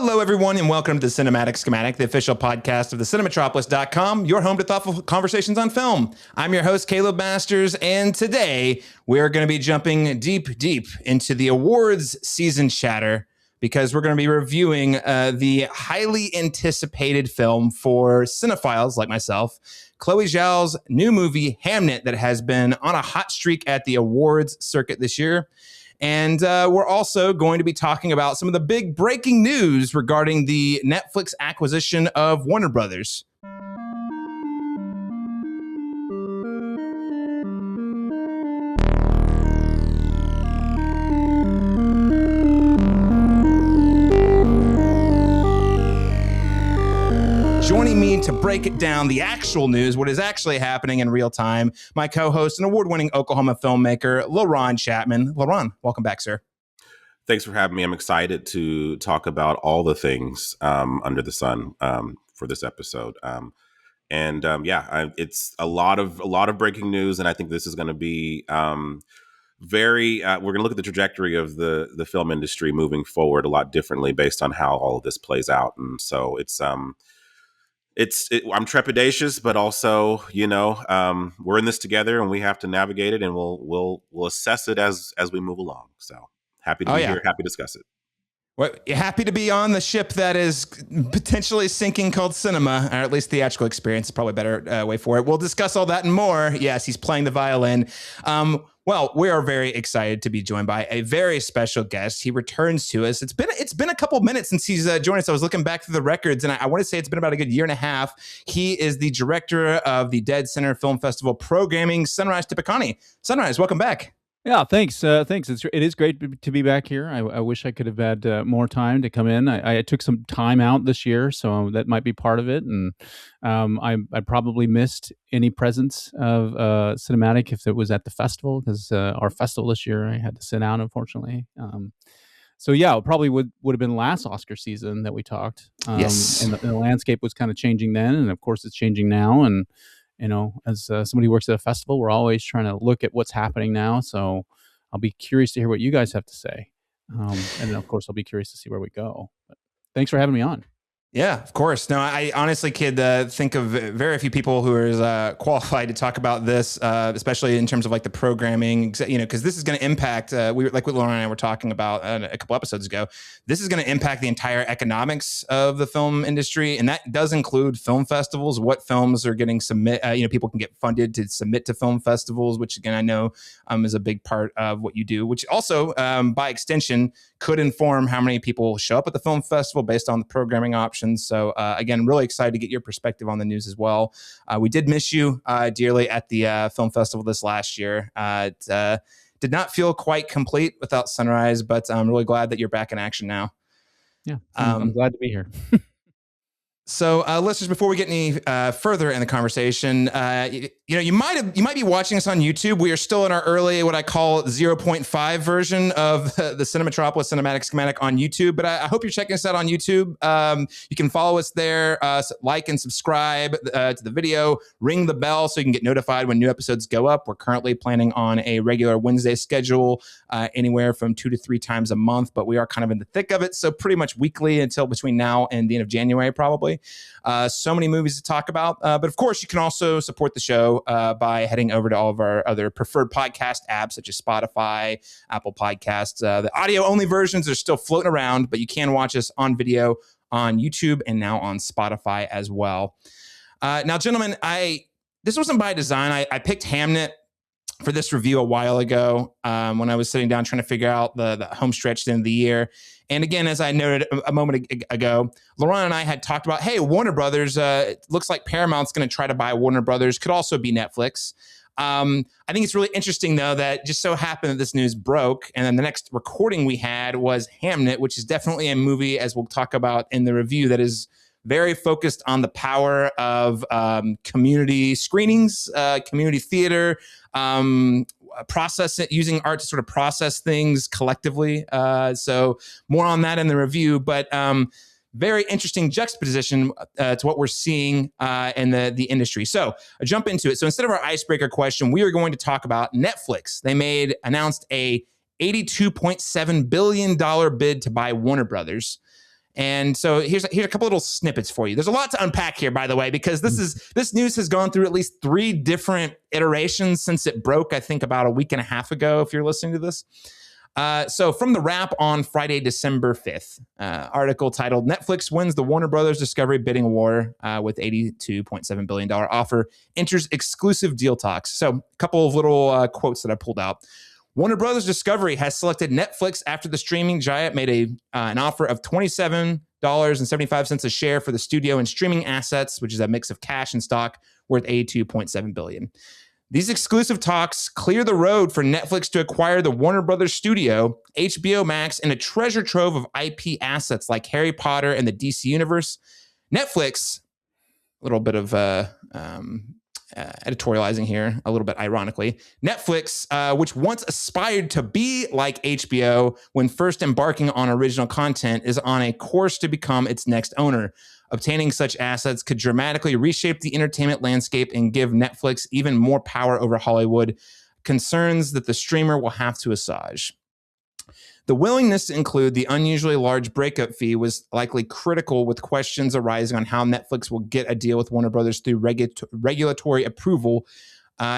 Hello, everyone, and welcome to the Cinematic Schematic, the official podcast of the Cinematropolis.com, your home to thoughtful conversations on film. I'm your host, Caleb Masters, and today we're going to be jumping deep into the awards season chatter because we're going to be reviewing the highly anticipated film for cinephiles like myself, Chloé Zhao's new movie, Hamnet, that has been on a hot streak at the awards circuit this year. And we're also going to be talking about some of the big breaking news regarding the Netflix acquisition of Warner Brothers. Joining me to break it down, the actual news, what is actually happening in real time, my co-host and award-winning Oklahoma filmmaker, Laron Chapman. Laron, welcome back, sir. Thanks for having me. I'm excited to talk about all the things under the sun for this episode. It's a lot of breaking news, and I think this is going to be we're going to look at the trajectory of the film industry moving forward a lot differently based on how all of this plays out. And so I'm trepidatious, but also, we're in this together and we have to navigate it, and we'll assess it as we move along. So happy to be here, happy to discuss it. Well, happy to be on the ship that is potentially sinking called cinema, or at least theatrical experience is probably a better way for it. We'll discuss all that and more. Yes, he's playing the violin. Well, we are very excited to be joined by a very special guest. He returns to us. It's been a couple of minutes since he's joined us. I was looking back through the records, and I want to say it's been about a good year and a half. He is the director of the deadCenter Film Festival programming, Sunrise Tippeconnie. Sunrise, welcome back. Yeah, thanks. It is great to be back here. I wish I could have had more time to come in. I took some time out this year, so that might be part of it. And I probably missed any presence of Cinematic if it was at the festival, because our festival this year I had to sit out, unfortunately. So yeah, it probably would have been last Oscar season that we talked. Yes, and the landscape was kind of changing then, and of course it's changing now. And as somebody who works at a festival, we're always trying to look at what's happening now. So I'll be curious to hear what you guys have to say. And then, of course, I'll be curious to see where we go. But thanks for having me on. Yeah, of course. No, I honestly could think of very few people who are qualified to talk about this, especially in terms of like the programming, because this is going to impact, like what Laron and I were talking about a couple episodes ago, this is going to impact the entire economics of the film industry. And that does include film festivals, what films are getting people can get funded to submit to film festivals, which again, I know is a big part of what you do, which also by extension could inform how many people show up at the film festival based on the programming options. So again, really excited to get your perspective on the news as well. We did miss you dearly at the film festival this last year. It did not feel quite complete without Sunrise, but I'm really glad that you're back in action now. Yeah, I'm glad to be here. So, listeners, before we get any further in the conversation, you might be watching us on YouTube. We are still in our early, what I call 0.5 version of the Cinematropolis Cinematic Schematic on YouTube. But I hope you're checking us out on YouTube. You can follow us there, like and subscribe to the video, ring the bell so you can get notified when new episodes go up. We're currently planning on a regular Wednesday schedule, anywhere from 2 to 3 times a month, but we are kind of in the thick of it. So pretty much weekly until between now and the end of January, probably. So many movies to talk about. But of course, you can also support the show by heading over to all of our other preferred podcast apps, such as Spotify, Apple Podcasts. The audio-only versions are still floating around, but you can watch us on video on YouTube and now on Spotify as well. Now, gentlemen, this wasn't by design. I picked Hamnet for this review a while ago when I was sitting down trying to figure out the home stretch at the end of the year. And again, as I noted a moment ago, Laron and I had talked about, hey, Warner Brothers, it looks like Paramount's going to try to buy Warner Brothers, could also be Netflix. I think it's really interesting, though, that just so happened that this news broke. And then the next recording we had was Hamnet, which is definitely a movie, as we'll talk about in the review, that is very focused on the power of community screenings, community theater, process it, using art to sort of process things collectively. So more on that in the review, but very interesting juxtaposition to what we're seeing in the industry. So I jump into it. So instead of our icebreaker question, we are going to talk about Netflix. They announced a $82.7 billion bid to buy Warner Brothers. And so here's a couple little snippets for you. There's a lot to unpack here, by the way, because this news has gone through at least 3 different iterations since it broke, I think about a week and a half ago, if you're listening to this. So from the Wrap on Friday, December 5th, article titled Netflix Wins the Warner Brothers Discovery Bidding War with $82.7 billion offer, enters exclusive deal talks. So a couple of little quotes that I pulled out. Warner Brothers Discovery has selected Netflix after the streaming giant made an offer of $27.75 a share for the studio and streaming assets, which is a mix of cash and stock, worth $82.7 billion. These exclusive talks clear the road for Netflix to acquire the Warner Brothers studio, HBO Max, and a treasure trove of IP assets like Harry Potter and the DC Universe. Netflix, a little bit of editorializing here, a little bit ironically. Netflix, which once aspired to be like HBO when first embarking on original content, is on a course to become its next owner. Obtaining such assets could dramatically reshape the entertainment landscape and give Netflix even more power over Hollywood, concerns that the streamer will have to assuage. The willingness to include the unusually large breakup fee was likely critical, with questions arising on how Netflix will get a deal with Warner Brothers through regulatory approval.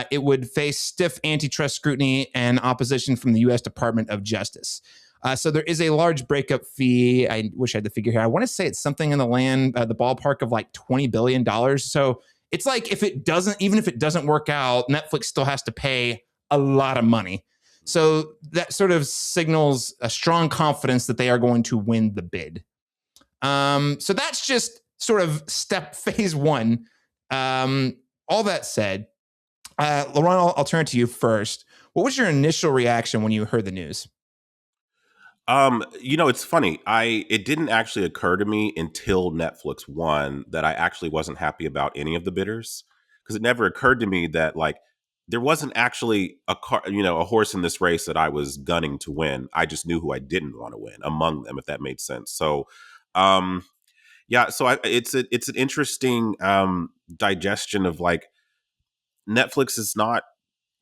It would face stiff antitrust scrutiny and opposition from the U.S. Department of Justice. So there is a large breakup fee. I wish I had the figure here. I want to say it's something in the ballpark of like $20 billion. So it's like even if it doesn't work out, Netflix still has to pay a lot of money. So that sort of signals a strong confidence that they are going to win the bid. So that's just sort of phase 1. All that said, Laron, I'll turn to you first. What was your initial reaction when you heard the news? It's funny. It didn't actually occur to me until Netflix won that I actually wasn't happy about any of the bidders, because it never occurred to me that there wasn't actually a horse in this race that I was gunning to win. I just knew who I didn't want to win among them, if that made sense. So, it's an interesting digestion of Netflix is not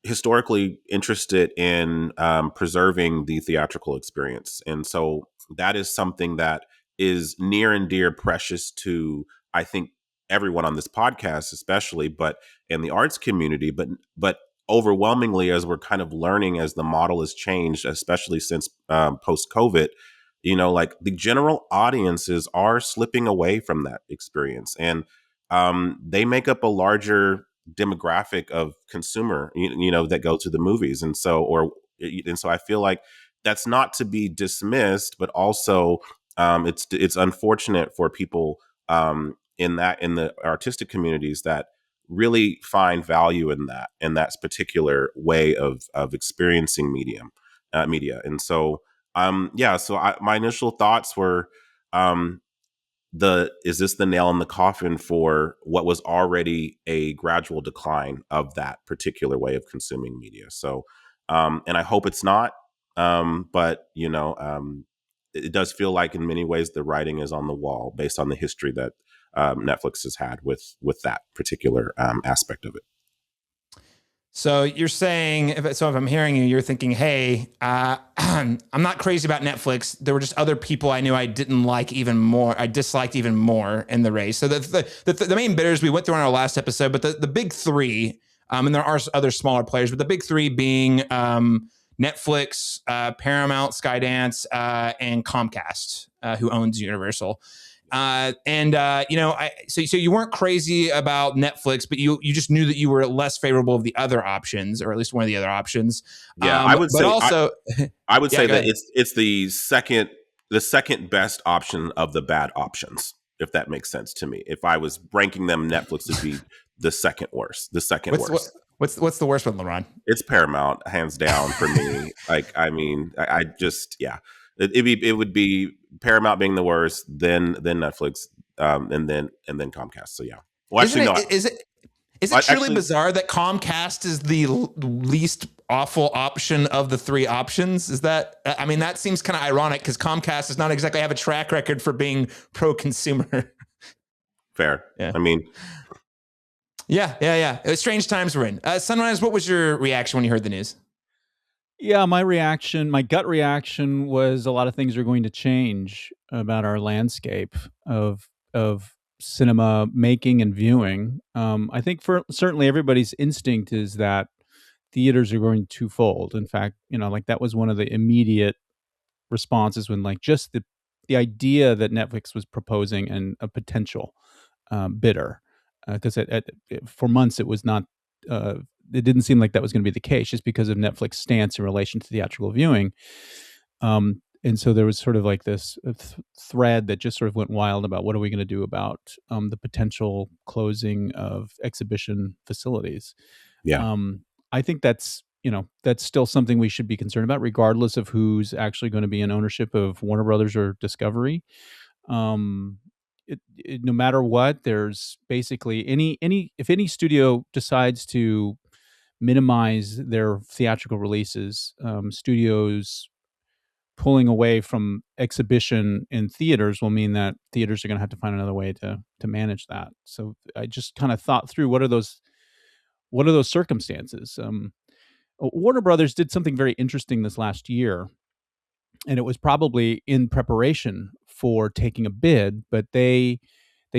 historically interested in preserving the theatrical experience. And so that is something that is near and dear precious to, I think, everyone on this podcast, especially, but in the arts community, but overwhelmingly, as we're kind of learning as the model has changed, especially since post-COVID, the general audiences are slipping away from that experience. And they make up a larger demographic of consumer, that go to the movies. And so I feel like that's not to be dismissed, but also it's unfortunate for people in the artistic communities that really find value in that particular way of experiencing media. And so my initial thoughts were, is this the nail in the coffin for what was already a gradual decline of that particular way of consuming media? So, and I hope it's not, but it does feel like in many ways the writing is on the wall based on the history that Netflix has had with that particular aspect of it. So you're saying, if I'm hearing you, you're thinking, hey, I'm not crazy about Netflix. There were just other people I knew I didn't like even more. I disliked even more in the race. So the main bidders we went through on our last episode, but the big 3, and there are other smaller players, but the big 3 being Netflix, Paramount, Skydance, and Comcast, who owns Universal. So you weren't crazy about Netflix, but you just knew that you were less favorable of the other options, or at least one of the other options. Yeah, I would say that it's the second best option of the bad options, if that makes sense to me. If I was ranking them, Netflix would be the second worst. What's the worst one, Laron? It's Paramount, hands down for me. It would be Paramount being the worst, then Netflix, and then Comcast. So yeah. Well, is it truly bizarre that Comcast is the least awful option of the 3 options? Is that? I mean, that seems kind of ironic because Comcast does not exactly have a track record for being pro-consumer. Fair. Yeah. I mean. Yeah. Strange times we're in. Sunrise, what was your reaction when you heard the news? Yeah, my gut reaction was a lot of things are going to change about our landscape of cinema making and viewing. I think for certainly everybody's instinct is that theaters are going to fold. In fact, like that was one of the immediate responses when like just the idea that Netflix was proposing and a potential bidder, because for months it was not. Uh, it didn't seem like that was going to be the case, just because of Netflix stance in relation to theatrical viewing. And so there was sort of like this thread that just sort of went wild about what are we going to do about the potential closing of exhibition facilities. Yeah. I think that's still something we should be concerned about, regardless of who's actually going to be in ownership of Warner Brothers or Discovery. Um, no matter what, there's basically if any studio decides to minimize their theatrical releases, studios pulling away from exhibition in theaters will mean that theaters are going to have to find another way to manage that. So I just kind of thought through what are those circumstances. Warner Brothers did something very interesting this last year, and it was probably in preparation for taking a bid, but they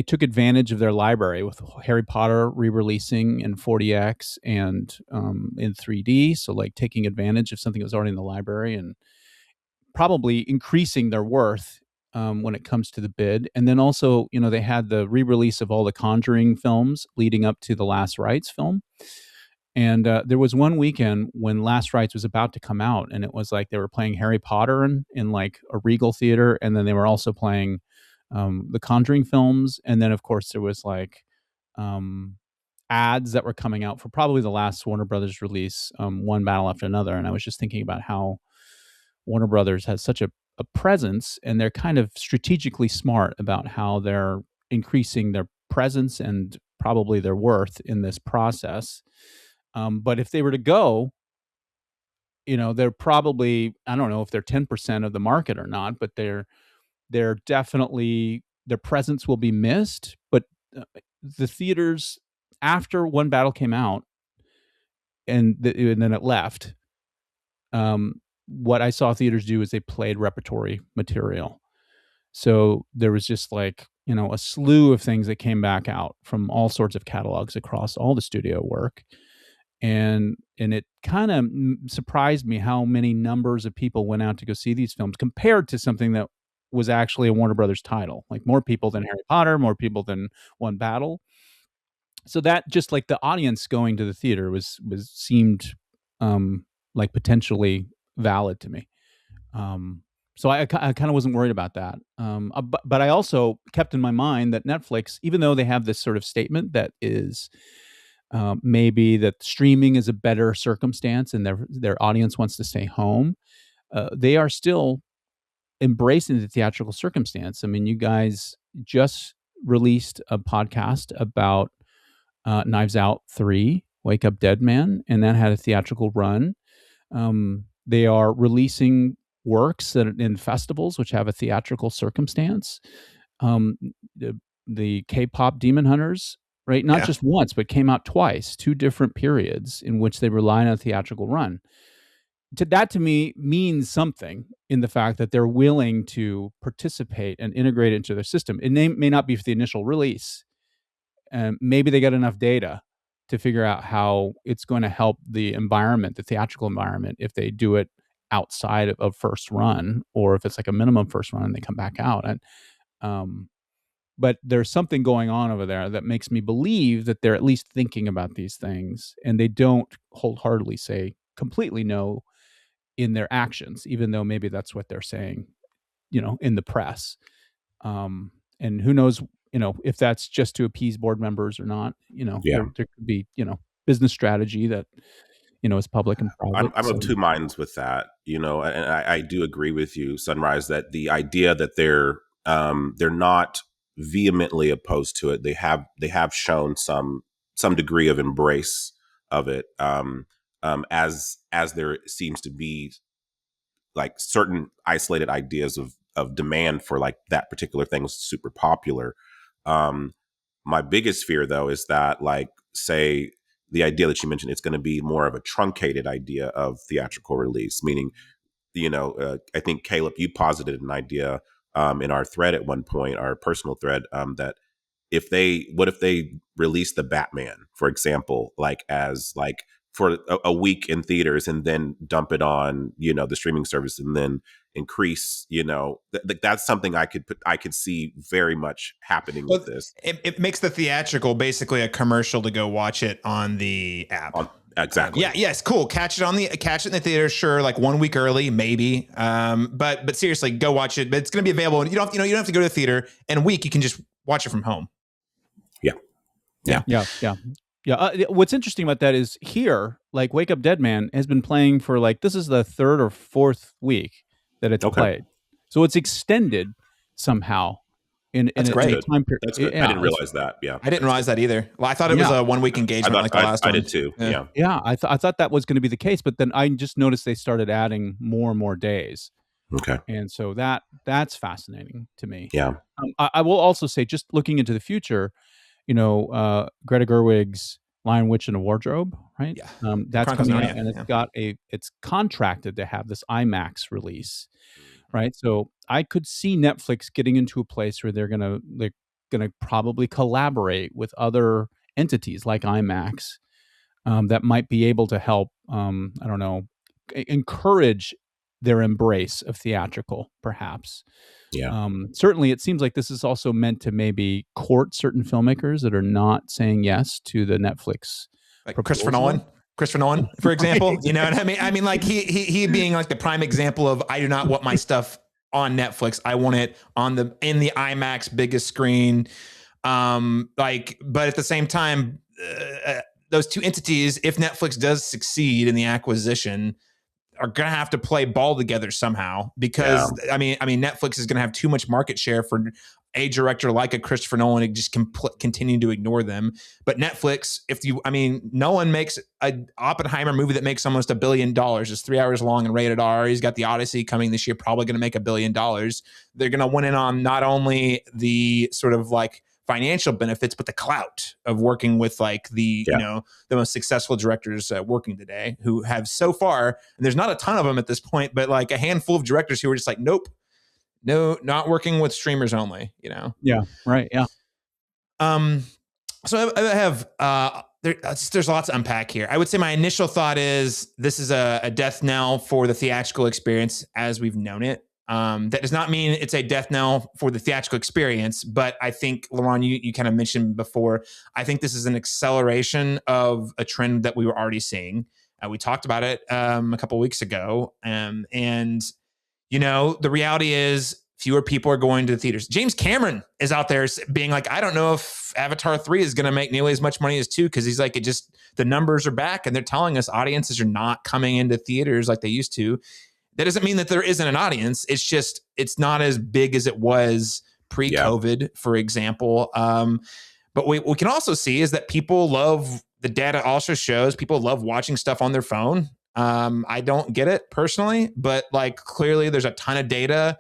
took advantage of their library with Harry Potter re-releasing in 40x and in 3D. So like taking advantage of something that was already in the library and probably increasing their worth when it comes to the bid. And then also, they had the re-release of all the Conjuring films leading up to the Last Rites film. And there was one weekend when Last Rites was about to come out, and it was like they were playing Harry Potter in like a Regal theater, and then they were also playing the Conjuring films, and then of course there was like um, ads that were coming out for probably the last Warner Brothers release, one battle after another. And I was just thinking about how Warner Brothers has such a presence, and they're kind of strategically smart about how they're increasing their presence and probably their worth in this process. But if they were to go, they're probably, I don't know if they're 10% of the market or not, but they're definitely, their presence will be missed. But the theaters, after One Battle came out and then it left, what I saw theaters do is they played repertory material. So there was just like, a slew of things that came back out from all sorts of catalogs across all the studio work. And it kind of surprised me how many numbers of people went out to go see these films compared to something that was actually a Warner Brothers title. Like more people than Harry Potter, more people than One Battle. So that just like the audience going to the theater seemed like potentially valid to me. So I kind of wasn't worried about that. But I also kept in my mind that Netflix, even though they have this sort of statement that is maybe that streaming is a better circumstance and their audience wants to stay home, they are still embracing the theatrical circumstance. I mean, you guys just released a podcast about Knives Out 3, Wake Up Dead Man, and that had a theatrical run. They are releasing works in festivals which have a theatrical circumstance. The K-pop Demon Hunters, right? Not just once, but came out twice, 2 different periods in which they relied on a theatrical run. That to me means something in the fact that they're willing to participate and integrate it into their system. It may not be for the initial release. Maybe they got enough data to figure out how it's going to help the environment, the theatrical environment, if they do it outside of first run, or if it's like a minimum first run and they come back out. And but there's something going on over there that makes me believe that they're at least thinking about these things, and they don't wholeheartedly say completely no in their actions, even though maybe that's what they're saying, in the press. And who knows, if that's just to appease board members or not. There could be, business strategy that, is public and private. I'm of two minds with that, and I do agree with you, Sunrise, that the idea that they're not vehemently opposed to it. They have shown some degree of embrace of it, as there seems to be like certain isolated ideas of demand for like that particular thing was super popular. My biggest fear though is that, like, say the idea that you mentioned, it's going to be more of a truncated idea of theatrical release, meaning, I think, Caleb, you posited an idea in our thread at one point, our personal thread, that what if they release the Batman, for example, for a week in theaters and then dump it on, the streaming service, and then increase, that's something I could see very much happening with this. It makes the theatrical basically a commercial to go watch it on the app. Exactly. Yeah. Yes. Cool. Catch it in the theater. Sure. Like 1 week early, maybe. But seriously, go watch it. But it's going to be available. You don't have to go to the theater. In a week, you can just watch it from home. Yeah. What's interesting about that is here, like Wake Up Dead Man has been playing for this is the third or fourth week that it's played. So it's extended somehow in a time period. That's good. I didn't realize that. Yeah. I didn't realize that either. Well, I thought it was a 1 week engagement like the last one. I did too. Yeah. I thought that was going to be the case, but then I just noticed they started adding more and more days. Okay. And so that's fascinating to me. Yeah. I will also say, just looking into the future, Greta Gerwig's Lion, Witch, and a Wardrobe, right? Yeah. That's coming out, and it's contracted to have this IMAX release, right? So I could see Netflix getting into a place where they're gonna probably collaborate with other entities like IMAX that might be able to help. I don't know, encourage their embrace of theatrical, perhaps. Yeah. Certainly, it seems like this is also meant to maybe court certain filmmakers that are not saying yes to the Netflix, like Christopher Nolan, for example. You know what I mean? I mean, like he being like the prime example of, I do not want my stuff on Netflix. I want it in the IMAX biggest screen. But at the same time, those two entities, if Netflix does succeed in the acquisition, are going to have to play ball together somehow, because I mean, Netflix is going to have too much market share for a director like a Christopher Nolan to just continue to ignore them. But Netflix, Nolan makes an Oppenheimer movie that makes almost $1 billion. It's 3 hours long and rated R. He's got The Odyssey coming this year, probably going to make $1 billion. They're going to win in on not only the sort of like financial benefits, but the clout of working with the most successful directors working today, who have so far, and there's not a ton of them at this point, but like a handful of directors who are just like, nope, no, not working with streamers only, Yeah. Right. Yeah. So I have, there's lots to unpack here. I would say my initial thought is this is a death knell for the theatrical experience as we've known it. That does not mean it's a death knell for the theatrical experience, but I think, Laron, you kind of mentioned before, I think this is an acceleration of a trend that we were already seeing. We talked about it a couple of weeks ago, and the reality is fewer people are going to the theaters. James Cameron is out there being like, I don't know if Avatar 3 is going to make nearly as much money as 2, because he's like, the numbers are back, and they're telling us audiences are not coming into theaters like they used to. That doesn't mean that there isn't an audience. It's just, it's not as big as it was pre-COVID, for example. But what we can also see is that people love, the data also shows people love watching stuff on their phone. I don't get it personally, but clearly there's a ton of data.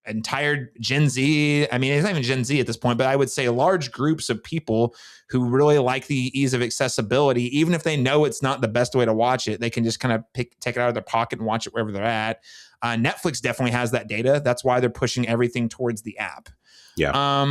Entire Gen Z, I mean, it's not even Gen Z at this point, but I would say large groups of people who really like the ease of accessibility. Even if they know it's not the best way to watch it, they can just kind of take it out of their pocket and watch it wherever they're at. Netflix definitely has that data. That's why they're pushing everything towards the app. Yeah.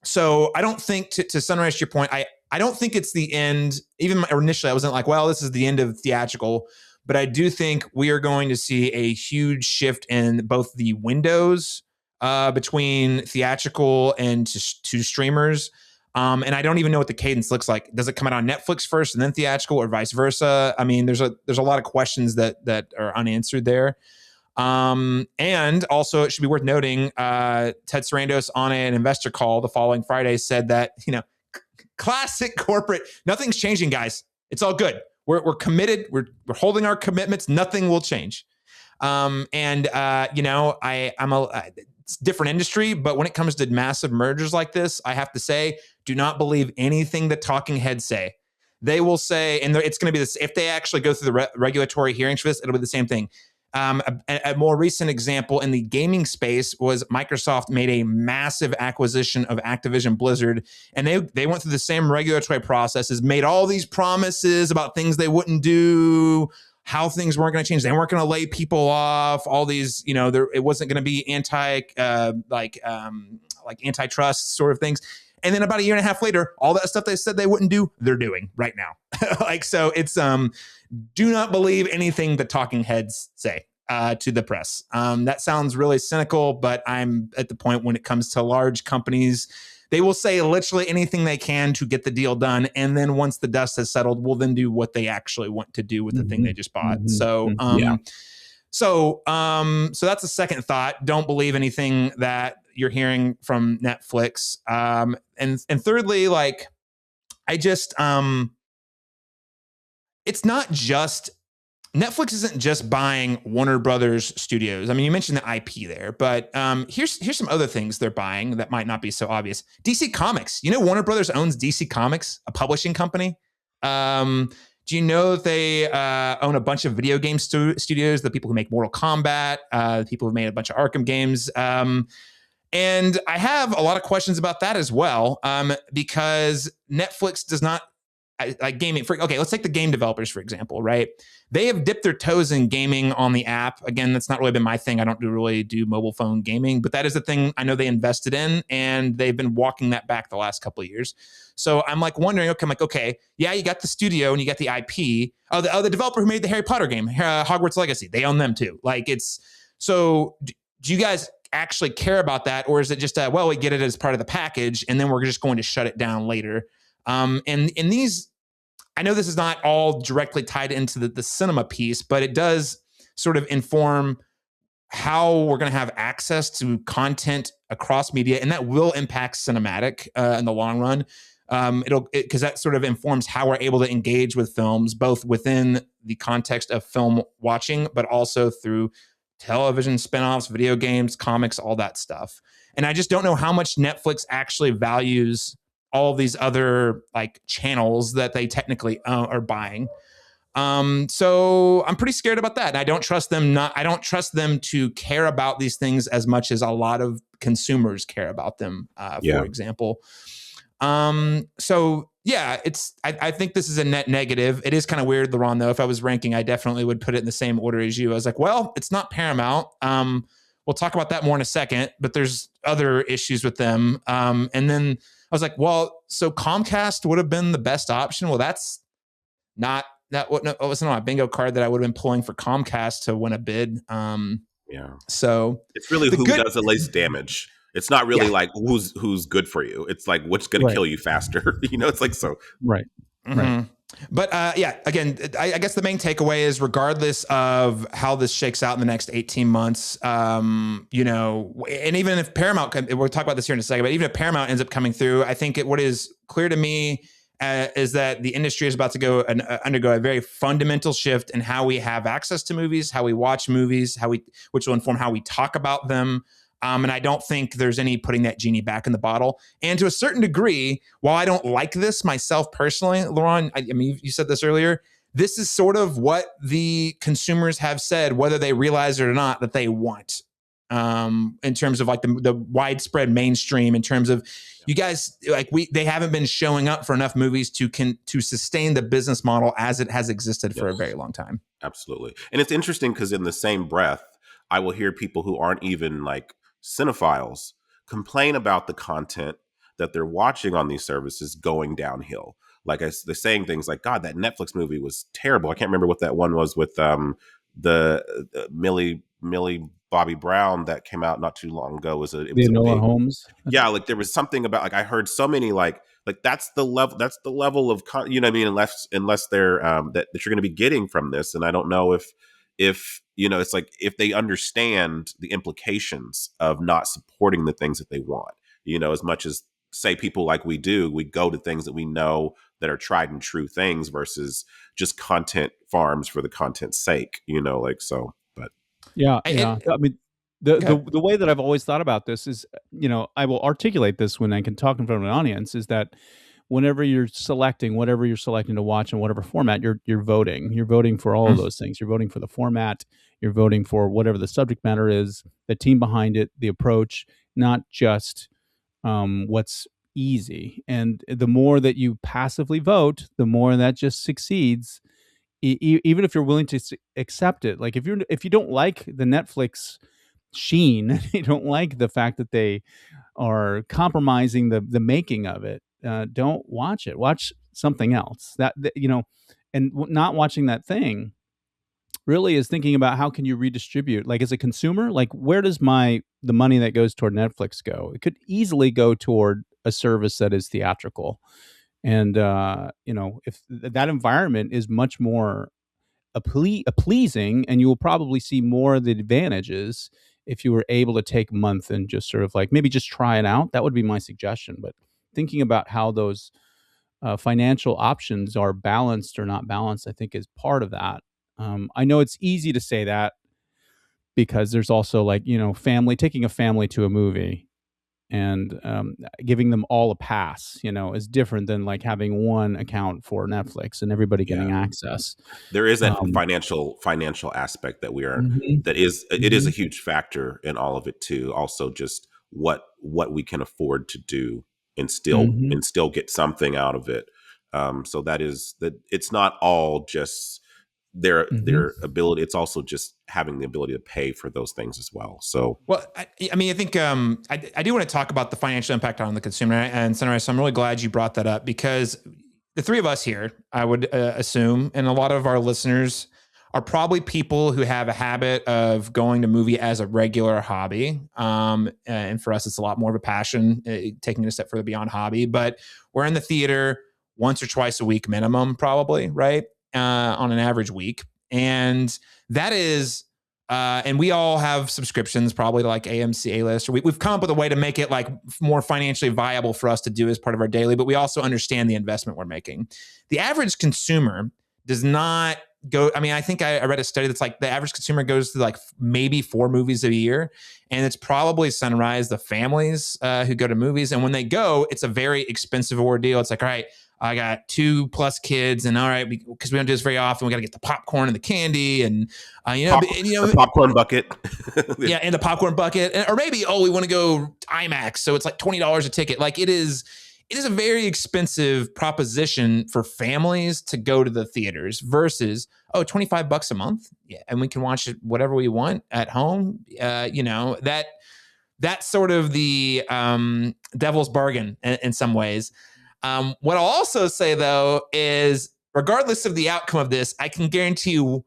So I don't think, to summarize your point, I don't think it's the end. Even initially, I wasn't like, well, this is the end of theatrical. But I do think we are going to see a huge shift in both the windows between theatrical and to streamers. And I don't even know what the cadence looks like. Does it come out on Netflix first and then theatrical, or vice versa? I mean, there's a lot of questions that are unanswered there. And also, it should be worth noting, Ted Sarandos on an investor call the following Friday said that, classic corporate, nothing's changing, guys. It's all good. We're committed. We're holding our commitments. Nothing will change. I'm it's a different industry, but when it comes to massive mergers like this, I have to say, do not believe anything that talking heads say. They will say, and it's going to be this, if they actually go through the regulatory hearings for this, it'll be the same thing. A more recent example in the gaming space was Microsoft made a massive acquisition of Activision Blizzard, and they went through the same regulatory processes, made all these promises about things they wouldn't do, how things weren't going to change. They weren't going to lay people off. All these, it wasn't going to be antitrust sort of things. And then about a year and a half later, all that stuff they said they wouldn't do, they're doing right now. So it's do not believe anything the talking heads say to the press. That sounds really cynical, but I'm at the point when it comes to large companies, they will say literally anything they can to get the deal done. And then once the dust has settled, will then do what they actually want to do with the thing they just bought. So, So that's the second thought. Don't believe anything that you're hearing from Netflix. And thirdly, I just, it's not just, Netflix isn't just buying Warner Brothers studios. I mean, you mentioned the IP there, but here's some other things they're buying that might not be so obvious. DC Comics. Warner Brothers owns DC Comics, a publishing company. Do you know that they own a bunch of video game studios, the people who make Mortal Kombat, the people who made a bunch of Arkham games? And I have a lot of questions about that as well, because Netflix does not like gaming. Okay, let's take the game developers, for example, right? They have dipped their toes in gaming on the app. Again, that's not really been my thing. I don't really do mobile phone gaming, but that is the thing I know they invested in, and they've been walking that back the last couple of years. So I'm wondering, okay, yeah, you got the studio and you got the IP. The developer who made the Harry Potter game, Hogwarts Legacy, they own them too. So do you guys actually care about that? Or is it just, we get it as part of the package and then we're just going to shut it down later? And these, I know this is not all directly tied into the cinema piece, but it does sort of inform how we're going to have access to content across media, and that will impact cinematic in the long run. Because that sort of informs how we're able to engage with films, both within the context of film watching, but also through television spinoffs, video games, comics, all that stuff. And I just don't know how much Netflix actually values all of these other channels that they technically are buying. So I'm pretty scared about that. And I don't trust them. I don't trust them to care about these things as much as a lot of consumers care about them. For example. So yeah, I think this is a net negative. It is kind of weird, Laron, though. If I was ranking, I definitely would put it in the same order as you. I was it's not Paramount. We'll talk about that more in a second, but there's other issues with them. And then I was so Comcast would have been the best option. Well, that's not, that wasn't on my bingo card that I would have been pulling for Comcast to win a bid. So it's really who does the least damage. It's not really who's good for you. It's what's going to kill you faster. It's so. Right. Mm-hmm. Right. But again, I guess the main takeaway is regardless of how this shakes out in the next 18 months, and even if Paramount, we'll talk about this here in a second, but even if Paramount ends up coming through, I think what is clear to me is that the industry is about to undergo a very fundamental shift in how we have access to movies, how we watch movies, which will inform how we talk about them. And I don't think there's any putting that genie back in the bottle. And to a certain degree, while I don't like this myself personally, Laron, I mean, you said this earlier, this is sort of what the consumers have said, whether they realize it or not, that they want. In terms of the widespread mainstream, in terms of you guys, they haven't been showing up for enough movies to sustain the business model as it has existed for a very long time. Absolutely. And it's interesting because in the same breath, I will hear people who aren't even cinephiles complain about the content that they're watching on these services going downhill. They're saying things like, God, that Netflix movie was terrible. I can't remember what that one was with the Millie Bobby Brown that came out not too long ago. It was Enola Holmes. Yeah, there was something about I heard so many that's the level of unless they're that you're going to be getting from this. And I don't know if it's if they understand the implications of not supporting the things that they want, as much as say people like we go to things that we know that are tried and true things versus just content farms for the content's sake, but yeah. I mean, the way that I've always thought about this is, I will articulate this when I can talk in front of an audience, is that whenever you're selecting to watch in whatever format, you're voting. You're voting for all of those things. You're voting for the format. You're voting for whatever the subject matter is, the team behind it, the approach, not just what's easy. And the more that you passively vote, the more that just succeeds. Even if you're willing to accept it, like if you don't like the Netflix sheen, you don't like the fact that they are compromising the making of it, don't watch it. Watch something else. And not watching that thing really is thinking about how can you redistribute. Like as a consumer, like where does the money that goes toward Netflix go? It could easily go toward a service that is theatrical, and if that environment is much more pleasing, and you will probably see more of the advantages if you were able to take a month and just sort of like maybe just try it out. That would be my suggestion. But thinking about how those financial options are balanced or not balanced, I think is part of that. I know it's easy to say that because there's also like, taking a family to a movie and giving them all a pass, is different than like having one account for Netflix and everybody getting access. There is that financial aspect that it is a huge factor in all of it too. Also, just what we can afford to do and still get something out of it. So that it's not all just their ability. It's also just having the ability to pay for those things as well. So, well, I think I do want to talk about the financial impact on the consumer and Sunrise. So I'm really glad you brought that up because the three of us here, I would assume, and a lot of our listeners are probably people who have a habit of going to movie as a regular hobby. And for us, it's a lot more of a passion, taking it a step further beyond hobby. But we're in the theater once or twice a week minimum, probably, right? On an average week. And that is, and we all have subscriptions probably to like AMC, A-List, or we've come up with a way to make it like more financially viable for us to do as part of our daily, but we also understand the investment we're making. The average consumer does not go, I think I read a study that's like the average consumer goes to like maybe 4 movies a year. And it's probably Sunrise, the families who go to movies. And when they go, it's a very expensive ordeal. It's like, all right, I got 2+ kids, and all right, because we don't do this very often, we got to get the popcorn and the candy, and the popcorn bucket, yeah, and the popcorn bucket, or maybe we want to go IMAX, so it's like $20 a ticket. Like it is a very expensive proposition for families to go to the theaters versus $25 a month, yeah, and we can watch it whatever we want at home. That's sort of the devil's bargain in some ways. What I'll also say, though, is regardless of the outcome of this, I can guarantee you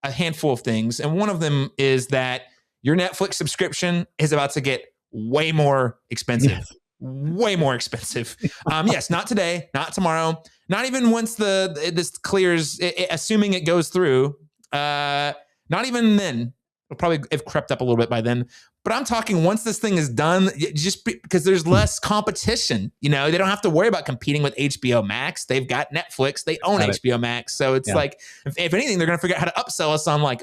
a handful of things. And one of them is that your Netflix subscription is about to get way more expensive. Yes. Way more expensive. Yes, not today, not tomorrow, not even once this clears, assuming it goes through. Not even then. It'll probably have crept up a little bit by then. But I'm talking once this thing is done, just because there's less competition. They don't have to worry about competing with HBO Max. They've got Netflix. They own HBO Max. So it's like, if anything, they're going to figure out how to upsell us on like,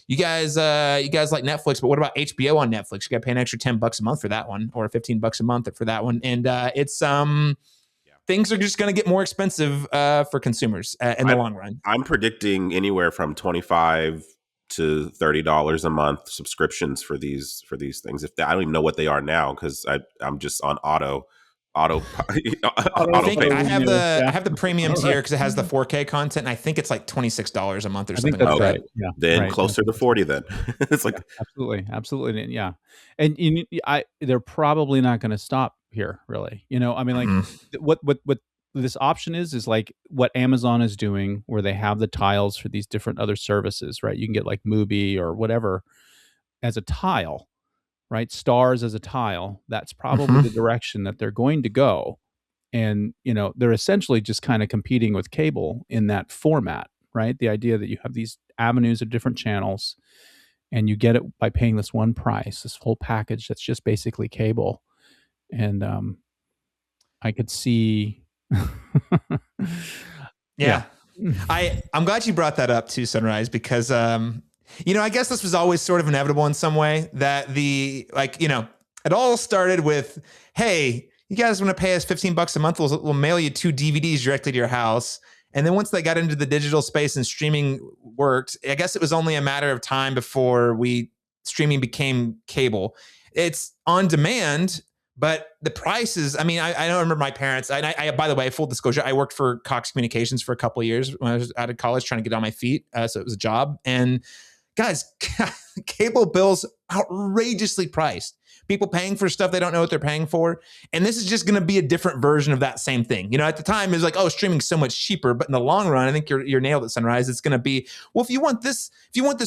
you guys like Netflix, but what about HBO on Netflix? You got to pay an extra $10 a month for that one, or $15 a month for that one. And things are just going to get more expensive for consumers in the long run. I'm predicting anywhere from $25 to $30 a month subscriptions for these things. I don't even know what they are now because I'm just on auto. I have the premium tier because it has the 4K content, and I think it's like $26 a month or something. That's right. Yeah. Then closer to 40. Then it's like absolutely, yeah. And they're probably not going to stop here, really. What this option is like what Amazon is doing, where they have the tiles for these different other services, right? You can get like Mubi or whatever as a tile, right? Stars as a tile. That's probably the direction that they're going to go. And, they're essentially just kind of competing with cable in that format, right? The idea that you have these avenues of different channels and you get it by paying this one price, this whole package that's just basically cable. And I could see... Yeah. I'm glad you brought that up too, Sunrise, because I guess this was always sort of inevitable in some way that it all started with, hey, you guys want to pay us $15 a month, we'll mail you 2 DVDs directly to your house. And then once they got into the digital space and streaming worked, I guess it was only a matter of time before streaming became cable. It's on demand, but the prices, I mean, I don't remember my parents. I by the way, full disclosure, I worked for Cox Communications for a couple of years when I was out of college trying to get on my feet. So it was a job. And guys, cable bills outrageously priced. People paying for stuff they don't know what they're paying for. And this is just going to be a different version of that same thing. You know, at the time, it was like, oh, streaming's so much cheaper. But in the long run, I think you're nailed at Sunrise. It's going to be, well, if you want this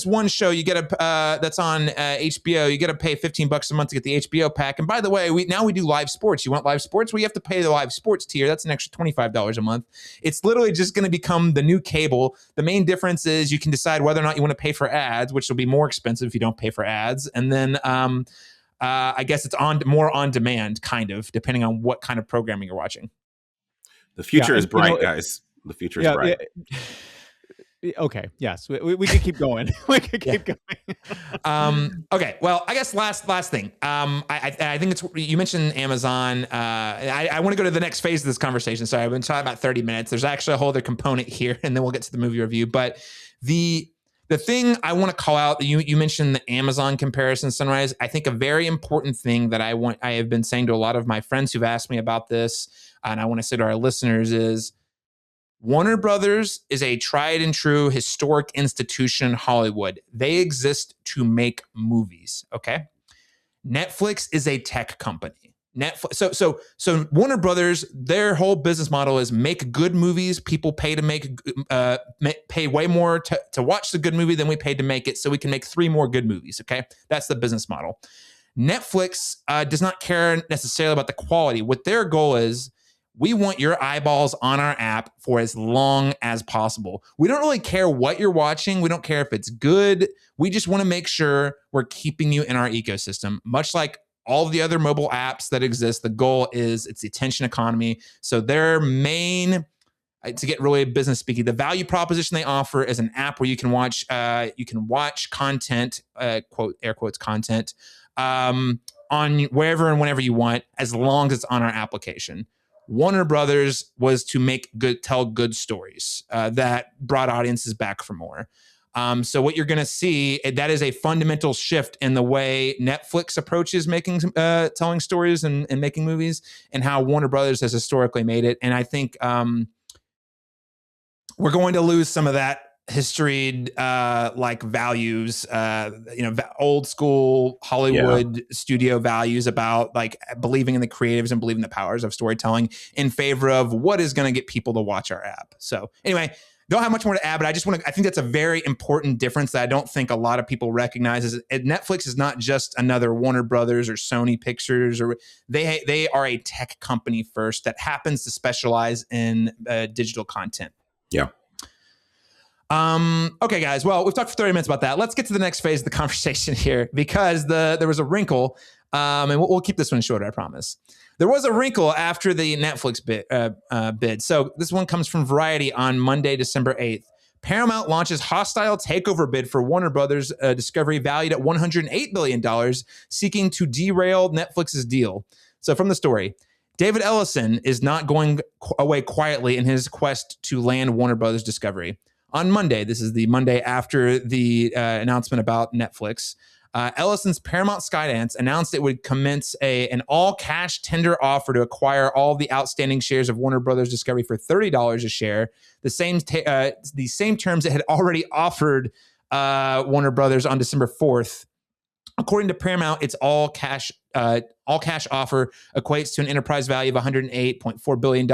one show, you get that's on HBO, you got to pay $15 a month to get the HBO pack. And by the way, we do live sports. You want live sports? Well, you have to pay the live sports tier. That's an extra $25 a month. It's literally just going to become the new cable. The main difference is you can decide whether or not you want to pay for ads, which will be more expensive if you don't pay for ads. And then, I guess it's more on demand, kind of, depending on what kind of programming you're watching. The future is bright, guys. The future is bright. Okay. Yes, we could keep going. We could keep going. Okay. Well, I guess last thing. I think it's, you mentioned Amazon. I want to go to the next phase of this conversation. Sorry, I've been talking about 30 minutes. There's actually a whole other component here, and then we'll get to the movie review. But the thing I want to call out, you mentioned the Amazon comparison, Sunrise. I think a very important thing that I have been saying to a lot of my friends who've asked me about this, and I want to say to our listeners, is Warner Brothers is a tried and true historic institution in Hollywood. They exist to make movies, okay? Netflix is a tech company. So Warner Brothers, their whole business model is make good movies. People pay to pay way more to watch the good movie than we paid to make it, so we can make 3 more good movies. Okay, that's the business model. Netflix does not care necessarily about the quality. What their goal is, we want your eyeballs on our app for as long as possible. We don't really care what you're watching. We don't care if it's good. We just want to make sure we're keeping you in our ecosystem, much like all of the other mobile apps that exist. The goal is it's the attention economy. So their main, to get really business speaking, the value proposition they offer is an app where you can watch content, quote, air quotes, content, on wherever and whenever you want, as long as it's on our application. Warner Brothers was to tell good stories that brought audiences back for more. So what you're going to see, that is a fundamental shift in the way Netflix approaches telling stories and making movies, and how Warner Brothers has historically made it. And I think we're going to lose some of that history, like values, old school Hollywood studio values about like believing in the creatives and believing in the powers of storytelling in favor of what is going to get people to watch our app. So anyway, don't have much more to add, but I think that's a very important difference that I don't think a lot of people recognize. Is Netflix is not just another Warner Brothers or Sony Pictures, or they are a tech company first that happens to specialize in digital content. Yeah. Okay, guys. Well, we've talked for 30 minutes about that. Let's get to the next phase of the conversation here, because there was a wrinkle, and we'll keep this one short, I promise. There was a wrinkle after the Netflix bid. So this one comes from Variety on Monday, December 8th. Paramount launches hostile takeover bid for Warner Brothers Discovery valued at $108 billion, seeking to derail Netflix's deal. So from the story, David Ellison is not going away quietly in his quest to land Warner Brothers Discovery. On Monday, this is the Monday after the announcement about Netflix, Ellison's Paramount Skydance announced it would commence an all-cash tender offer to acquire all the outstanding shares of Warner Brothers Discovery for $30 a share, the same terms it had already offered Warner Brothers on December 4th. According to Paramount, its all-cash offer equates to an enterprise value of $108.4 billion,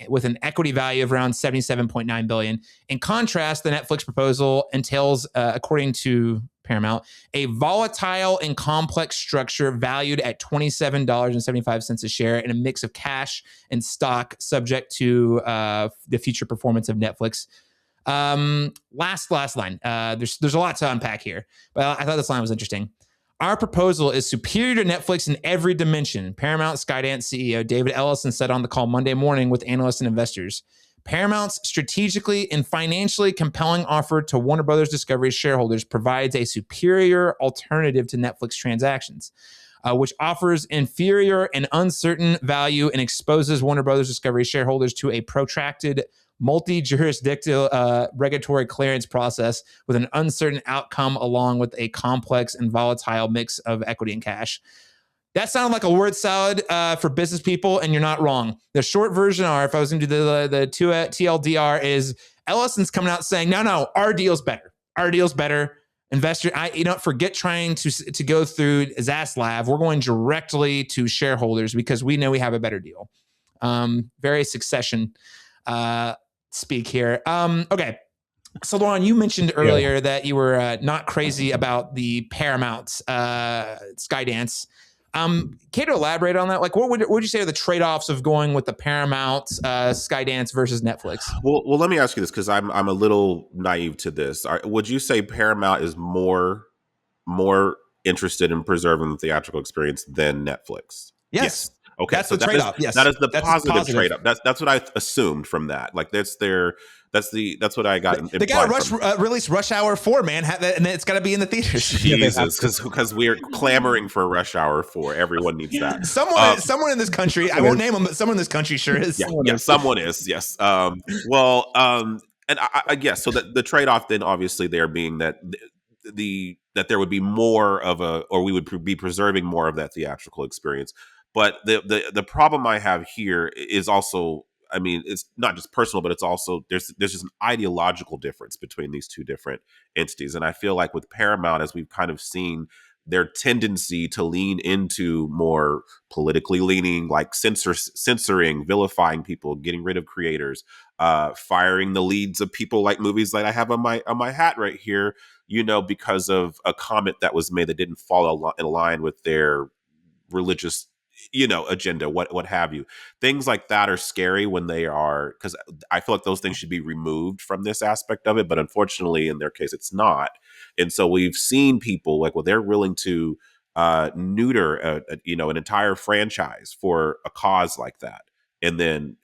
with an equity value of around $77.9 billion. In contrast, the Netflix proposal entails, according to Paramount, a volatile and complex structure valued at $27.75 a share in a mix of cash and stock, subject to the future performance of Netflix. Last line. There's a lot to unpack here, but I thought this line was interesting. Our proposal is superior to Netflix in every dimension, Paramount Skydance CEO David Ellison said on the call Monday morning with analysts and investors. Paramount's strategically and financially compelling offer to Warner Brothers Discovery shareholders provides a superior alternative to Netflix transactions, which offers inferior and uncertain value and exposes Warner Brothers Discovery shareholders to a protracted multi-jurisdictional regulatory clearance process with an uncertain outcome, along with a complex and volatile mix of equity and cash. That sounded like a word salad for business people, and you're not wrong. The short version are, if I was going to do the two TLDR, is Ellison's coming out saying, no, our deal's better. Our deal's better. Investor, forget trying to go through Zaslav. We're going directly to shareholders because we know we have a better deal. Very Succession speak here. Okay. So, Laron, you mentioned earlier that you were not crazy about the Paramount Skydance. Care to elaborate on that? Like, what would you say are the trade-offs of going with the Paramount Skydance versus Netflix? Well, let me ask you this, because I'm a little naive to this. Would you say Paramount is more interested in preserving the theatrical experience than Netflix? Yes. Okay, that's the trade-off. Yes, that is the positive trade-off. That's what I assumed from that. Like that's what I got. They got to release Rush Hour 4, man, and it's got to be in the theaters. Jesus, because we are clamoring for Rush Hour 4. Everyone needs that. Someone in this country, I won't name them, but someone in this country sure is. Yeah, someone is. Yes. And I guess so. That the trade-off then, obviously, there being that that there would be more of or we would be preserving more of that theatrical experience. But the problem I have here is also, I mean, it's not just personal, but it's also there's just an ideological difference between these two different entities. And I feel like with Paramount, as we've kind of seen their tendency to lean into more politically leaning, like censoring, vilifying people, getting rid of creators, firing the leads of people, like movies like I have on my hat right here, because of a comment that was made that didn't fall in line with their religious agenda, what have you. Things like that are scary when they are, because I feel like those things should be removed from this aspect of it, but unfortunately in their case it's not. And so we've seen people like, well, they're willing to neuter an entire franchise for a cause like that, and then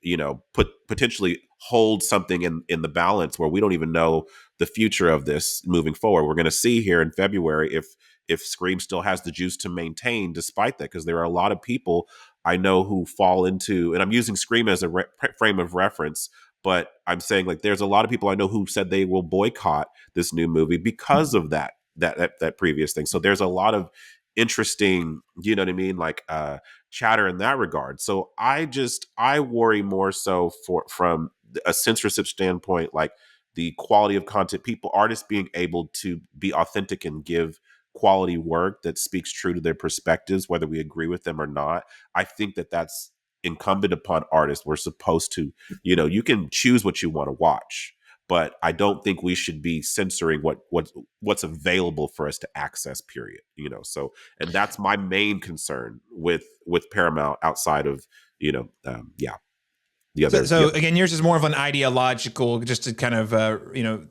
potentially hold something in the balance where we don't even know the future of this moving forward. We're going to see here in February if Scream still has the juice to maintain despite that, because there are a lot of people I know who fall into, and I'm using Scream as a frame of reference, but I'm saying like there's a lot of people I know who said they will boycott this new movie because of that previous thing. So there's a lot of interesting, like chatter in that regard. So I worry more so from a censorship standpoint, like the quality of content, artists being able to be authentic and give quality work that speaks true to their perspectives, whether we agree with them or not. I think that's incumbent upon artists. We're supposed to, you can choose what you want to watch, but I don't think we should be censoring what's available for us to access, period. So, and that's my main concern with Paramount outside of, the other. So again, yours is more of an ideological, just to kind of,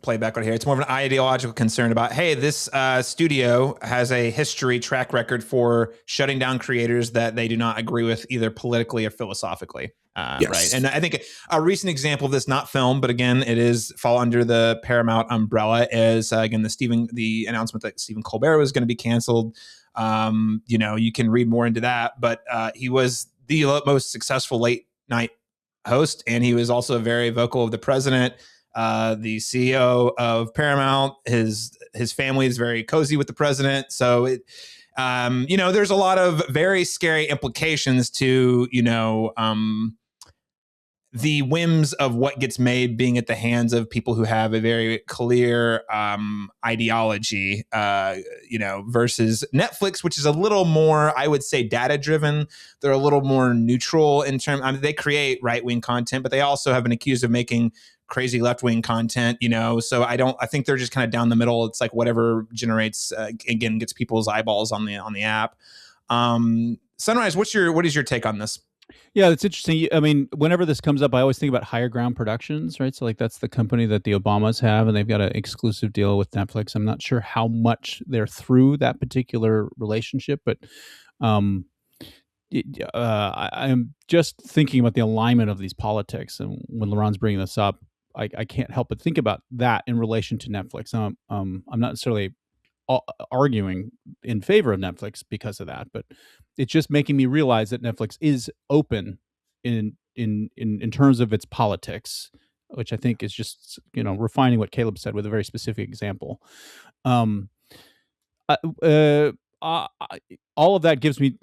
play backward here. It's more of an ideological concern about, hey, this studio has a track record for shutting down creators that they do not agree with either politically or philosophically. Yes. Right. And I think a recent example of this, not film, but again, it is fall under the Paramount umbrella, is again, the announcement that Stephen Colbert was going to be canceled. You can read more into that, but he was the most successful late night host, and he was also very vocal of the president, the CEO of Paramount. His family is very cozy with the president, so there's a lot of very scary implications to the whims of what gets made being at the hands of people who have a very clear ideology, versus Netflix, which is a little more, I would say, data driven. They're a little more neutral in terms. They create right wing content, but they also have been accused of making crazy left wing content. So I think they're just kind of down the middle. It's like whatever generates again gets people's eyeballs on the app. Sunrise, what is your take on this? Yeah, it's interesting. I mean, whenever this comes up, I always think about Higher Ground Productions, right? So, like, that's the company that the Obamas have, and they've got an exclusive deal with Netflix. I'm not sure how much they're through that particular relationship, but I'm just thinking about the alignment of these politics. And when Laron's bringing this up, I can't help but think about that in relation to Netflix. I'm not necessarily arguing in favor of Netflix because of that, but it's just making me realize that Netflix is open in terms of its politics which I think is just, refining what Caleb said with a very specific example. Um, all of that gives me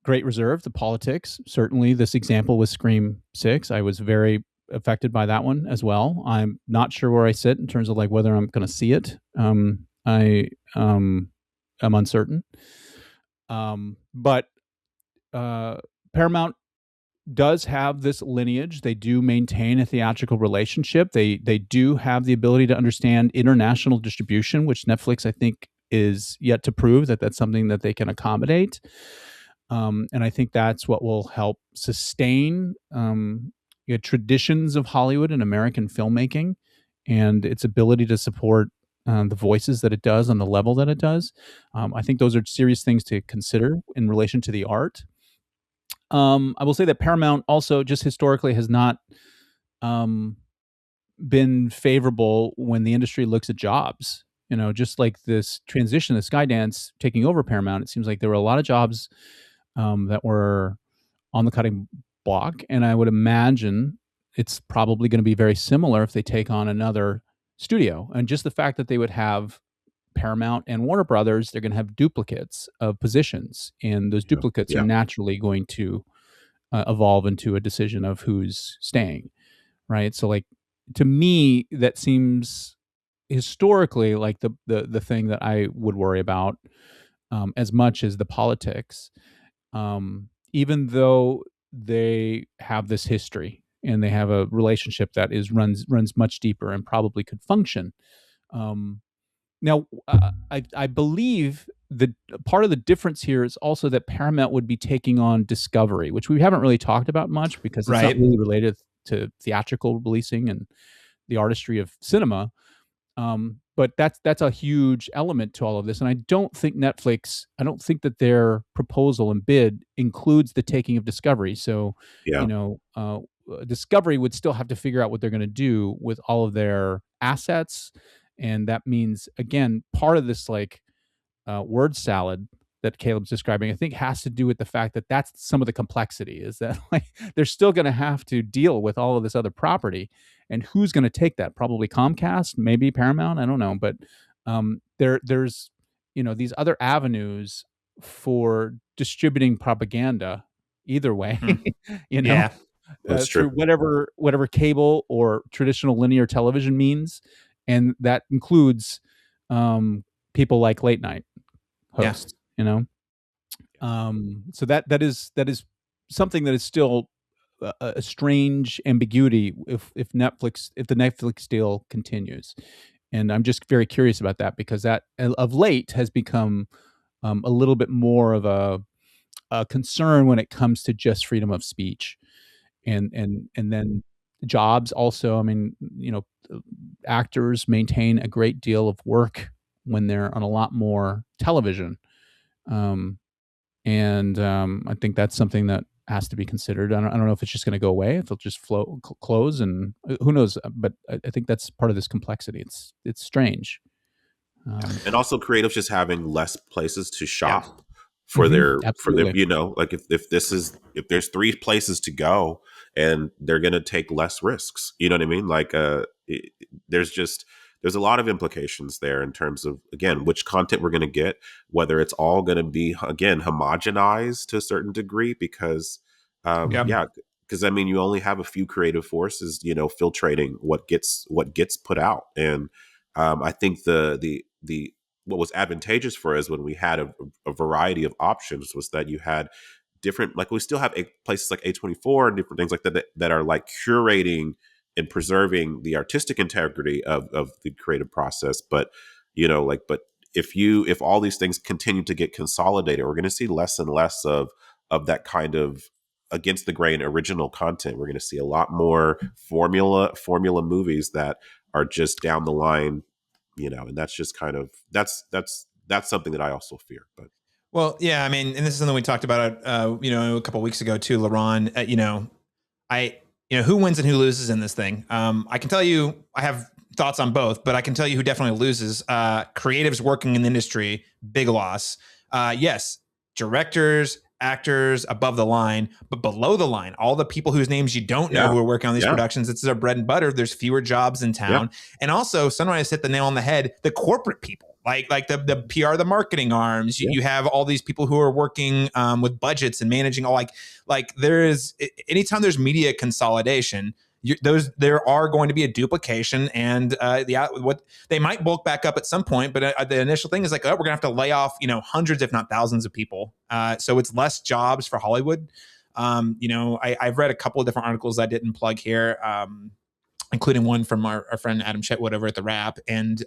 great reserve. The politics, certainly this example with Scream 6, I was very affected by that one as well. I'm not sure where I sit in terms of like whether I'm going to see it. I am uncertain. But Paramount does have this lineage. They do maintain a theatrical relationship. They do have the ability to understand international distribution, which Netflix, I think, is yet to prove that that's something that they can accommodate. And I think that's what will help sustain traditions of Hollywood and American filmmaking and its ability to support the voices that it does on the level that it does. I think those are serious things to consider in relation to the art. I will say that Paramount also just historically has not been favorable when the industry looks at jobs. Just like this transition of Skydance taking over Paramount, it seems like there were a lot of jobs that were on the cutting block. And I would imagine it's probably going to be very similar if they take on another studio. And just the fact that they would have Paramount and Warner Brothers, they're going to have duplicates of positions. And those duplicates are naturally going to evolve into a decision of who's staying. Right. So like, to me, that seems historically like the thing that I would worry about as much as the politics. Even though they have this history and they have a relationship that runs much deeper and probably could function. Now, I believe that part of the difference here is also that Paramount would be taking on Discovery, which we haven't really talked about much because it's not really related to theatrical releasing and the artistry of cinema. But that's a huge element to all of this. And I don't think that their proposal and bid includes the taking of Discovery. So, Discovery would still have to figure out what they're going to do with all of their assets. And that means, again, part of this word salad that Caleb's describing, I think has to do with the fact that that's some of the complexity is that they're still going to have to deal with all of this other property. And who's going to take that? Probably Comcast, maybe Paramount. I don't know. But there's these other avenues for distributing propaganda either way. That's true. Through whatever cable or traditional linear television means, and that includes people like late night hosts. So that is something that is still a strange ambiguity if the Netflix deal continues. And I'm just very curious about that because that of late has become a little bit more of a concern when it comes to just freedom of speech and then jobs also. I mean, actors maintain a great deal of work when they're on a lot more television. I think that's something that has to be considered. I don't know if it's just going to go away, if it'll just close, and who knows. But I think that's part of this complexity. It's strange. And also creatives just having less places to shop for their, like if there's 3 places to go and they're going to take less risks, you know what I mean? Like, there's a lot of implications there in terms of, again, which content we're going to get, whether it's all going to be, again, homogenized to a certain degree because, because I mean, you only have a few creative forces, filtrating what gets put out. And I think the what was advantageous for us when we had a variety of options was that you had different, like we still have places like A24 and different things like that are like curating and preserving the artistic integrity of the creative process. But, but if all these things continue to get consolidated, we're going to see less and less of that kind of against the grain original content. We're going to see a lot more formula movies that are just down the line, and that's just kind of, that's something that I also fear. But well, yeah, I mean, and this is something we talked about, a couple of weeks ago too, Laron. Who wins and who loses in this thing. I can tell you, I have thoughts on both, but I can tell you who definitely loses. Creatives working in the industry, big loss. Yes, directors, actors above the line, but below the line, all the people whose names you don't know who are working on these productions, it's their bread and butter. There's fewer jobs in town. And also, Sunrise hit the nail on the head, the corporate people, like the PR, the marketing arms. You have all these people who are working with budgets and managing all like there is, anytime there's media consolidation, there are going to be a duplication, and what they might bulk back up at some point, but the initial thing is like, we're gonna have to lay off hundreds if not thousands of people, so it's less jobs for Hollywood. I've read a couple of different articles I didn't plug here, including one from our friend Adam Chetwood over at The Wrap, and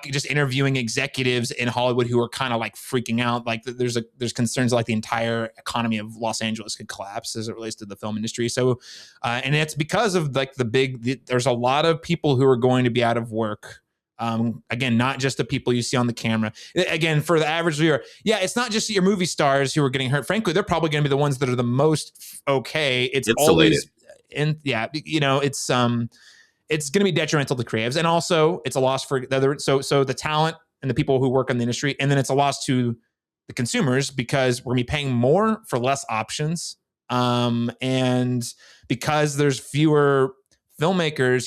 just interviewing executives in Hollywood who are kind of like freaking out. Like there's concerns like the entire economy of Los Angeles could collapse as it relates to the film industry. So, and it's because of like there's a lot of people who are going to be out of work. Again, not just the people you see on the camera. Again, for the average viewer, it's not just your movie stars who are getting hurt. Frankly, they're probably going to be the ones that are the most okay. It's insulated. It's going to be detrimental to creatives, and also it's a loss for the other. So the talent and the people who work in the industry, and then it's a loss to the consumers because we're going to be paying more for less options, and because there's fewer filmmakers.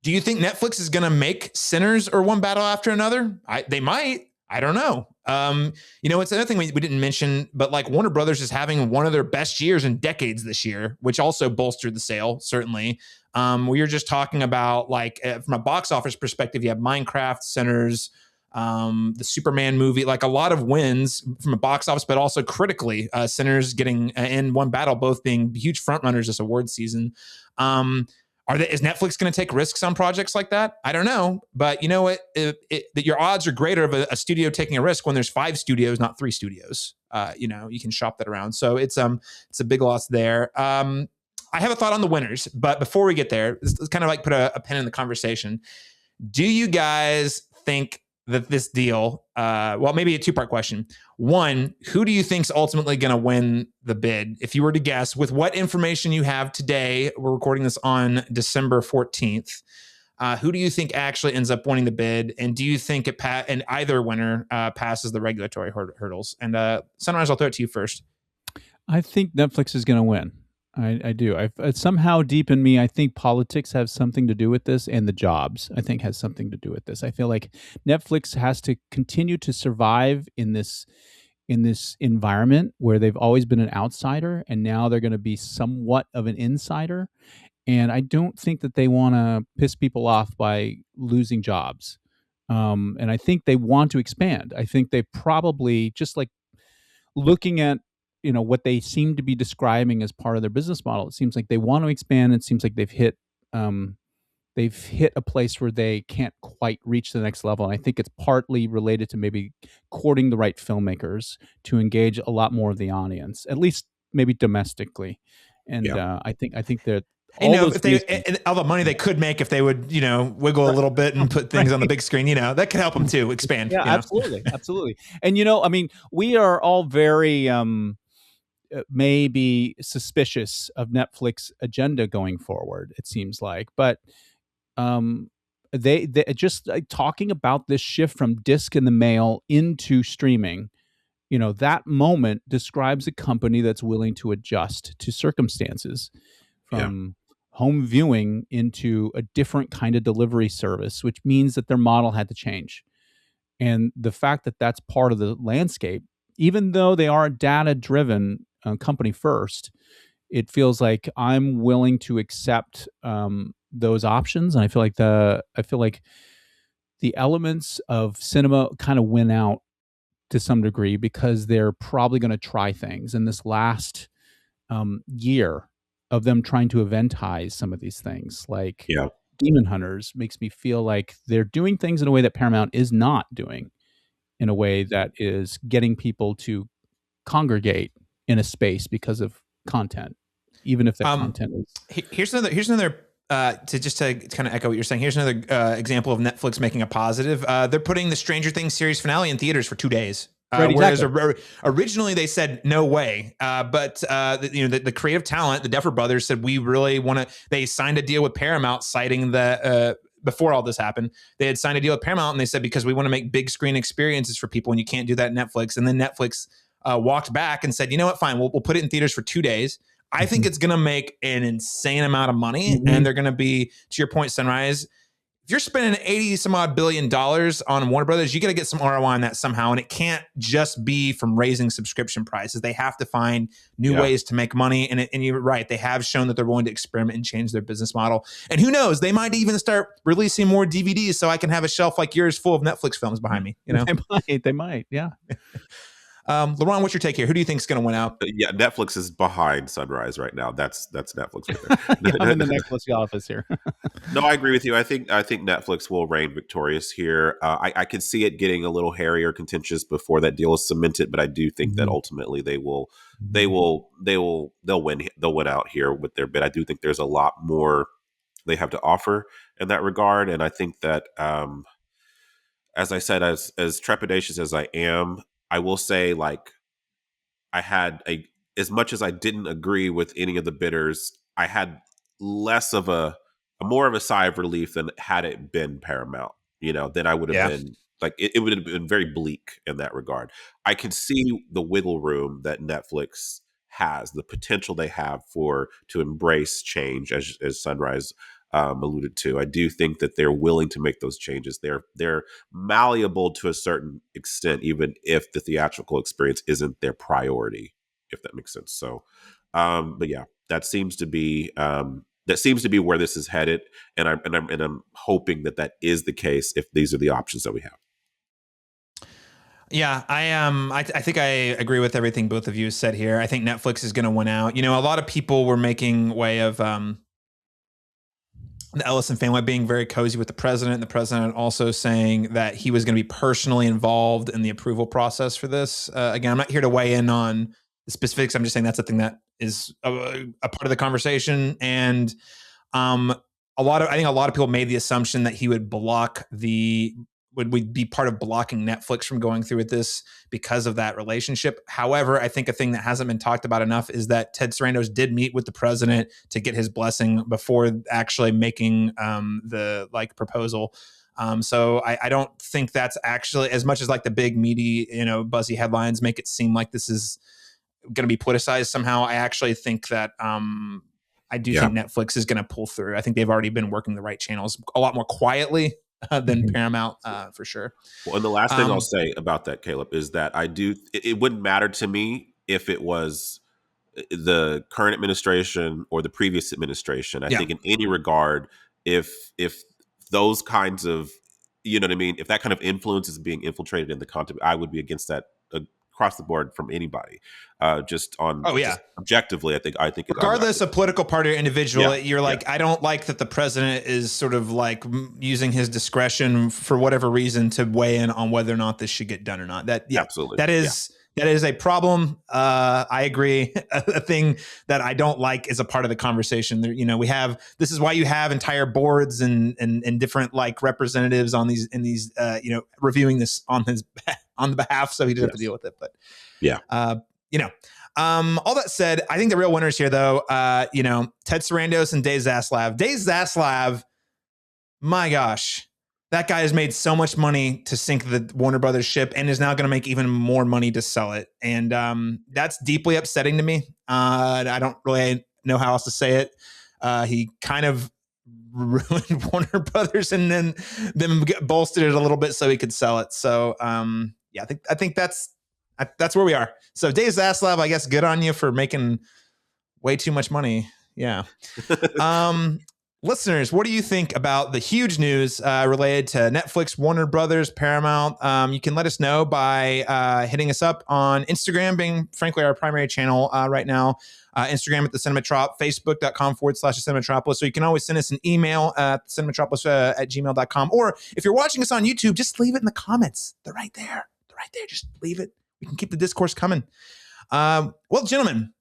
Do you think Netflix is going to make Sinners or One Battle After Another? They might. I don't know. It's another thing we didn't mention, but like Warner Brothers is having one of their best years in decades this year, which also bolstered the sale, certainly. We were just talking about from a box office perspective, you have Minecraft, Sinners, the Superman movie, like a lot of wins from a box office, but also critically, Sinners getting and One Battle both being huge frontrunners this award season. Is Netflix going to take risks on projects like that? I don't know, but you know what? Your odds are greater of a studio taking a risk when there's 5 studios, not 3 studios. You can shop that around. So it's a big loss there. I have a thought on the winners, but before we get there, let's kind of like put a pin in the conversation. Do you guys think that this deal, maybe a 2-part question. One, who do you think's ultimately going to win the bid? If you were to guess, with what information you have today, we're recording this on December 14th. Who do you think actually ends up winning the bid? And do you think and either winner passes the regulatory hurdles? And Sunrise, I'll throw it to you first. I think Netflix is going to win. I do. Somehow deep in me, I think politics have something to do with this, and the jobs, I think, has something to do with this. I feel like Netflix has to continue to survive in this environment where they've always been an outsider, and now they're going to be somewhat of an insider. And I don't think that they want to piss people off by losing jobs. And I think they want to expand. I think they probably, just like looking at what they seem to be describing as part of their business model, it seems like they want to expand. It seems like they've hit a place where they can't quite reach the next level. And I think it's partly related to maybe courting the right filmmakers to engage a lot more of the audience, at least maybe domestically. And I think that all the money they could make if they would, wiggle a little bit and put things on the big screen, that could help them to expand. Yeah, absolutely. And, we are all very, maybe suspicious of Netflix agenda going forward, it seems like, but they just talking about this shift from disc in the mail into streaming, that moment describes a company that's willing to adjust to circumstances from home viewing into a different kind of delivery service, which means that their model had to change. And the fact that that's part of the landscape, even though they are a data-driven company first, it feels like I'm willing to accept those options. And I feel like the elements of cinema kind of win out to some degree because they're probably going to try things. And this last year of them trying to eventize some of these things, like Demon Hunters, makes me feel like they're doing things in a way that Paramount is not doing, in a way that is getting people to congregate in a space because of content, even if that content is. Here's another to kind of echo what you're saying. Here's another example of Netflix making a positive. They're putting the Stranger Things series finale in theaters for 2 days. Right, whereas originally they said no way, but the creative talent, the Duffer Brothers, said we really want to. They signed a deal with Paramount, citing the before all this happened, they had signed a deal with Paramount, and they said because we want to make big screen experiences for people, and you can't do that at Netflix. And then Netflix walked back and said, you know what, fine, we'll put it in theaters for 2 days. I think it's going to make an insane amount of money, and they're going to be, to your point, Sunrise, if you're spending 80 some odd $billion on Warner Brothers, you got to get some ROI on that somehow. And it can't just be from raising subscription prices. They have to find new ways to make money. And you're right. They have shown that they're willing to experiment and change their business model. And who knows, they might even start releasing more DVDs so I can have a shelf like yours full of Netflix films behind me. You know, they might. Yeah. Laron, what's your take here? Who do you think is going to win out? Yeah, Netflix is behind Sunrise right now. That's Netflix right there. I'm in the Netflix office here. No, I agree with you. I think Netflix will reign victorious here. I could see it getting a little hairy or contentious before that deal is cemented, but I do think that ultimately they'll win out here with their bid. I do think there's a lot more they have to offer in that regard, and I think that as I said, as trepidatious as I am, I will say, like, I had as much as I didn't agree with any of the bidders, I had more of a sigh of relief than had it been Paramount. Then I would have been like, it would have been very bleak in that regard. I can see the wiggle room that Netflix has, the potential they have to embrace change, as Sunrise alluded to. I do think that they're willing to make those changes. They're malleable to a certain extent, even if the theatrical experience isn't their priority, if that makes sense. So, but yeah, that seems to be where this is headed, and I'm hoping that is the case if these are the options that we have. Yeah, I think I agree with everything both of you said here. I think Netflix is going to win out. A lot of people were making way of the Ellison family being very cozy with the president, and the president also saying that he was going to be personally involved in the approval process for this. Again, I'm not here to weigh in on the specifics. I'm just saying that's a thing that is a part of the conversation. And I think a lot of people made the assumption that he would would be part of blocking Netflix from going through with this because of that relationship. However, I think a thing that hasn't been talked about enough is that Ted Sarandos did meet with the president to get his blessing before actually making the proposal. So I don't think that's actually, as much as like the big meaty, buzzy headlines make it seem like this is going to be politicized somehow. I actually think that I do think Netflix is going to pull through. I think they've already been working the right channels a lot more quietly than Paramount, for sure. Well, and the last thing I'll say about that, Caleb, is that it wouldn't matter to me if it was the current administration or the previous administration. I think in any regard, if those kinds of, you know what I mean, if that kind of influence is being infiltrated in the content, I would be against that across the board from anybody. Just objectively, I think regardless of political party or individual, you're like, I don't like that the president is sort of like using his discretion for whatever reason to weigh in on whether or not this should get done or not. Absolutely. That is a problem. I agree. A thing that I don't like is a part of the conversation. This is why you have entire boards and different representatives on these reviewing this on the behalf, so he doesn't have to deal with it. But all that said, I think the real winners here, though, Ted Sarandos and Dave Zaslav. Dave Zaslav, my gosh, that guy has made so much money to sink the Warner Brothers ship and is now going to make even more money to sell it. And that's deeply upsetting to me. I don't really know how else to say it. He kind of ruined Warner Brothers and then bolstered it a little bit so he could sell it. So I think that's where we are. So Dave Zaslav, I guess, good on you for making way too much money. Yeah. Listeners, what do you think about the huge news related to Netflix, Warner Brothers, Paramount? You can let us know by hitting us up on Instagram, being frankly our primary channel right now. Instagram at the Cinematrop, Facebook.com/Cinematropolis. So you can always send us an email at cinematropolis@gmail.com. Or if you're watching us on YouTube, just leave it in the comments. They're right there. Just leave it. We can keep the discourse coming. Well, gentlemen,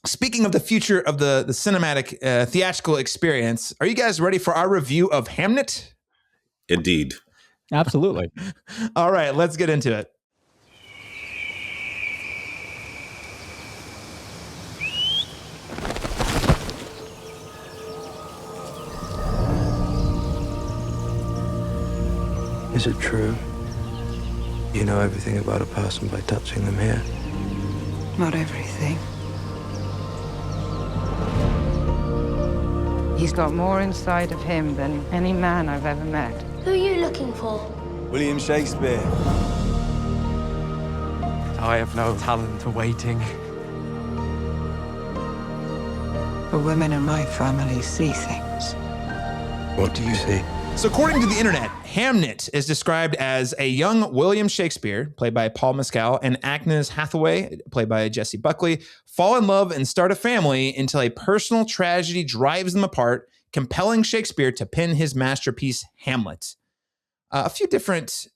speaking of the future of the cinematic theatrical experience, are you guys ready for our review of Hamnet? Indeed. Absolutely. All right, let's get into it. Is it true? You know everything about a person by touching them here. Not everything. He's got more inside of him than any man I've ever met. Who are you looking for? William Shakespeare. I have no talent for waiting. The women in my family see things. What do you see? So according to the internet, Hamnet is described as a young William Shakespeare, played by Paul Mescal, and Agnes Hathaway, played by Jessie Buckley, fall in love and start a family until a personal tragedy drives them apart, compelling Shakespeare to pen his masterpiece, Hamlet. A few different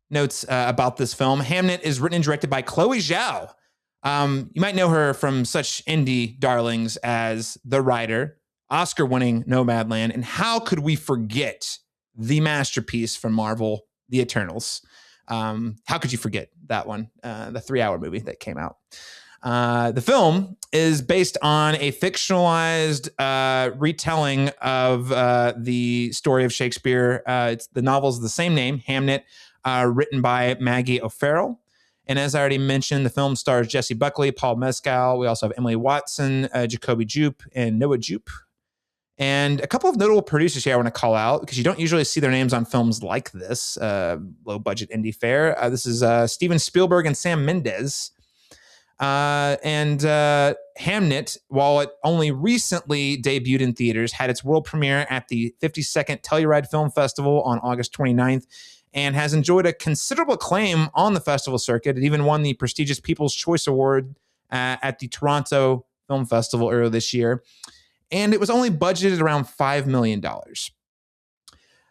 notes about this film. Hamnet is written and directed by Chloé Zhao. You might know her from such indie darlings as The Rider, Oscar-winning Nomadland, and how could we forget the masterpiece from Marvel, The Eternals? How could you forget that one? The 3-hour movie that came out. The film is based on a fictionalized retelling of the story of Shakespeare. The novel's the same name, Hamnet, written by Maggie O'Farrell. And as I already mentioned, the film stars Jessie Buckley, Paul Mescal. We also have Emily Watson, Jacoby Jupe, and Noah Jupe. And a couple of notable producers here I want to call out because you don't usually see their names on films like this, low-budget indie fare. This is Steven Spielberg and Sam Mendes. And Hamnet, while it only recently debuted in theaters, had its world premiere at the 52nd Telluride Film Festival on August 29th and has enjoyed a considerable acclaim on the festival circuit. It even won the prestigious People's Choice Award at the Toronto Film Festival earlier this year. And it was only budgeted around $5 million.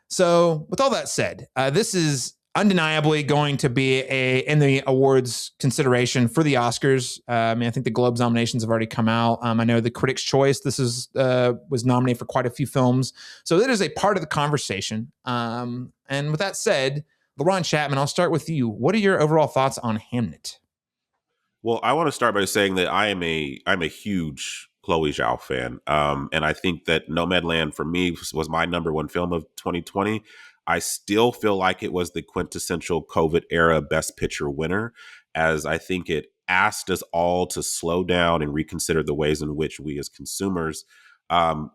So with all that said, this is undeniably going to be in the awards consideration for the Oscars. I think the Globes nominations have already come out. I know the Critics' Choice, this was nominated for quite a few films. So it is a part of the conversation. And with that said, Laron Chapman, I'll start with you. What are your overall thoughts on Hamnet? Well, I want to start by saying that I'm a huge Chloé Zhao fan. And I think that Nomadland for me was my number one film of 2020. I still feel like it was the quintessential COVID era Best Picture winner, as I think it asked us all to slow down and reconsider the ways in which we as consumers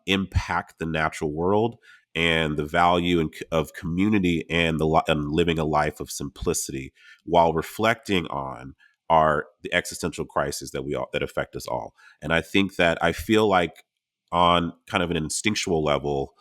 impact the natural world and the value of community and living a life of simplicity while reflecting on the existential crises that affect us all. And I feel like on kind of an instinctual level,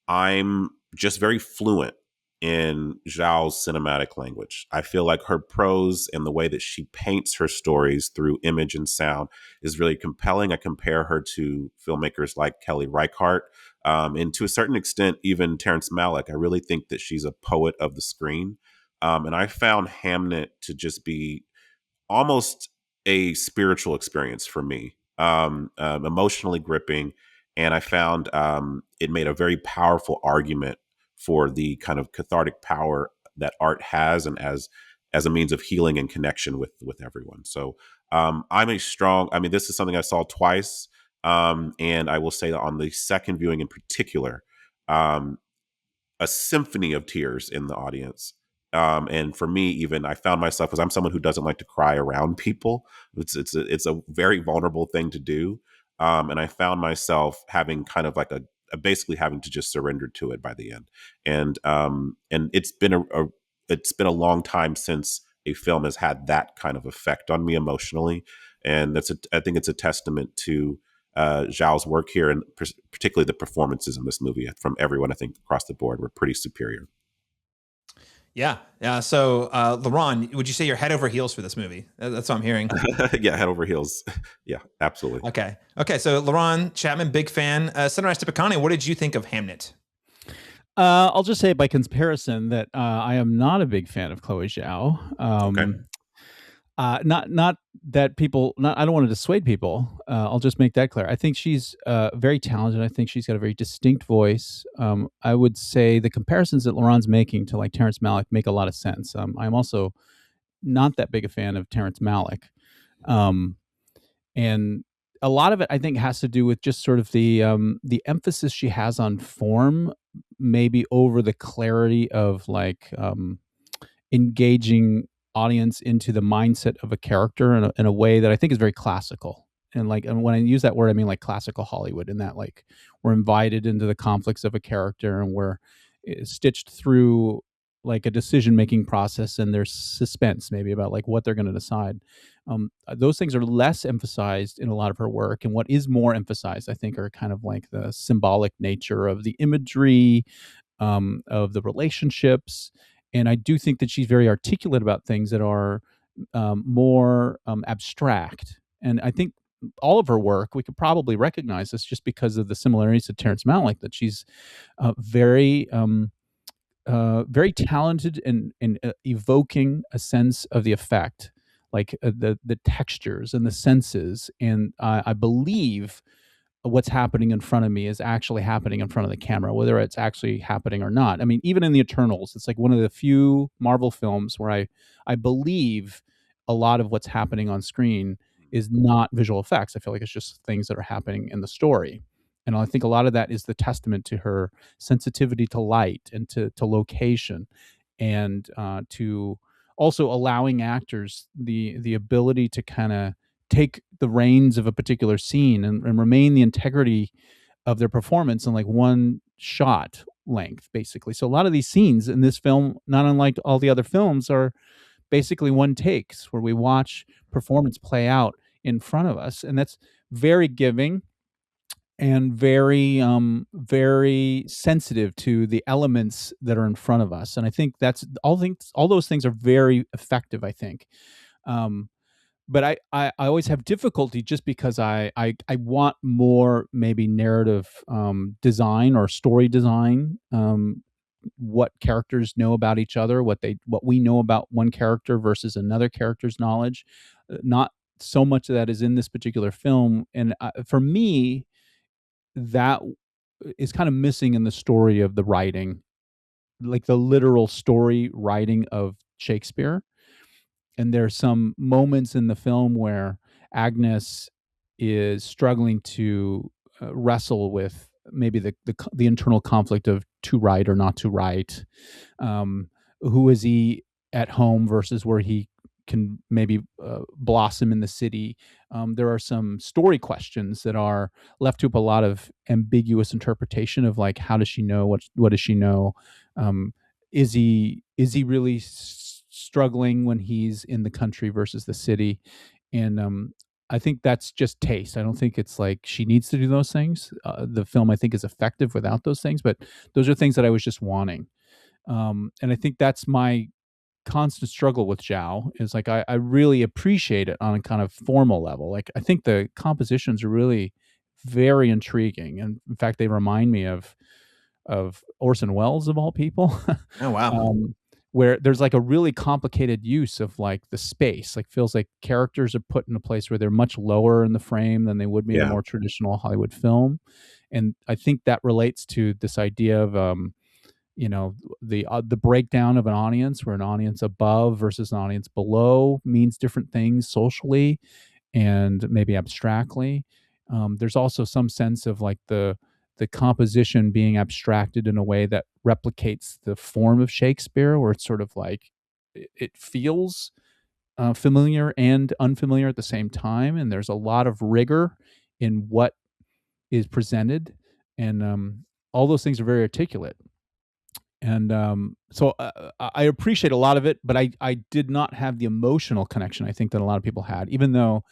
I'm just very fluent in Zhao's cinematic language. I feel like her prose and the way that she paints her stories through image and sound is really compelling. I compare her to filmmakers like Kelly Reichardt, and to a certain extent, even Terrence Malick. I really think that she's a poet of the screen. And I found Hamnet to just be almost a spiritual experience for me, emotionally gripping. And I found it made a very powerful argument for the kind of cathartic power that art has, and as a means of healing and connection with everyone. So this is something I saw twice. And I will say that on the second viewing in particular, a symphony of tears in the audience. And for me, even I found myself, because I'm someone who doesn't like to cry around people. It's a very vulnerable thing to do. And I found myself having kind of like basically having to just surrender to it by the end. And it's been a long time since a film has had that kind of effect on me emotionally. And I think it's a testament to Zhao's work here, and particularly the performances in this movie from everyone. I think across the board were pretty superior. Yeah. So, Laron, would you say you're head over heels for this movie? That's what I'm hearing. Yeah, head over heels. Yeah, absolutely. Okay. So, Laron Chapman, big fan. Sunrise Tippeconnie, what did you think of Hamnet? I'll just say by comparison that I am not a big fan of Chloé Zhao. Okay. Not that people. I don't want to dissuade people. I'll just make that clear. I think she's very talented. I think she's got a very distinct voice. I would say the comparisons that Laron's making to like Terrence Malick make a lot of sense. I'm also not that big a fan of Terrence Malick, and a lot of it I think has to do with just sort of the emphasis she has on form, maybe over the clarity of like engaging audience into the mindset of a character in a way that I think is very classical. And when I use that word, I mean like classical Hollywood, in that like we're invited into the conflicts of a character, and we're stitched through like a decision-making process, and there's suspense maybe about like what they're going to decide. Those things are less emphasized in a lot of her work, and what is more emphasized, I think, are kind of like the symbolic nature of the imagery, of the relationships. And I do think that she's very articulate about things that are more abstract. And I think all of her work, we could probably recognize this just because of the similarities to Terrence Malick, that she's very talented in evoking a sense of the effect, like the textures and the senses. And I believe what's happening in front of me is actually happening in front of the camera, whether it's actually happening or not. I mean, even in the Eternals, it's like one of the few Marvel films where I believe a lot of what's happening on screen is not visual effects. I feel like it's just things that are happening in the story. And I think a lot of that is the testament to her sensitivity to light and to location, and to also allowing actors the ability to kind of take the reins of a particular scene and remain the integrity of their performance in like one shot length, basically. So a lot of these scenes in this film, not unlike all the other films, are basically one takes where we watch performance play out in front of us. And that's very giving and very sensitive to the elements that are in front of us. And I think that's all those things are very effective, I think. But I always have difficulty just because I want more maybe narrative design or story design, what characters know about each other, what we know about one character versus another character's knowledge. Not so much of that is in this particular film, and for me, that is kind of missing in the story of the writing, like the literal story writing of Shakespeare. And there's some moments in the film where Agnes is struggling to wrestle with maybe the internal conflict of to write or not to write. Who is he at home versus where he can maybe blossom in the city? There are some story questions that are left to a lot of ambiguous interpretation of like, how does she know? What does she know? Is he really struggling when he's in the country versus the city? And I think that's just taste. I don't think it's like she needs to do those things. The film, I think, is effective without those things, but those are things that I was just wanting. And I think that's my constant struggle with Zhao, is like I really appreciate it on a kind of formal level. Like I think the compositions are really very intriguing, and in fact, they remind me of Orson Welles of all people. Oh wow. Where there's like a really complicated use of like the space, like feels like characters are put in a place where they're much lower in the frame than they would be in a more traditional Hollywood film. And I think that relates to this idea of the breakdown of an audience, where an audience above versus an audience below means different things socially and maybe abstractly. There's also some sense of like the composition being abstracted in a way that replicates the form of Shakespeare, where it's sort of like it feels familiar and unfamiliar at the same time, and there's a lot of rigor in what is presented, and all those things are very articulate. And so I appreciate a lot of it, but I did not have the emotional connection I think that a lot of people had, even though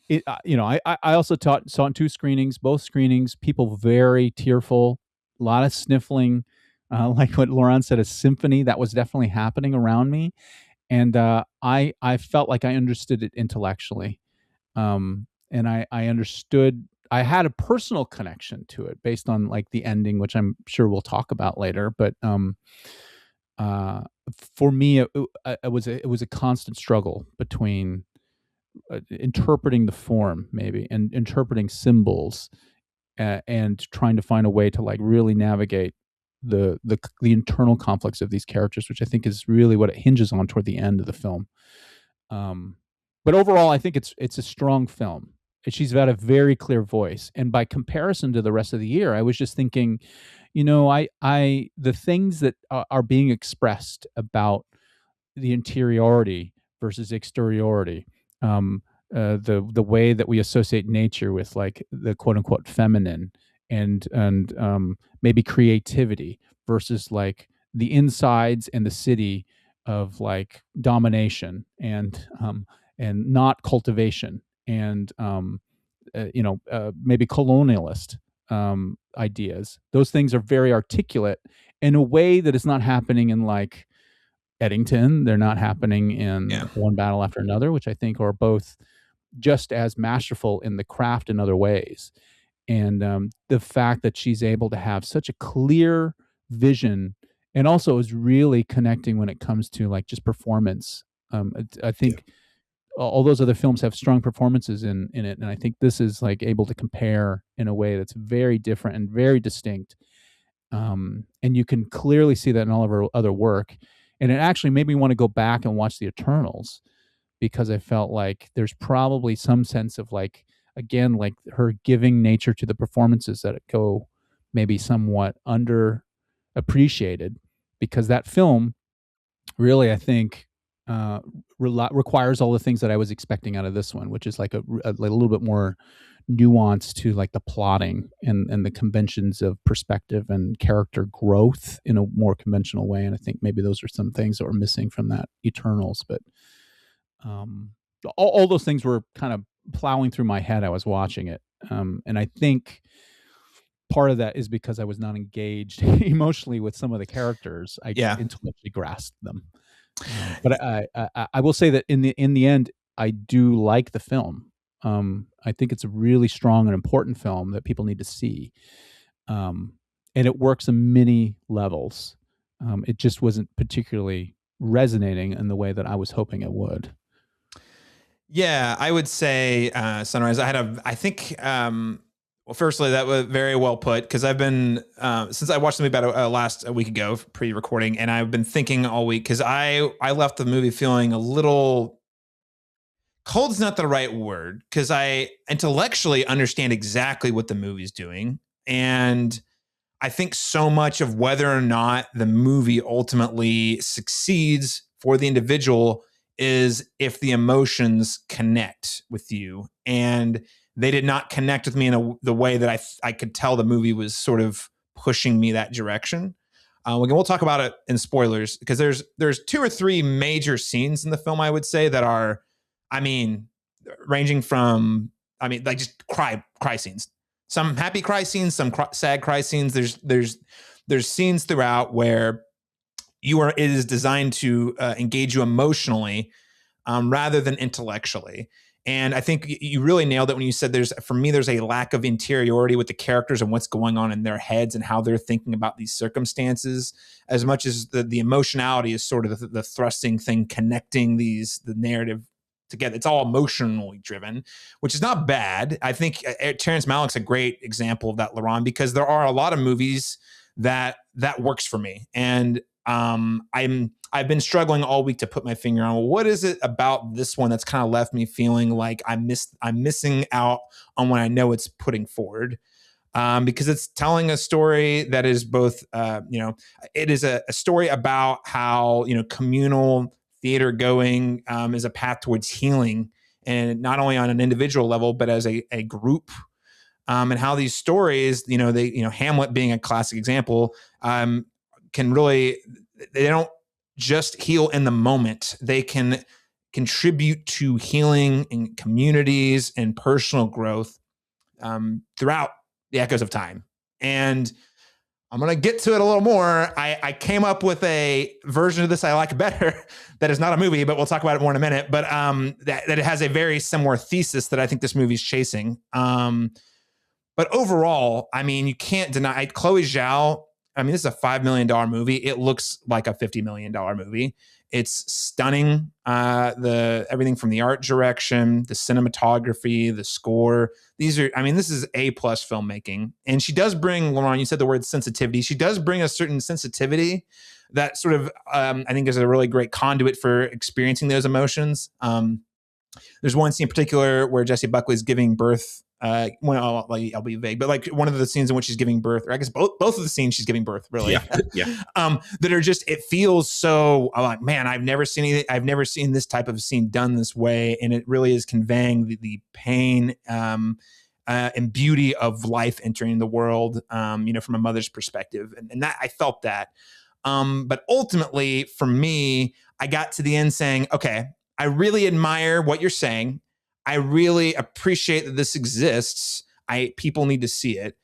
it, I also saw it in 2 screenings, both screenings, people very tearful, a lot of sniffling, like what Laron said, a symphony that was definitely happening around me. And I felt like I understood it intellectually. And I understood, I had a personal connection to it based on like the ending, which I'm sure we'll talk about later. But for me, it was a constant struggle between interpreting the form maybe and interpreting symbols, and trying to find a way to like really navigate the internal conflicts of these characters, which I think is really what it hinges on toward the end of the film. But overall, I think it's a strong film. She's got a very clear voice, and by comparison to the rest of the year, I was just thinking, the things that are being expressed about the interiority versus exteriority, the way that we associate nature with like the quote unquote feminine, and maybe creativity versus like the insides and the city of like domination and not cultivation, and maybe colonialist ideas. Those things are very articulate in a way that is not happening in like Eddington. They're not happening in One Battle After Another, which I think are both just as masterful in the craft in other ways. And the fact that she's able to have such a clear vision, and also is really connecting when it comes to like just performance. I think all those other films have strong performances in it, and I think this is like able to compare in a way that's very different and very distinct. And you can clearly see that in all of her other work. And it actually made me want to go back and watch The Eternals, because I felt like there's probably some sense of like, again, like her giving nature to the performances that go maybe somewhat underappreciated, because that film really, I think, requires all the things that I was expecting out of this one, which is like a little bit more nuance to like the plotting and the conventions of perspective and character growth in a more conventional way. And I think maybe those are some things that were missing from that Eternals. But all those things were kind of plowing through my head. I was watching it. And I think part of that is because I was not engaged emotionally with some of the characters. I intellectually grasped them. But I will say that in the end, I do like the film. I think it's a really strong and important film that people need to see. And it works on many levels. It just wasn't particularly resonating in the way that I was hoping it would. Yeah, I would say Sunrise. I think, well, firstly, that was very well put, because I've been, since I watched the movie about a week ago, pre-recording, and I've been thinking all week, because I left the movie feeling a little, cold's not the right word, because I intellectually understand exactly what the movie's doing. And I think so much of whether or not the movie ultimately succeeds for the individual is if the emotions connect with you. And they did not connect with me in the way that I could tell the movie was sort of pushing me that direction. We'll talk about it in spoilers, because there's 2 or 3 major scenes in the film, I would say, that are, ranging from, like just cry scenes. Some happy cry scenes, some sad cry scenes. There's scenes throughout where it is designed to engage you emotionally rather than intellectually. And I think you really nailed it when you said there's a lack of interiority with the characters and what's going on in their heads and how they're thinking about these circumstances, as much as the emotionality is sort of the thrusting thing connecting the narrative together. It's all emotionally driven, which is not bad. I think Terrence Malick's a great example of that, Laron, because there are a lot of movies that works for me. And I've been struggling all week to put my finger on, well, what is it about this one that's kind of left me feeling like I'm missing out on what I know it's putting forward, because it's telling a story that is both, it is a story about how, communal theater going is a path towards healing, and not only on an individual level, but as a group. And how these stories, Hamlet being a classic example, can really, they don't just heal in the moment. They can contribute to healing in communities and personal growth throughout the echoes of time. And I'm going to get to it a little more. I came up with a version of this I like better that is not a movie, but we'll talk about it more in a minute. But that it has a very similar thesis that I think this movie's chasing. But overall, you can't deny Chloé Zhao. This is a $5 million movie. It looks like a $50 million movie. It's stunning. Everything from the art direction, the cinematography, the score. This is A+ filmmaking. And she does bring, Laron, you said the word sensitivity. She does bring a certain sensitivity that sort of, I think is a really great conduit for experiencing those emotions. There's one scene in particular where Jessie Buckley is giving birth Well, I'll be vague, but like one of the scenes in which she's giving birth, or I guess both of the scenes she's giving birth, really, Yeah. that are just, it feels so like, man, I've never seen this type of scene done this way, and it really is conveying the pain and beauty of life entering the world, from a mother's perspective, and that I felt that. But ultimately, for me, I got to the end saying, okay, I really admire what you're saying. I really appreciate that this exists. People need to see it.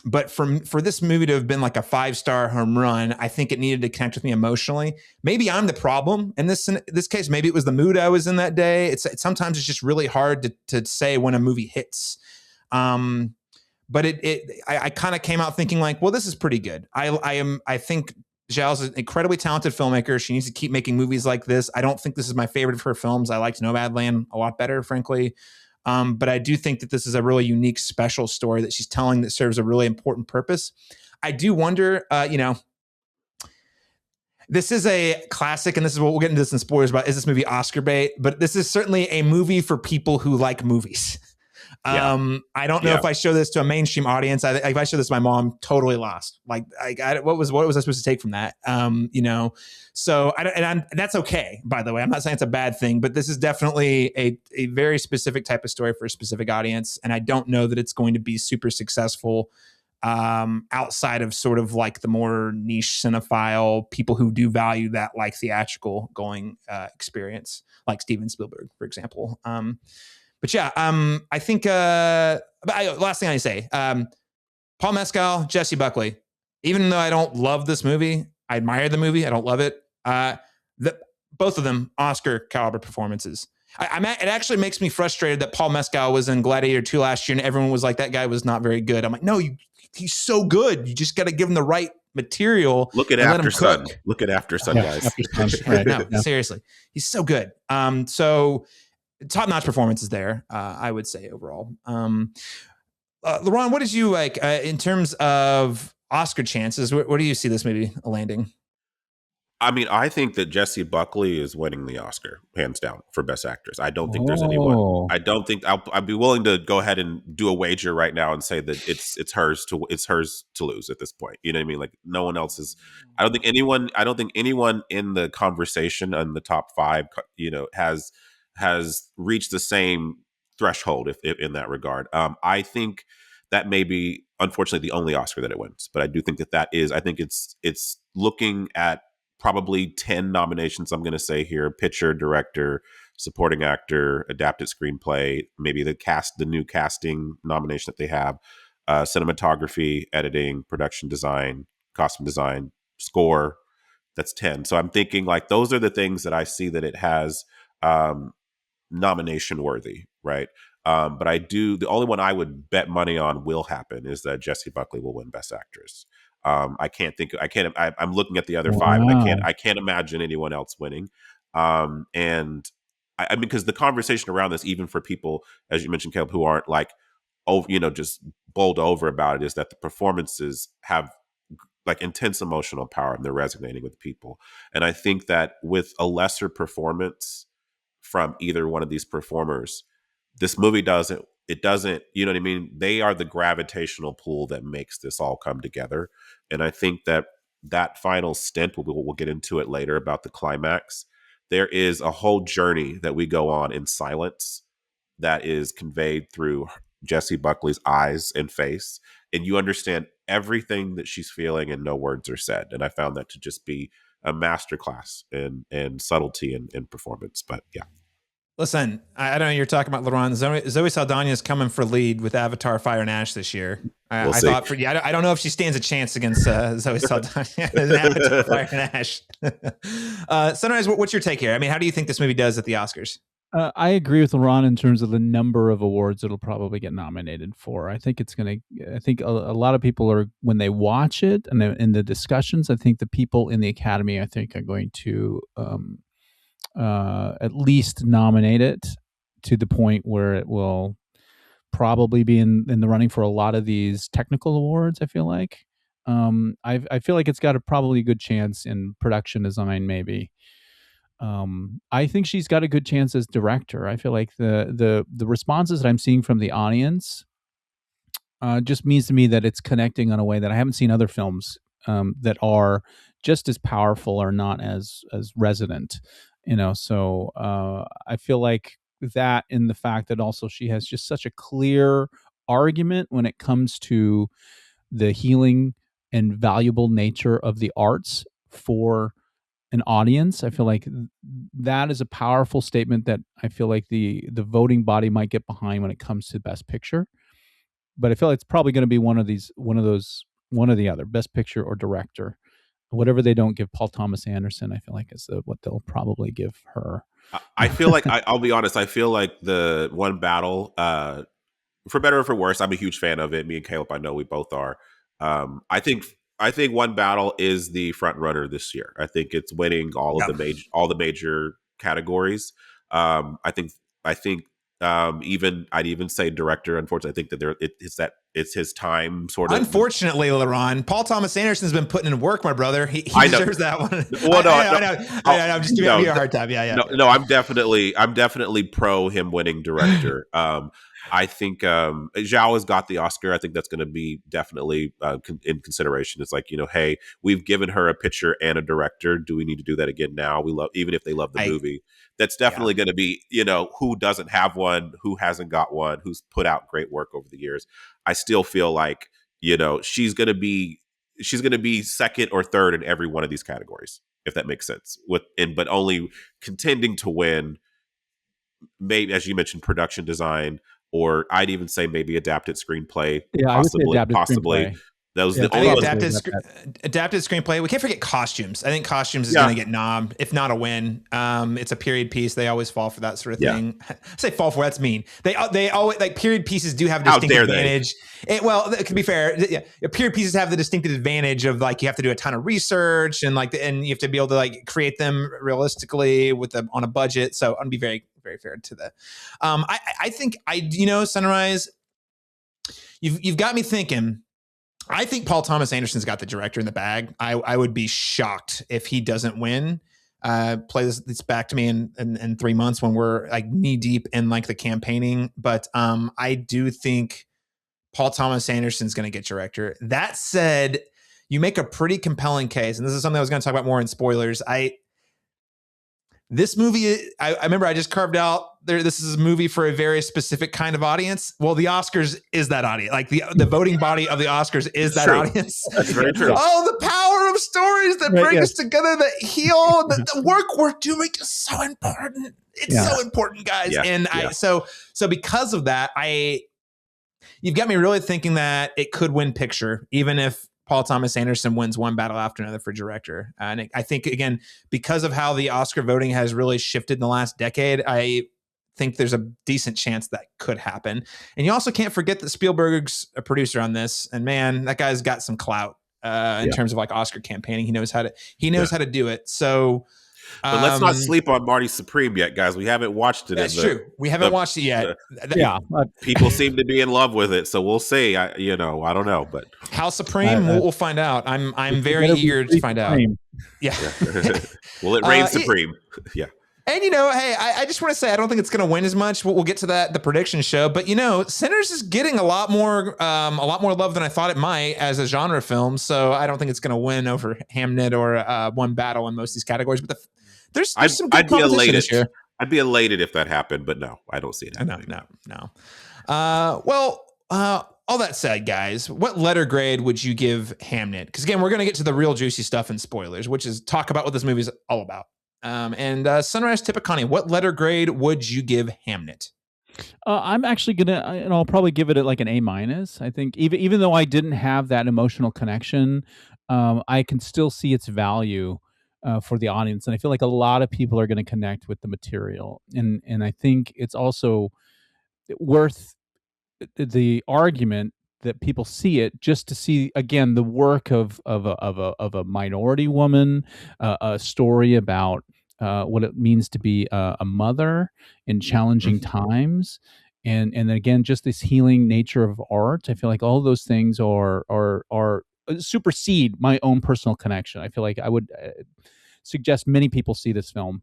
But for this movie to have been like a 5-star home run, I think it needed to connect with me emotionally. Maybe I'm the problem in this case. Maybe it was the mood I was in that day. Sometimes it's just really hard to say when a movie hits. But I kind of came out thinking like, well, this is pretty good. I think Zhao's an incredibly talented filmmaker. She needs to keep making movies like this. I don't think this is my favorite of her films. I liked Nomadland a lot better, frankly. But I do think that this is a really unique, special story that she's telling that serves a really important purpose. I do wonder, this is a classic, and this is what we'll get into this in spoilers about. Is this movie Oscar bait? But this is certainly a movie for people who like movies. I don't know if I show this to a mainstream audience. If I show this to my mom, totally lost. Like, what was I supposed to take from that? So that's okay. By the way, I'm not saying it's a bad thing, but this is definitely a very specific type of story for a specific audience, and I don't know that it's going to be super successful outside of sort of like the more niche cinephile people who do value that like theatrical going experience, like Steven Spielberg, for example. But yeah, I think last thing I say, Paul Mescal, Jessie Buckley. Even though I don't love this movie, I admire the movie. I don't love it. Both of them Oscar caliber performances. It actually makes me frustrated that Paul Mescal was in Gladiator 2 last year, and everyone was like, that guy was not very good. I'm like, no, he's so good. You just got to give him the right material. Look at After Sun. Look at After Sun, guys. Right. No, seriously, he's so good. So top-notch performances there, I would say overall. Laron, what did you like in terms of Oscar chances? Where do you see this movie landing? I mean, I think that Jessie Buckley is winning the Oscar, hands down, for Best Actress. I don't think there's anyone. I don't think I'd be willing to go ahead and do a wager right now and say that it's hers to lose at this point. You know what I mean? Like, no one else is. I don't think anyone in the conversation in the top 5, has reached the same threshold if in that regard. I think that may be, unfortunately, the only Oscar that it wins. But I do think that is. I think it's looking at probably 10 nominations, I'm going to say here: picture, director, supporting actor, adapted screenplay, maybe the new casting nomination that they have, cinematography, editing, production design, costume design, score. That's 10. So I'm thinking like those are the things that I see that it has nomination worthy, right? But the only one I would bet money on will happen is that Jessie Buckley will win Best Actress. I'm looking at the other 5, and I can't imagine anyone else winning. And I mean, because the conversation around this, even for people, as you mentioned, Caleb, who aren't like, just bowled over about it, is that the performances have like intense emotional power and they're resonating with people. And I think that with a lesser performance from either one of these performers, this movie doesn't, you know what I mean? They are the gravitational pull that makes this all come together. And I think that final stint, we'll get into it later about the climax, there is a whole journey that we go on in silence that is conveyed through Jessie Buckley's eyes and face. And you understand everything that she's feeling and no words are said. And I found that to just be a masterclass in subtlety and performance. But yeah. Listen, I don't know. You're talking about Laron. Zoe Saldana is coming for lead with Avatar: Fire and Ash this year. We'll I see. thought I don't know if she stands a chance against Zoe Saldana in Avatar: Fire and Ash. Sunrise, what's your take here? I mean, how do you think this movie does at the Oscars? I agree with Laron in terms of the number of awards it'll probably get nominated for. I think I think a lot of people are, when they watch it and in the discussions, I think the people in the Academy, I think, are going to at least nominate it to the point where it will probably be in the running for a lot of these technical awards. I feel like I feel like it's got a probably good chance in production design, maybe. I think she's got a good chance as director. I feel like the responses that I'm seeing from the audience just means to me that it's connecting on a way that I haven't seen other films that are just as powerful or not as resonant. So I feel like that, in the fact that also she has just such a clear argument when it comes to the healing and valuable nature of the arts for an audience. I feel like that is a powerful statement that I feel like the voting body might get behind when it comes to Best Picture. But I feel like it's probably going to be one of the other, Best Picture or Director. Whatever they don't give Paul Thomas Anderson, I feel like is what they'll probably give her. I feel like I'll be honest. I feel like the One Battle, for better or for worse, I'm a huge fan of it. Me and Caleb, I know we both are. I think One Battle is the front runner this year. I think it's winning all of the major categories. I think even I'd even say director. Unfortunately, I think that it's his time sort of. Unfortunately, Laron, Paul Thomas Anderson's been putting in work, my brother. He deserves that one. Well, I know. I'm just giving you a hard time. Yeah. No, I'm definitely pro him winning director. I think Zhao has got the Oscar. I think that's going to be definitely in consideration. It's like, hey, we've given her a picture and a director. Do we need to do that again now? Even if they love the movie. That's definitely going to be, who doesn't have one, who hasn't got one, who's put out great work over the years. I still feel like, she's going to be second or third in every one of these categories, if that makes sense. But only contending to win, maybe, as you mentioned, production design, or I'd even say maybe adapted screenplay. Yeah, possibly. Screenplay. That was the only adapted screenplay. We can't forget costumes. I think costumes is going to get nobbed, if not a win. It's a period piece. They always fall for that sort of thing. I say fall for, that's mean. They always, like, period pieces do have a distinct advantage. To be fair, period pieces have the distinctive advantage of, like, you have to do a ton of research and you have to be able to, like, create them realistically on a budget. So I'm gonna be very, very fair to that. I think Sunrise, you've got me thinking. I think Paul Thomas Anderson's got the director in the bag. I would be shocked if he doesn't win. Play this back to me in 3 months when we're, like, knee deep in, like, the campaigning. But I do think Paul Thomas Anderson's going to get director. That said, you make a pretty compelling case, and this is something I was going to talk about more in spoilers. This movie, I remember I just carved out there. This is a movie for a very specific kind of audience. Well, the Oscars is that audience. Like, the voting body of the Oscars is that audience. That's very true. Oh, the power of stories that bring us together, that heal. The work we're doing is so important. It's so important, guys. Yeah. And so because of that, you've got me really thinking that it could win picture, even if Paul Thomas Anderson wins one battle after another for director. And I think, again, because of how the Oscar voting has really shifted in the last decade, I think there's a decent chance that could happen. And you also can't forget that Spielberg's a producer on this. And, man, that guy's got some clout in terms of, like, Oscar campaigning. He knows how to do it. So, but let's not sleep on Marty Supreme yet, guys. We haven't watched it. That's true. We haven't watched it yet. People seem to be in love with it, so we'll see. I don't know, but how Supreme? We'll find out. I'm very eager to find out. Yeah. Will it reign supreme? Yeah. And, hey, I just want to say, I don't think it's going to win as much. We'll get to that, the prediction show. But, Sinners is getting a lot more love than I thought it might as a genre film. So I don't think it's going to win over Hamnet or One Battle in most of these categories. But there's some good competition this year. I'd be elated if that happened, but no, I don't see it happening. No. All that said, guys, what letter grade would you give Hamnet? Because, again, we're going to get to the real juicy stuff in spoilers, which is talk about what this movie is all about. Sunrise Tippeconnie, what letter grade would you give Hamnet? I'm actually gonna, I'll probably give it like an A-. I think even though I didn't have that emotional connection, I can still see its value for the audience, and I feel like a lot of people are going to connect with the material, and I think it's also worth the argument that people see it just to see, again, the work of a minority woman, a story about what it means to be a mother in challenging times, and again, just this healing nature of art. I feel like all those things are supersede my own personal connection. I feel like I would suggest many people see this film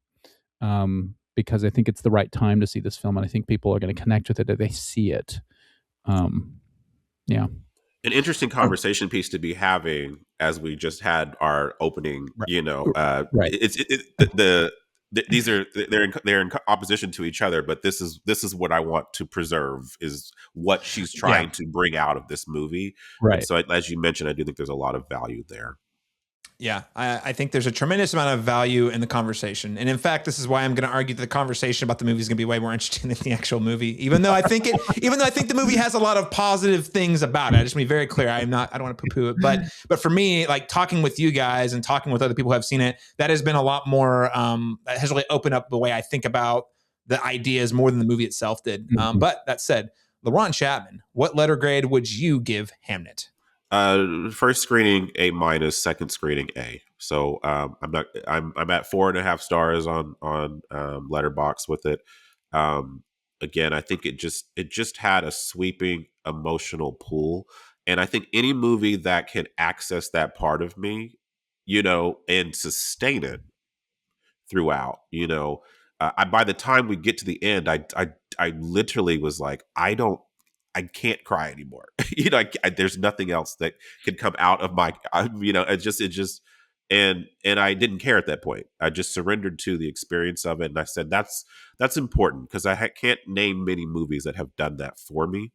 because I think it's the right time to see this film, and I think people are going to connect with it if they see it. Yeah. An interesting conversation piece to be having as we just had our opening. Right. These are they're in opposition to each other, but this is what I want to preserve, is what she's trying to bring out of this movie. Right. And so, as you mentioned, I do think there's a lot of value there. Yeah, I think there's a tremendous amount of value in the conversation. And in fact, this is why I'm going to argue that the conversation about the movie is going to be way more interesting than the actual movie, even though I think the movie has a lot of positive things about it. I just want to be very clear. I don't want to poo-poo it, but for me, like talking with you guys and talking with other people who have seen it, that has been a lot more, that has really opened up the way I think about the ideas more than the movie itself did. But that said, Laron Chapman, what letter grade would you give Hamnet? First screening A-, second screening A. So I'm at 4.5 stars on Letterboxd with it. Again, I think it just had a sweeping emotional pull, and I think any movie that can access that part of me, and sustain it throughout, by the time we get to the end, I literally was like, I can't cry anymore. There's nothing else that could come out of my, and I didn't care at that point. I just surrendered to the experience of it, and I said that's important, because I can't name many movies that have done that for me.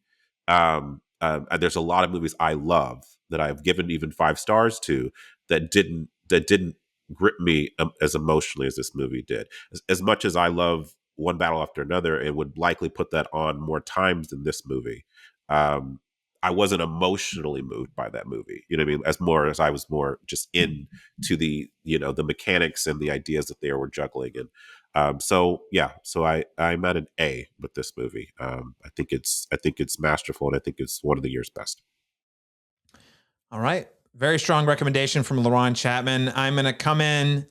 There's a lot of movies I love that I've given even 5 stars to that didn't grip me as emotionally as this movie did. As much as I love One Battle After Another, and would likely put that on more times than this movie, I wasn't emotionally moved by that movie. You know what I mean? As I was more just into the the mechanics and the ideas that they were juggling. And so I'm at an A with this movie. I think it's masterful, and I think it's one of the year's best. All right. Very strong recommendation from Laron Chapman. I'm going to come in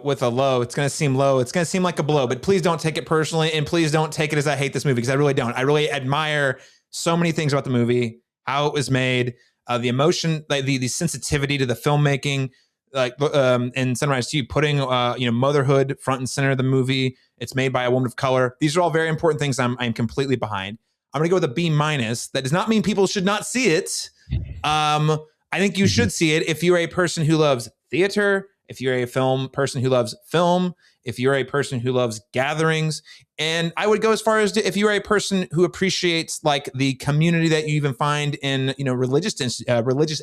with a low. It's going to seem low. It's going to seem like a blow, but please don't take it personally, and please don't take it as I hate this movie, because I really don't. I really admire so many things about the movie, how it was made, the emotion, like the sensitivity to the filmmaking, like and Sunrise to you, putting motherhood front and center of the movie. It's made by a woman of color. These are all very important things I'm completely behind. I'm going to go with a B-. That does not mean people should not see it. I think you should see it if you're a person who loves theater, if you're a person who loves film, if you're a person who loves gatherings. And I would go as far as if you're a person who appreciates like the community that you even find in religious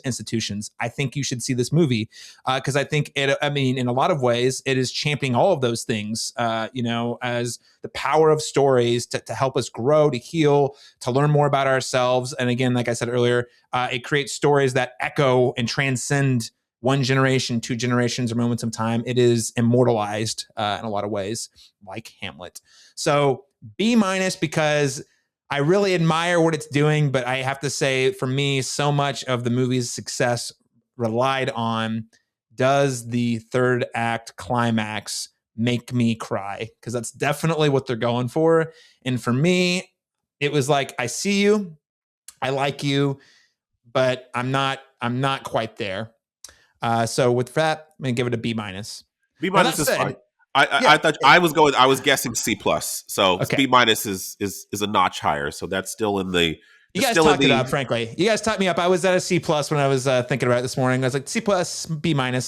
institutions. I think you should see this movie because I think in a lot of ways it is championing all of those things. As the power of stories to help us grow, to heal, to learn more about ourselves. And again, like I said earlier, it creates stories that echo and transcend one generation, 2 generations, or moments of time. It is immortalized in a lot of ways, like Hamlet. So B- because I really admire what it's doing, but I have to say, for me, so much of the movie's success relied on, does the third act climax make me cry? Because that's definitely what they're going for. And for me, it was like, I see you, I like you, but I'm not quite there. So with that, I'm gonna give it a B-. B- is fine. I thought I was guessing C+. So okay. B- is a notch higher. So that's still in the. You guys talked it up, frankly. You guys talked me up. I was at a C+ when I was thinking about it this morning. I was like C+, B-, and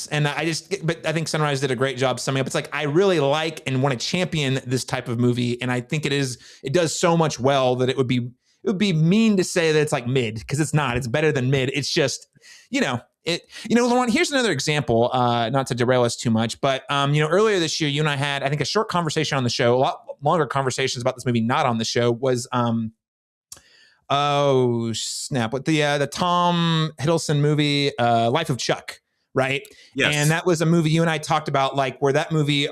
but I think Sunrise did a great job summing up. It's like I really like and want to champion this type of movie, and I think it does so much well that it would be mean to say that it's like mid, because it's not. It's better than mid. It's just Laron, here's another example, not to derail us too much, but earlier this year, you and I had, I think, a short conversation on the show. A lot longer conversations about this movie not on the show was oh snap, with the Tom Hiddleston movie, Life of Chuck, right? Yes. And that was a movie you and I talked about, like, where that movie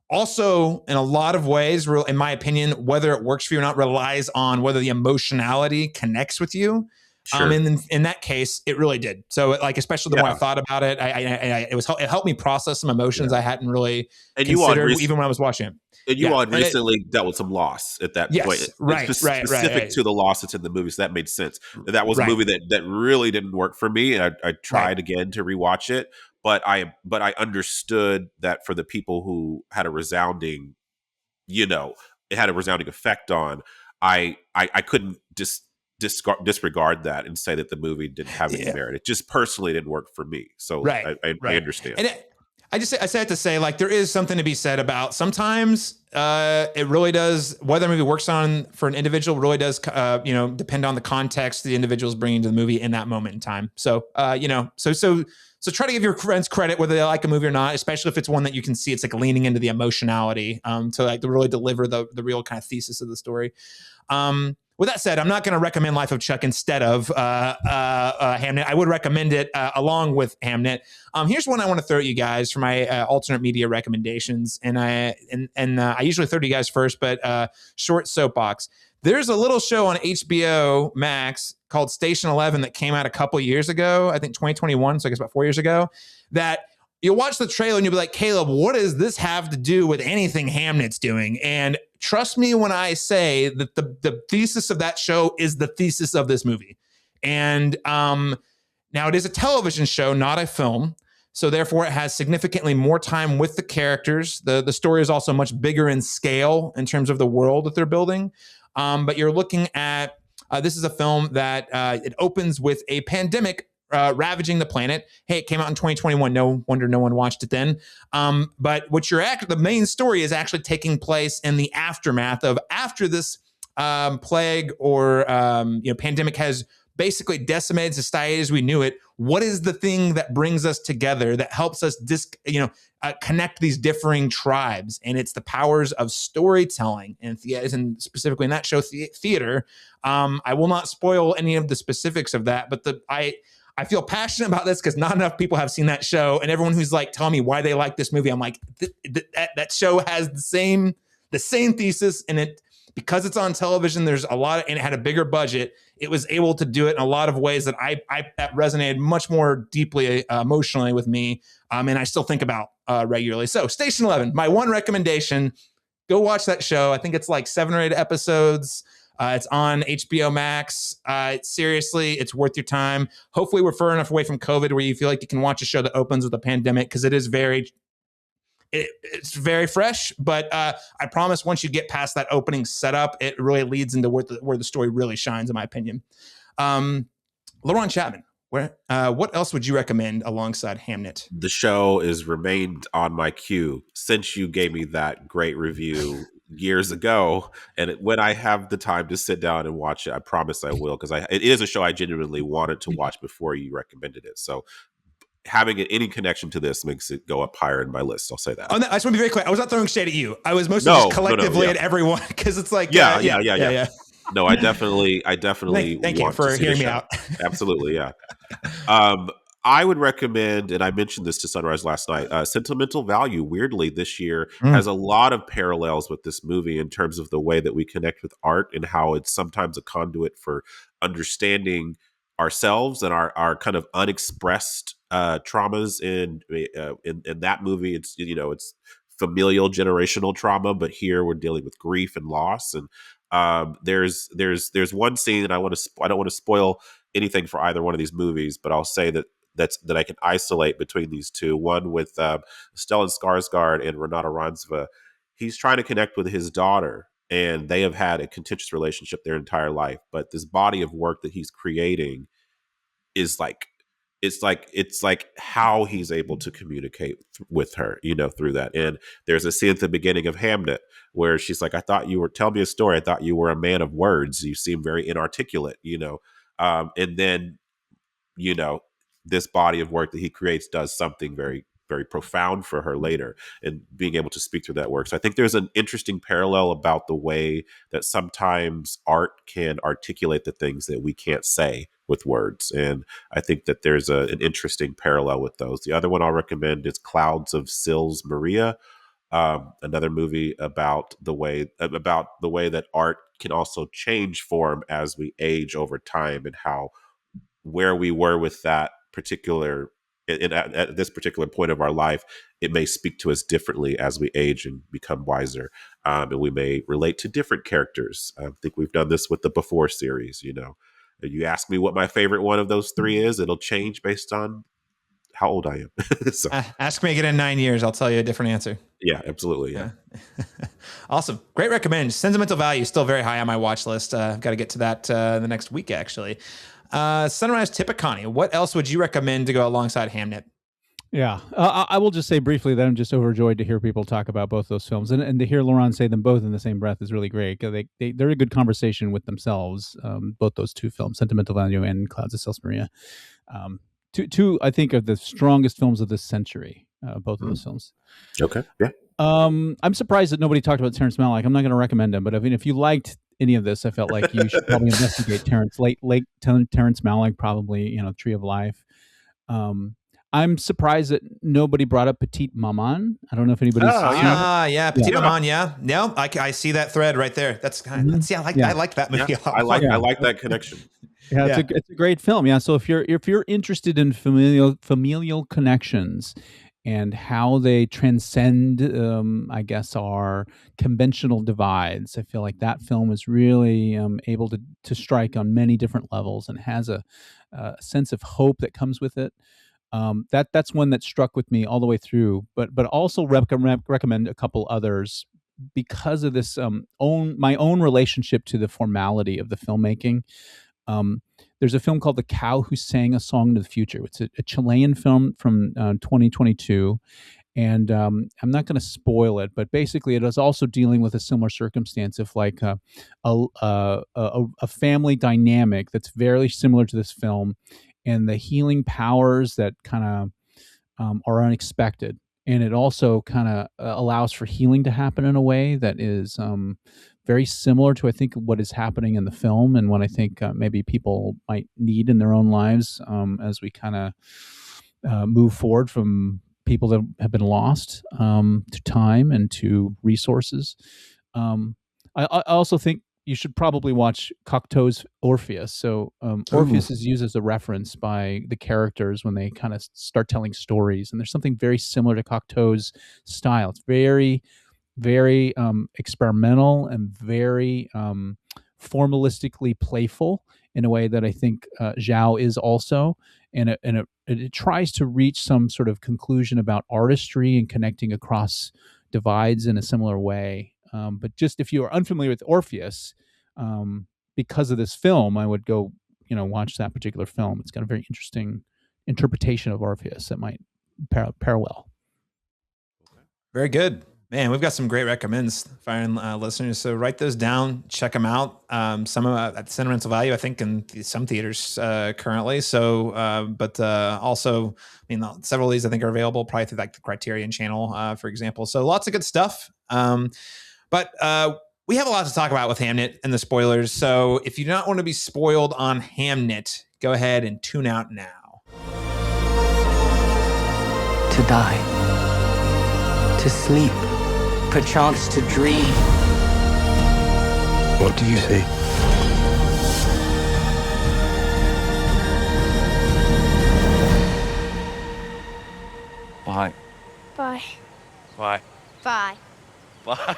also, in a lot of ways, in my opinion, whether it works for you or not, relies on whether the emotionality connects with you. Sure. In that case, it really did. So, like, especially the more I thought about it, it helped me process some emotions I hadn't really considered even when I was watching it. And you all recently dealt with some loss at that point. Right, specific to the loss that's in the movie, so that made sense. That was a movie that really didn't work for me, and I tried again to rewatch it, but I understood that for the people who had a resounding, it had a resounding effect on, I couldn't just disregard that and say that the movie didn't have any merit. It just personally didn't work for me. So Right. I understand. And I say it to say, like, there is something to be said about sometimes it really does, whether a movie works on for an individual really does, depend on the context the individual is bringing to the movie in that moment in time. So, so try to give your friends credit whether they like a movie or not, especially if it's one that you can see it's like leaning into the emotionality to really deliver the real kind of thesis of the story. With that said, I'm not going to recommend Life of Chuck instead of Hamnet. I would recommend it along with Hamnet. Here's one I want to throw at you guys for my alternate media recommendations, and I usually throw to you guys first, but short soapbox. There's a little show on HBO Max called Station 11 that came out a couple years ago, I think 2021, so I guess about 4 years ago, that you'll watch the trailer and you'll be like, Caleb, what does this have to do with anything Hamnet's doing? And trust me when I say that the thesis of that show is the thesis of this movie. And now it is a television show, not a film. So therefore, it has significantly more time with the characters. The story is also much bigger in scale in terms of the world that they're building. But you're looking at, this is a film that it opens with a pandemic ravaging the planet. Hey, it came out in 2021. No wonder no one watched it then. But what the main story is actually taking place in the aftermath of after this plague or pandemic has basically decimated society as we knew it. What is the thing that brings us together, that helps us connect these differing tribes? And it's the powers of storytelling and specifically in that show, theater. I will not spoil any of the specifics of that, but I feel passionate about this because not enough people have seen that show, and everyone who's like telling me why they like this movie, I'm like, that show has the same thesis, and it, because it's on television, there's a lot and it had a bigger budget. It was able to do it in a lot of ways that that resonated much more deeply emotionally with me, and I still think about regularly. So Station 11, my one recommendation, go watch that show. I think it's like 7 or 8 episodes. It's on HBO Max. Seriously, it's worth your time. Hopefully we're far enough away from COVID where you feel like you can watch a show that opens with a pandemic, because it is it's very fresh. But I promise once you get past that opening setup, it really leads into where the story really shines, in my opinion. Laron, Chapman, what else would you recommend alongside Hamnet? The show has remained on my queue since you gave me that great review years ago, and when I have the time to sit down and watch it, I promise I will, because it is a show I genuinely wanted to watch before you recommended it. So having any connection to this makes it go up higher in my list. I'll say that. I just want to be very clear. I was not throwing shade at you. I was mostly just collectively at everyone, because it's like yeah. No, I definitely thank you for hearing me out. Absolutely, yeah. I would recommend, and I mentioned this to Sunrise last night, Sentimental Value, weirdly, this year has a lot of parallels with this movie in terms of the way that we connect with art and how it's sometimes a conduit for understanding ourselves and our kind of unexpressed traumas. In that movie, it's familial generational trauma, but here we're dealing with grief and loss. And there's one scene, and I don't want to spoil anything for either one of these movies, but I'll say that I can isolate between these two. One with Stellan Skarsgård and Renata Ransva. He's trying to connect with his daughter, and they have had a contentious relationship their entire life. But this body of work that he's creating is like, it's like how he's able to communicate with her, through that. And there's a scene at the beginning of Hamnet where she's like, tell me a story. I thought you were a man of words. You seem very inarticulate, and then, this body of work that he creates does something very, very profound for her later, and being able to speak through that work. So I think there's an interesting parallel about the way that sometimes art can articulate the things that we can't say with words. And I think that there's an interesting parallel with those. The other one I'll recommend is Clouds of Sils Maria, another movie about the way that art can also change form as we age over time, and how where we were with that particular at this particular point of our life, it may speak to us differently as we age and become wiser, and we may relate to different characters. I think we've done this with the Before series. You ask me what my favorite one of those three is, it'll change based on how old I am. So, ask me again in 9 years, I'll tell you a different answer. Yeah, absolutely. Yeah. Awesome. Great recommend. Sentimental Value, still very high on my watch list. I've got to get to that the next week, actually. Sunrise Tippeconnie, what else would you recommend to go alongside Hamnet? Yeah, I will just say briefly that I'm just overjoyed to hear people talk about both those films, and to hear Laron say them both in the same breath is really great. They're a good conversation with themselves, both those two films, Sentimental Value and Clouds of Sils Maria. Two, I think, are the strongest films of this century, both of those films. Okay, yeah. I'm surprised that nobody talked about Terrence Malick. I'm not going to recommend him, but I mean, if you liked any of this, I felt like you should probably investigate Terrence Malick, probably, Tree of Life. I'm surprised that nobody brought up Petite Maman. I don't know if anybody's seen it. Yeah, Petite Maman. Yeah, no, I see that thread right there. That's kind of I like that movie. I like that connection. Yeah, it's a great film. Yeah, so if you're interested in familial connections and how they transcend, I guess, our conventional divides, I feel like that film is really able to strike on many different levels and has a sense of hope that comes with it. That's one that struck with me all the way through, but also recommend a couple others because of this my own relationship to the formality of the filmmaking. There's a film called The Cow Who Sang a Song to the Future. It's a Chilean film from 2022, and I'm not going to spoil it, but basically it is also dealing with a similar circumstance of like a family dynamic that's very similar to this film, and the healing powers that kind of are unexpected. And it also kind of allows for healing to happen in a way that is very similar to, I think, what is happening in the film and what I think maybe people might need in their own lives as we kind of move forward from people that have been lost to time and to resources. I also think you should probably watch Cocteau's Orpheus. So Orpheus is used as a reference by the characters when they kind of start telling stories. And there's something very similar to Cocteau's style. It's very, very experimental and very formalistically playful in a way that I think Zhao is also. And it tries to reach some sort of conclusion about artistry and connecting across divides in a similar way. But just if you are unfamiliar with Orpheus, because of this film, I would go, watch that particular film. It's got a very interesting interpretation of Orpheus that might parallel. Very good. Man, we've got some great recommends, fine listeners. So write those down, check them out. Some at Sentimental Value, I think, in some theaters currently. So, but also, several of these I think are available probably through like the Criterion channel, for example. So lots of good stuff. But we have a lot to talk about with Hamnet and the spoilers. So if you do not want to be spoiled on Hamnet, go ahead and tune out now. To die. To sleep. Perchance to dream. What do you say? Why? Bye. Why? Bye. Why?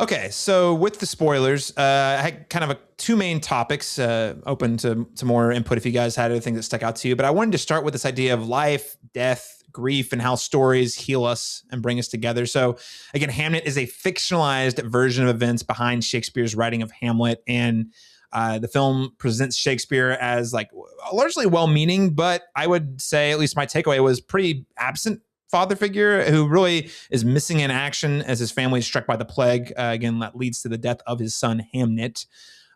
Okay, so with the spoilers, I had kind of two main topics open to more input if you guys had anything that stuck out to you. But I wanted to start with this idea of life, death, grief, and how stories heal us and bring us together. So again, Hamnet is a fictionalized version of events behind Shakespeare's writing of Hamlet. And the film presents Shakespeare as like largely well-meaning, but I would say, at least my takeaway was pretty absent father figure who really is missing in action as his family is struck by the plague. Again, that leads to the death of his son, Hamnet.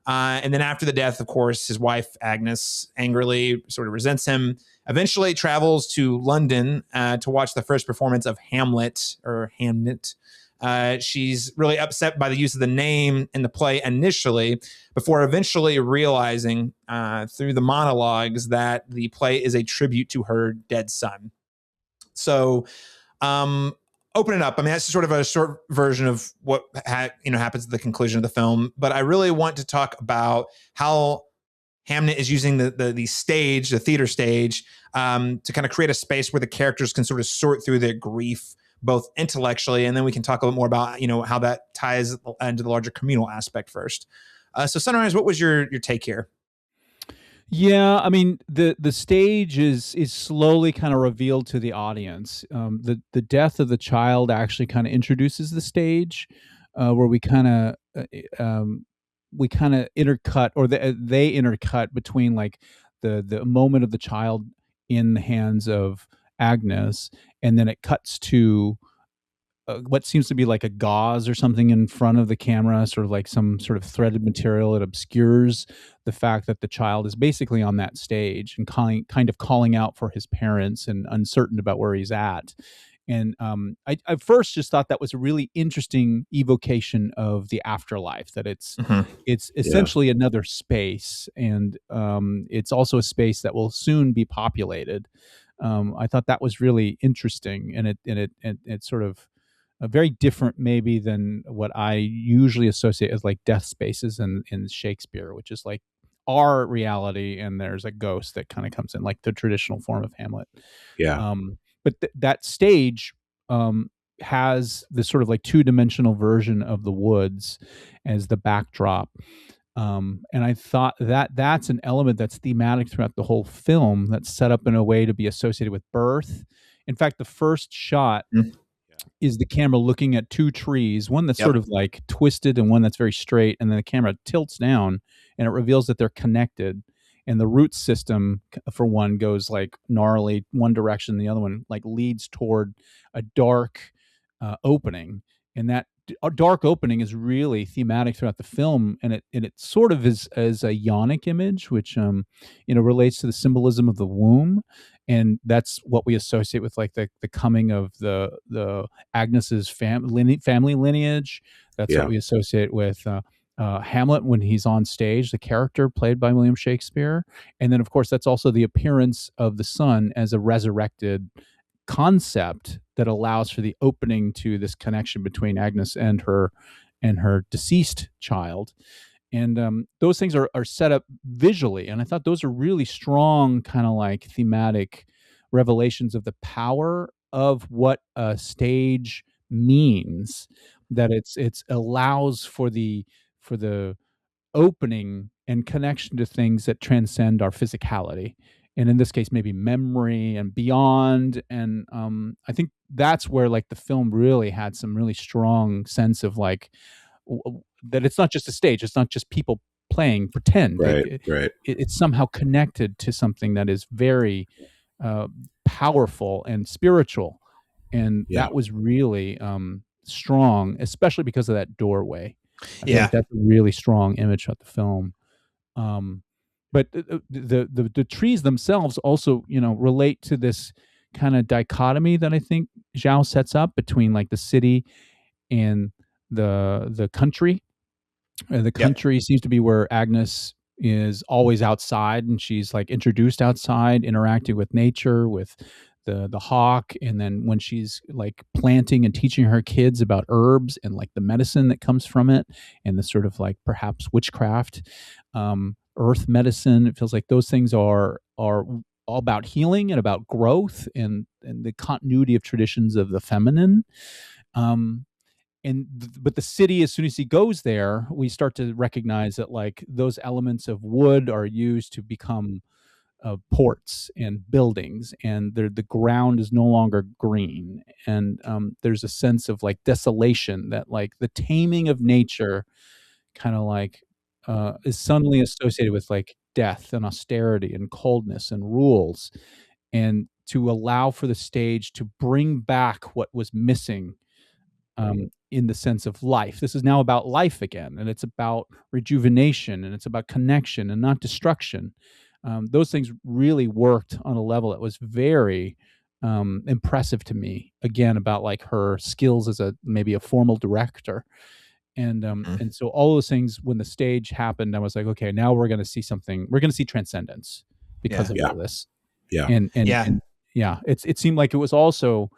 And then after the death, of course, his wife, Agnes, angrily sort of resents him, eventually travels to London to watch the first performance of Hamlet or Hamnet. She's really upset by the use of the name in the play initially, before eventually realizing through the monologues that the play is a tribute to her dead son. So, open it up. I mean, that's sort of a short version of what happens at the conclusion of the film. But I really want to talk about how Hamnet is using the stage, the theater stage, to kind of create a space where the characters can sort of sort through their grief, both intellectually, and then we can talk a little more about how that ties into the larger communal aspect first. So, Sunrise, what was your take here? Yeah, I mean the stage is slowly kind of revealed to the audience. The death of the child actually kind of introduces the stage, where we kind of intercut, or they intercut between like the moment of the child in the hands of Agnes, and then it cuts to what seems to be like a gauze or something in front of the camera, sort of like some sort of threaded material. It obscures the fact that the child is basically on that stage and kind of calling out for his parents and uncertain about where he's at. And I first just thought that was a really interesting evocation of the afterlife. That it's essentially another space, and it's also a space that will soon be populated. I thought that was really interesting, and it sort of very different maybe than what I usually associate as like death spaces in Shakespeare, which is like our reality, and there's a ghost that kind of comes in, like the traditional form of Hamlet. Yeah. But that stage has this sort of like two-dimensional version of the woods as the backdrop. And I thought that that's an element that's thematic throughout the whole film, that's set up in a way to be associated with birth. In fact, the first shot is the camera looking at two trees, one that's sort of like twisted and one that's very straight, and then the camera tilts down and it reveals that they're connected. And the root system, for one, goes like gnarly one direction, the other one like leads toward a dark opening. And that dark opening is really thematic throughout the film, and it sort of is as a yonic image, which relates to the symbolism of the womb, and that's what we associate with like the coming of the Agnes's family lineage. That's what we associate with Hamlet when he's on stage, the character played by William Shakespeare, and then of course that's also the appearance of the son as a resurrected concept that allows for the opening to this connection between Agnes and her deceased child. And those things are set up visually, and I thought those are really strong kind of like thematic revelations of the power of what a stage means, that it's allows for the opening and connection to things that transcend our physicality, and in this case maybe memory and beyond. And I think that's where like the film really had some really strong sense of like that it's not just a stage, it's not just people playing pretend, it's somehow connected to something that is very powerful and spiritual. And that was really strong, especially because of that doorway. I think that's a really strong image of the film. But the trees themselves also, relate to this kind of dichotomy that I think Zhao sets up between like the city and the country. The country seems to be where Agnes is always outside, and she's like introduced outside, interacting with nature, with the hawk, and then when she's like planting and teaching her kids about herbs and like the medicine that comes from it, and the sort of like perhaps witchcraft, earth medicine. It feels like those things are all about healing and about growth, and the continuity of traditions of the feminine. But the city, as soon as he goes there, we start to recognize that like those elements of wood are used to become ports and buildings, and the ground is no longer green, and there's a sense of like desolation, that like the taming of nature kind of like is suddenly associated with like death and austerity and coldness and rules, and to allow for the stage to bring back what was missing in the sense of life. This is now about life again, and it's about rejuvenation, and it's about connection and not destruction. Those things really worked on a level that was very impressive to me. Again, about like her skills as maybe a formal director, and so all those things, when the stage happened, I was like, okay, now we're going to see something. We're going to see transcendence because of all this. And it seemed like it was also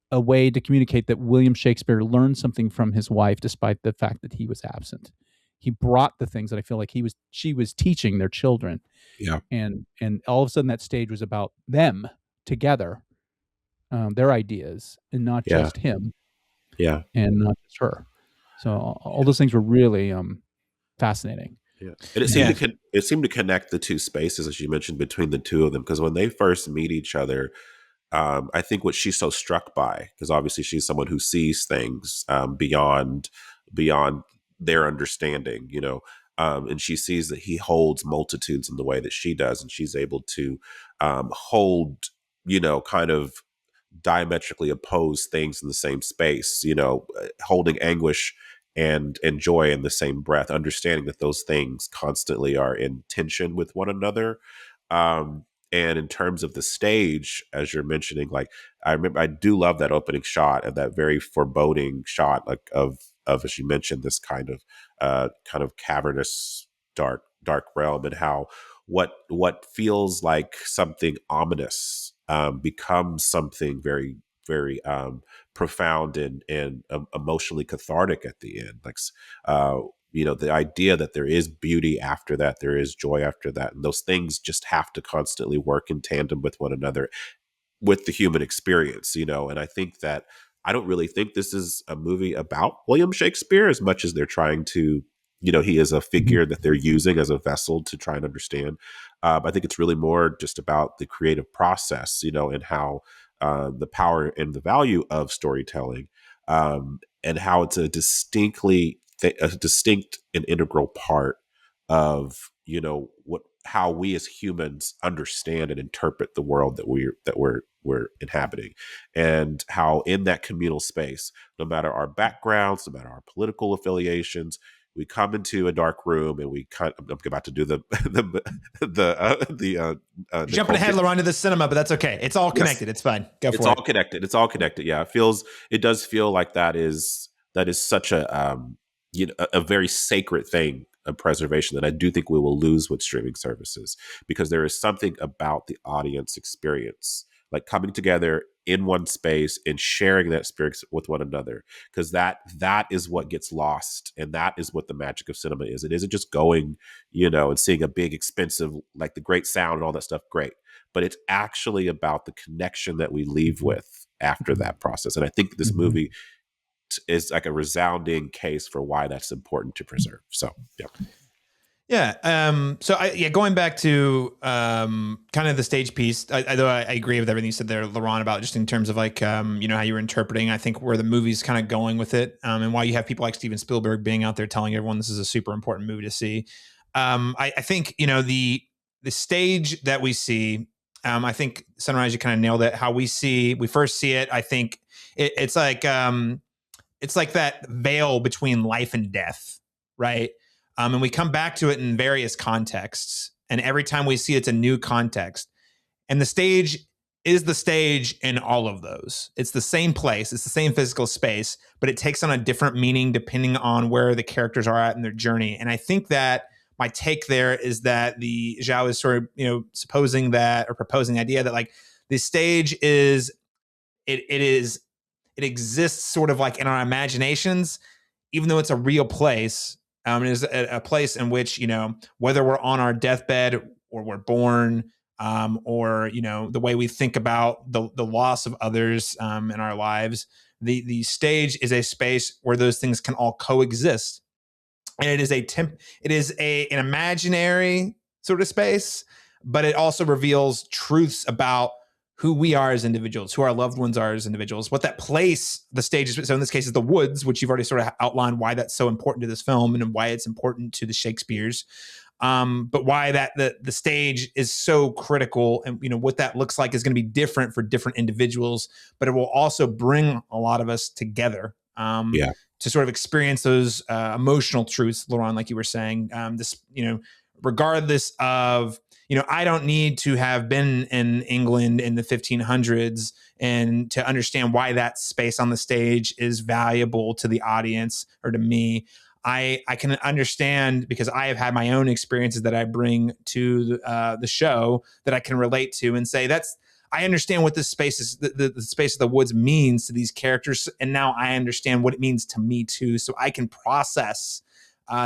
a way to communicate that William Shakespeare learned something from his wife, despite the fact that he was absent. He brought the things that I feel like she was teaching their children. And all of a sudden that stage was about them together, their ideas, and not just him. And not just her. So all those things were really fascinating. Yeah, and it seemed to connect the two spaces, as you mentioned, between the two of them, because when they first meet each other, I think what she's so struck by, because obviously she's someone who sees things beyond their understanding, and she sees that he holds multitudes in the way that she does, and she's able to hold, kind of diametrically opposed things in the same space, holding anguish and joy in the same breath, understanding that those things constantly are in tension with one another. And in terms of the stage, as you're mentioning, like I do love that opening shot and that very foreboding shot, like of as you mentioned, this kind of cavernous dark realm, and how what feels like something ominous becomes something very, very profound and emotionally cathartic at the end. Like, the idea that there is beauty after that, there is joy after that, and those things just have to constantly work in tandem with one another, with the human experience, and I think that I don't really think this is a movie about William Shakespeare as much as they're trying to, he is a figure that they're using as a vessel to try and understand. I think it's really more just about the creative process, and how the power and the value of storytelling, and how it's a distinct and integral part of, how we as humans understand and interpret the world that we're inhabiting, and how in that communal space, no matter our backgrounds, no matter our political affiliations, we come into a dark room and I'm about to do jumping ahead, Laron, to the cinema, but that's okay. It's all connected. Yes. It's fine. Go for it. It's all connected. Yeah, it does feel like that is such a a very sacred thing of preservation that I do think we will lose with streaming services, because there is something about the audience experience, like coming together in one space and sharing that experience with one another, because that is what gets lost, and that is what the magic of cinema is. It isn't just going, and seeing a big expensive, like the great sound and all that stuff, great, but it's actually about the connection that we leave with after that process. And I think this movie is like a resounding case for why that's important to preserve. So, yeah. Yeah. Going back to kind of the stage piece, though I agree with everything you said there, Laron, about just in terms of like, how you were interpreting, I think where the movie's kind of going with it, and why you have people like Steven Spielberg being out there telling everyone this is a super important movie to see. I think, the stage that we see, I think Sunrise, you kind of nailed it. How we first see it. I think it's like that veil between life and death, right? And we come back to it in various contexts. And every time we see it's a new context. And the stage is the stage in all of those. It's the same place. It's the same physical space, but it takes on a different meaning depending on where the characters are at in their journey. And I think that my take there is that the Zhao is sort of, proposing the idea that like the stage is, it exists sort of like in our imaginations, even though it's a real place. It is a place in which, whether we're on our deathbed or we're born, or, the way we think about the loss of others in our lives, the stage is a space where those things can all coexist. And it is an imaginary sort of space, but it also reveals truths about who we are as individuals, who our loved ones are as individuals, what that place, the stage is. So in this case, is the woods, which you've already sort of outlined why that's so important to this film and why it's important to the Shakespeares. But why that the stage is so critical, and what that looks like is going to be different for different individuals, but it will also bring a lot of us together. To sort of experience those emotional truths, Laron, like you were saying, regardless of, I don't need to have been in England in the 1500s and to understand why that space on the stage is valuable to the audience or to me. I can understand because I have had my own experiences that I bring to the show that I can relate to and say I understand what this space is, the space of the woods means to these characters. And now I understand what it means to me too. So I can process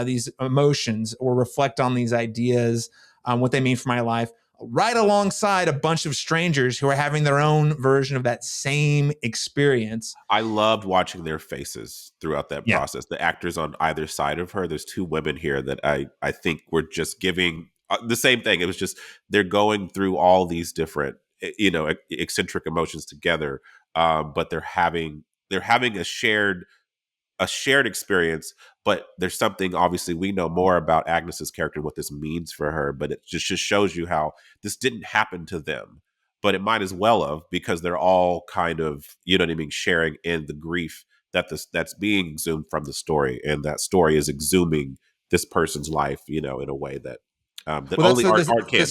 these emotions or reflect on these ideas, what they mean for my life right alongside a bunch of strangers who are having their own version of that same experience. I loved watching their faces throughout that Yeah. process. The actors on either side of her, there's two women here that I think were just giving the same thing. It was just, they're going through all these different, eccentric emotions together. But they're having a shared experience, but there's something, obviously we know more about Agnes's character and what this means for her, but it just shows you how this didn't happen to them, but it might as well have, because they're all kind of, sharing in the grief that's being exhumed from the story, and that story is exhuming this person's life, in a way that only art can.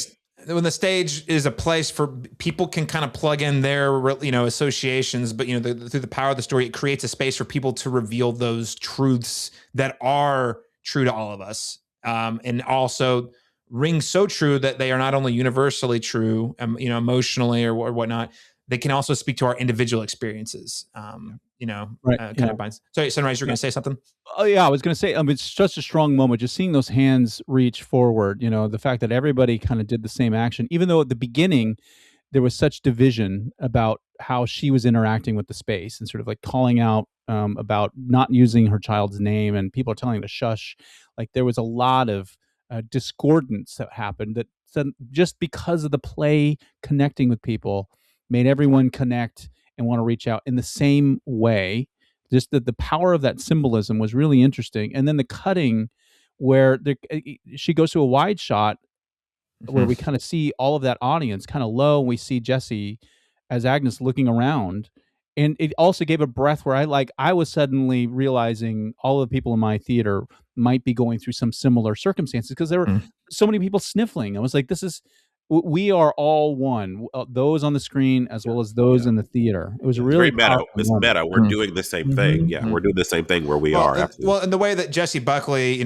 When the stage is a place for people can kind of plug in their, associations, but through the power of the story, it creates a space for people to reveal those truths that are true to all of us, and also ring so true that they are not only universally true, emotionally or whatnot. They can also speak to our individual experiences. Kind of binds. Sorry, Sunrise, you're going to say something? Oh yeah, I was going to say, it's such a strong moment, just seeing those hands reach forward. The fact that everybody kind of did the same action, even though at the beginning there was such division about how she was interacting with the space and sort of like calling out about not using her child's name, and people are telling her to shush. Like there was a lot of discordance that happened that just because of the play connecting with people made everyone connect and want to reach out in the same way. Just that the power of that symbolism was really interesting. And then the cutting where she goes to a wide shot where we kind of see all of that audience kind of low, and we see Jessie as Agnes looking around. And it also gave a breath where I was suddenly realizing all of the people in my theater might be going through some similar circumstances, because there were so many people sniffling. I was like, we are all one, those on the screen as well as those in the theater. It was really meta. It's meta. We're doing the same thing. Yeah, we're doing the same thing where we are. Well, in the way that Jessie Buckley,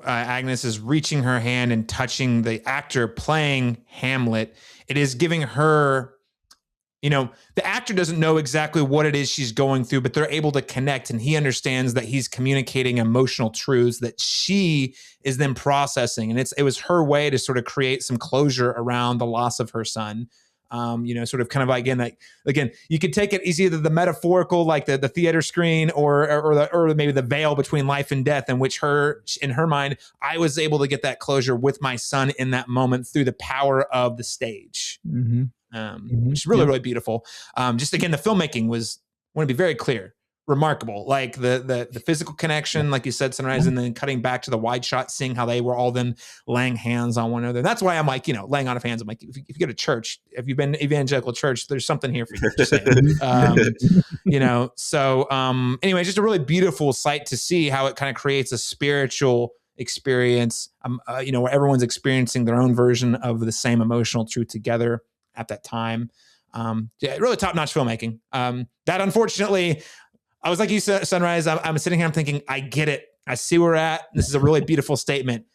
Agnes is reaching her hand and touching the actor playing Hamlet, it is giving her, the actor doesn't know exactly what it is she's going through, but they're able to connect, and he understands that he's communicating emotional truths that she is then processing. And it was her way to sort of create some closure around the loss of her son. Sort of kind of again, you could take it as either the metaphorical, like the theater screen, or maybe the veil between life and death, in which in her mind, I was able to get that closure with my son in that moment through the power of the stage. Which is really, really beautiful. Just again, the filmmaking was, I want to be very clear, remarkable. Like the physical connection, like you said, Sunrise, and then cutting back to the wide shot, seeing how they were all then laying hands on one another. That's why I'm like, laying on of hands. I'm like, if you go to church, if you've been evangelical church, there's something here for you. Just saying. Anyway, just a really beautiful sight to see how it kind of creates a spiritual experience, where everyone's experiencing their own version of the same emotional truth together at that time. Really top-notch filmmaking. That unfortunately, I was like you said, Sunrise, I'm sitting here, I'm thinking, I get it. I see where we're at. This is a really beautiful statement,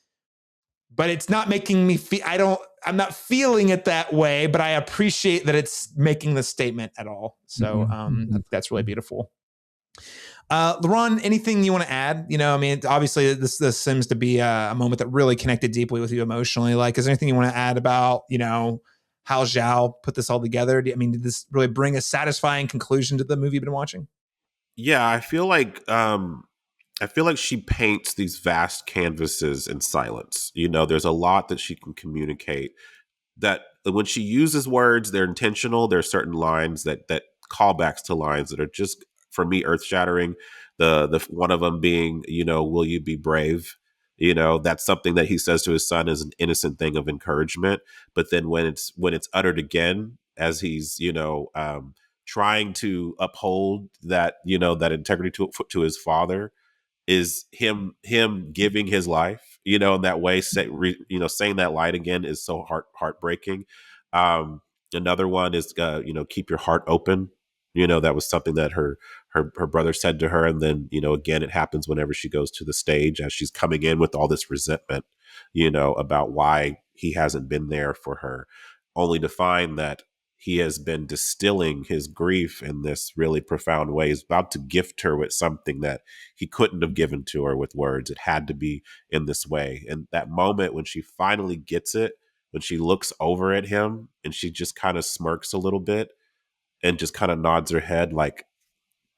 but it's not making me feel, I'm not feeling it that way, but I appreciate that it's making the statement at all. So that's really beautiful. Laron, anything you want to add? Obviously this seems to be a moment that really connected deeply with you emotionally. Like, is there anything you want to add about, how Zhao put this all together? Did this really bring a satisfying conclusion to the movie you've been watching? Yeah, I feel like she paints these vast canvases in silence. There's a lot that she can communicate, that when she uses words, they're intentional. There are certain lines that callbacks to lines that are just, for me, earth-shattering. The one of them being, will you be brave? That's something that he says to his son as an innocent thing of encouragement. But then when it's uttered again, as he's, trying to uphold that, that integrity to his father, is him giving his life, in that way, saying that line again is so heartbreaking. Another one is, keep your heart open. That was something that her brother said to her. And then, again, it happens whenever she goes to the stage, as she's coming in with all this resentment, about why he hasn't been there for her, only to find that he has been distilling his grief in this really profound way. He's about to gift her with something that he couldn't have given to her with words. It had to be in this way. And that moment when she finally gets it, when she looks over at him and she just kind of smirks a little bit and just kind of nods her head like,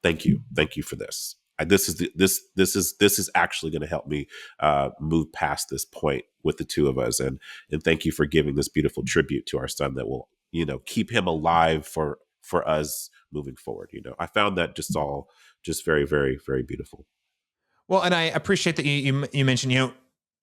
thank you for this. This is actually going to help me move past this point with the two of us, and thank you for giving this beautiful tribute to our son that will, keep him alive for us moving forward. I found that just very, very, very beautiful. Well, and I appreciate that you mentioned,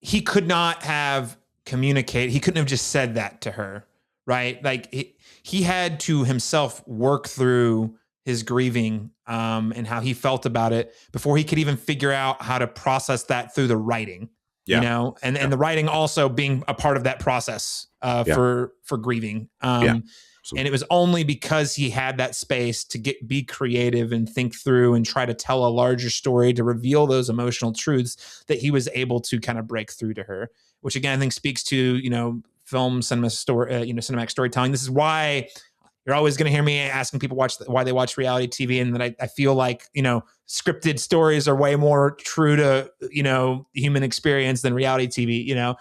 he could not have communicated. He couldn't have just said that to her, right? Like he had to himself work through his grieving and how he felt about it before he could even figure out how to process that through the writing, and the writing also being a part of that process for grieving. And it was only because he had that space to be creative and think through and try to tell a larger story to reveal those emotional truths that he was able to kind of break through to her, which again, I think speaks to, cinematic storytelling. This is why you're always going to hear me asking people why they watch reality TV, and that I feel like, scripted stories are way more true to, human experience than reality TV,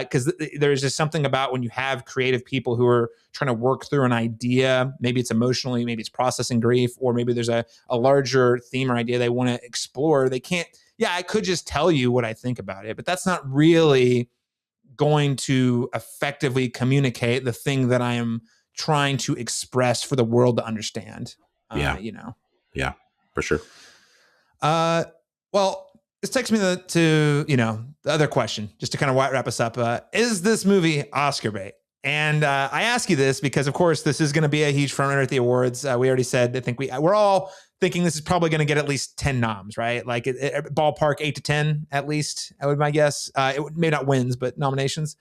because there's just something about when you have creative people who are trying to work through an idea, maybe it's emotionally, maybe it's processing grief, or maybe there's a larger theme or idea they want to explore. They can't, I could just tell you what I think about it, but that's not really going to effectively communicate the thing that I am trying to express for the world to understand. Yeah, for sure. Well, this takes me to the other question, just to kind of wrap us up. Is this movie Oscar bait? And I ask you this because, of course, this is going to be a huge frontrunner at the awards. We already said, I think we're all thinking this is probably going to get at least 10 noms, right? Like ballpark 8 to 10 at least, I would my guess. It may not wins, but nominations.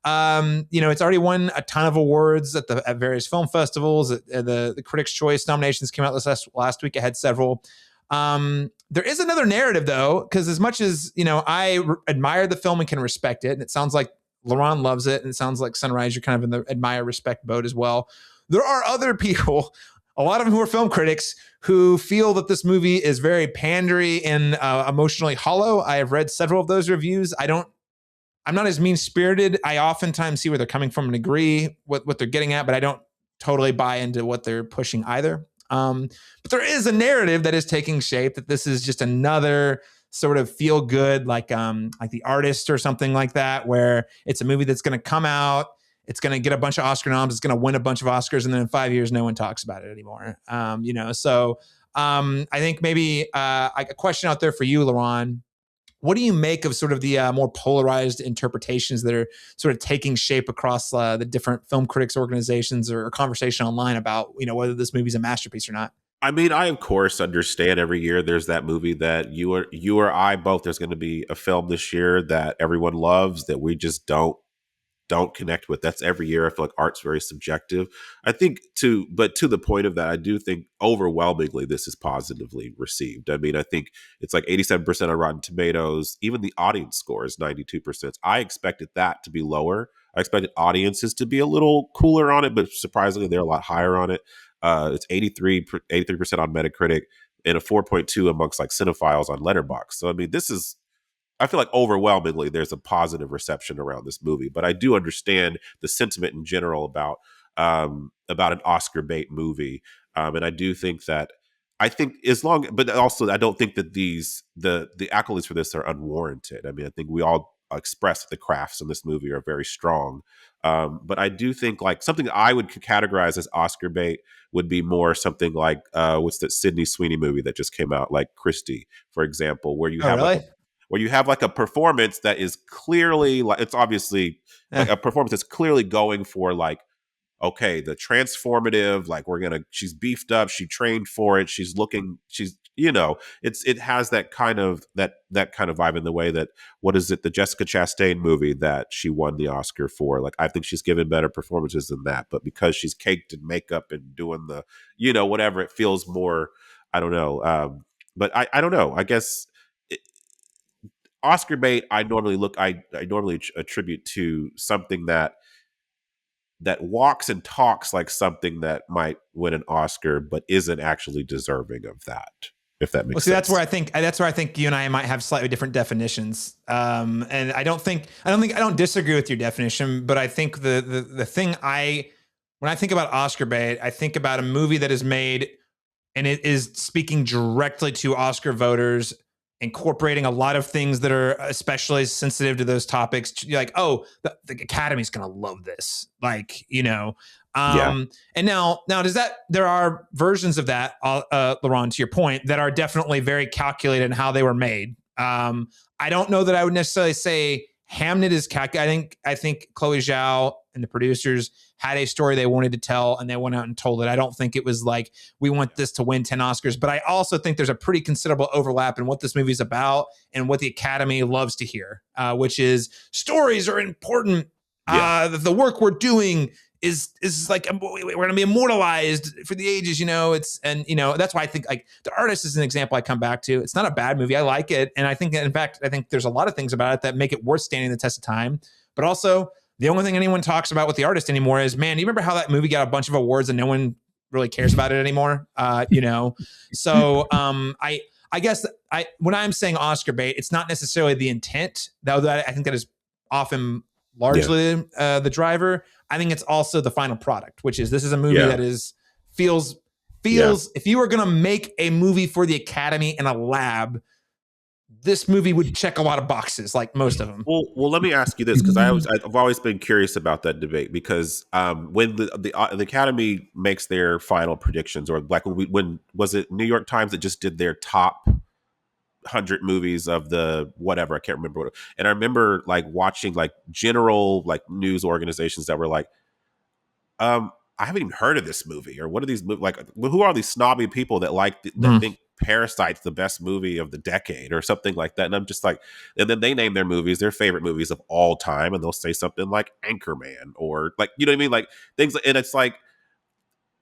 It's already won a ton of awards at various film festivals. The Critics' Choice nominations came out last week. I had several. There is another narrative though, because as much as I admire the film and can respect it, and it sounds like Laron loves it, and it sounds like Sunrise, you're kind of in the admire respect boat as well. There are other people, a lot of them who are film critics, who feel that this movie is very pandery and emotionally hollow. I have read several of those reviews. I'm not as mean-spirited. I oftentimes see where they're coming from and agree with what they're getting at, but I don't totally buy into what they're pushing either. But there is a narrative that is taking shape that this is just another sort of feel good, like The Artist or something like that, where it's a movie that's going to come out, it's going to get a bunch of Oscar noms, it's going to win a bunch of Oscars, and then in 5 years, no one talks about it anymore. So I think maybe a question out there for you, Laron. What do you make of sort of the more polarized interpretations that are sort of taking shape across the different film critics organizations or conversation online about, whether this movie's a masterpiece or not? I mean, I of course understand every year there's that movie that you or I both, there's going to be a film this year that everyone loves that we just don't connect with. That's every year. I feel like art's very subjective. I think but to the point of that, I do think overwhelmingly this is positively received. I mean, I think it's like 87% on Rotten Tomatoes. Even the audience score is 92%. I expected that to be lower. I expected audiences to be a little cooler on it, but surprisingly, they're a lot higher on it. It's 83% on Metacritic and a 4.2 amongst like cinephiles on Letterboxd. So, I mean, I feel like overwhelmingly there's a positive reception around this movie, but I do understand the sentiment in general about an Oscar bait movie. And I do think that but also I don't think that the accolades for this are unwarranted. I mean, I think we all express that the crafts in this movie are very strong. But I do think like something I would categorize as Oscar bait would be more something like what's that Sydney Sweeney movie that just came out, like Christie, for example, where you have where you have like a performance that is clearly like, it's obviously like a performance that's clearly going for like, okay, the transformative, like she's beefed up, she trained for it, it has that kind of vibe in the way that, what is it, the Jessica Chastain movie that she won the Oscar for? Like, I think she's given better performances than that, but because she's caked in makeup and doing the, whatever, it feels more, I don't know. But I don't know. I guess Oscar bait, I normally attribute to something that walks and talks like something that might win an Oscar, but isn't actually deserving of that. if that makes Well, see, sense. that's where I think you and I might have slightly different definitions. And I don't disagree with your definition, but I think the thing when I think about Oscar bait, I think about a movie that is made and it is speaking directly to Oscar voters, incorporating a lot of things that are especially sensitive to those topics. You're like, oh, the Academy's going to love this. Like, and now there are versions of that, Laron, to your point, that are definitely very calculated in how they were made. I don't know that I would necessarily say Hamnet is calculated. I think Chloé Zhao and the producers had a story they wanted to tell, and they went out and told it. I don't think it was like, we want this to win 10 Oscars, but I also think there's a pretty considerable overlap in what this movie is about and what the Academy loves to hear, which is stories are important. The work we're doing is like, we're going to be immortalized for the ages, that's why I think like The Artist is an example I come back to. It's not a bad movie. I like it. And I think that, in fact, there's a lot of things about it that make it worth standing the test of time. But also, the only thing anyone talks about with The Artist anymore is, man, do you remember how that movie got a bunch of awards and no one really cares about it anymore? So I guess when I'm saying Oscar bait, it's not necessarily the intent, though that I think that is often largely the driver. I think it's also the final product, which is, this is a movie that feels if you were going to make a movie for the Academy in a lab, this movie would check a lot of boxes, like most of them. Well, let me ask you this, because I've always been curious about that debate, because when the Academy makes their final predictions, or like when was it New York Times that just did their top 100 movies of the whatever, I can't remember what, and I remember like watching like general like news organizations that were like, I haven't even heard of this movie, or what are these movies, like who are these snobby people that that think Parasite's the best movie of the decade or something like that? And I'm just like, and then they name their movies, their favorite movies of all time, and they'll say something like Anchorman, or like, you know what I mean, like things, and it's like,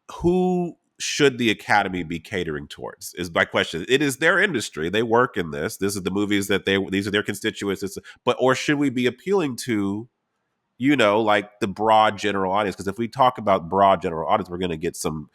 who should the Academy be catering towards is my question. It is their industry, they work in this is the movies that these are their constituents, or should we be appealing to like the broad general audience? Because if we talk about broad general audience, we're going to get some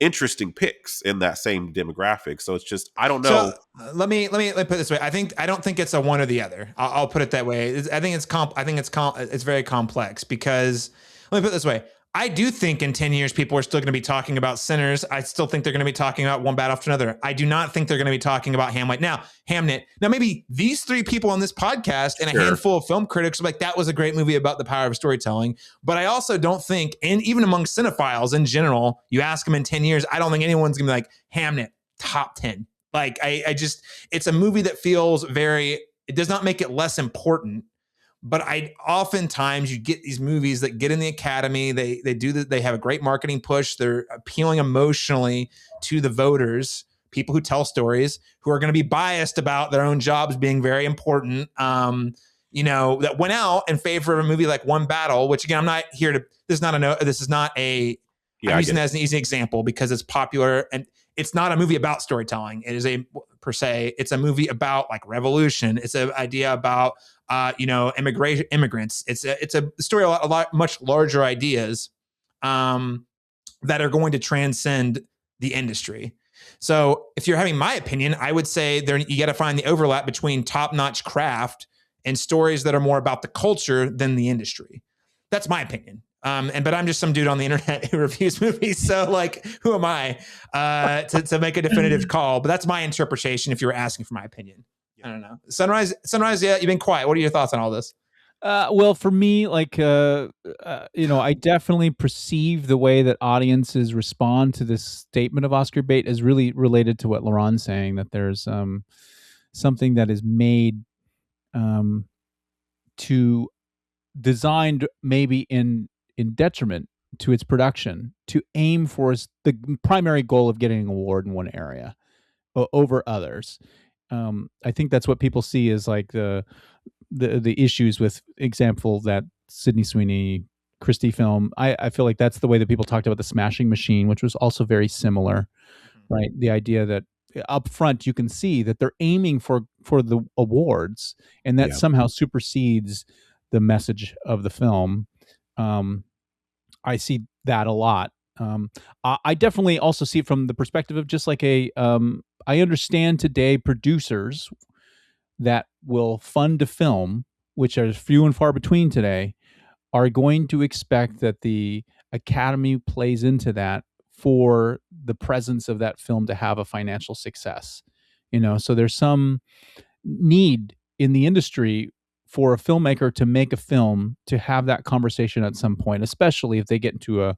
interesting picks in that same demographic. So it's just, I don't know. So let me put it this way. I don't think it's a one or the other. I'll put it that way. I think it's very complex, because let me put it this way. I do think in 10 years, people are still going to be talking about Sinners. I still think they're going to be talking about One Battle After Another. I do not think they're going to be talking about Hamnet. Now, maybe these three people on this podcast and a handful of film critics are like, that was a great movie about the power of storytelling. But I also don't think, and even among cinephiles in general, you ask them in 10 years, I don't think anyone's going to be like, Hamnet, top 10. Like, it's a movie that feels it does not make it less important. But oftentimes you get these movies that get in the Academy. They have a great marketing push. They're appealing emotionally to the voters, people who tell stories, who are going to be biased about their own jobs being very important. That went out in favor of a movie like One Battle, which again, I'm not here to. This is not a. I'm using that as an easy example because it's popular, and it's not a movie about storytelling. It is it's a movie about like revolution. It's an idea about immigrants. It's a story, a lot much larger ideas that are going to transcend the industry. So if you're having my opinion, I would say you got to find the overlap between top-notch craft and stories that are more about the culture than the industry. That's my opinion. But I'm just some dude on the internet who reviews movies. So like, who am I to make a definitive call? But that's my interpretation if you were asking for my opinion. I don't know. Sunrise. Yeah, you've been quiet. What are your thoughts on all this? Well, for me, like, I definitely perceive the way that audiences respond to this statement of Oscar bait as really related to what Laron's saying, that there's something that is made to designed maybe in detriment to its production, to aim for the primary goal of getting an award in one area over others. I think that's what people see as like the issues with, example, that Sydney Sweeney Christie film. I feel like that's the way that people talked about The Smashing Machine, which was also very similar, right? The idea that up front you can see that they're aiming for the awards, and that somehow supersedes the message of the film. I see that a lot I definitely also see it from the perspective of just like I understand today producers that will fund a film, which are few and far between today, are going to expect that the Academy plays into that for the presence of that film to have a financial success. So there's some need in the industry for a filmmaker to make a film to have that conversation at some point, especially if they get into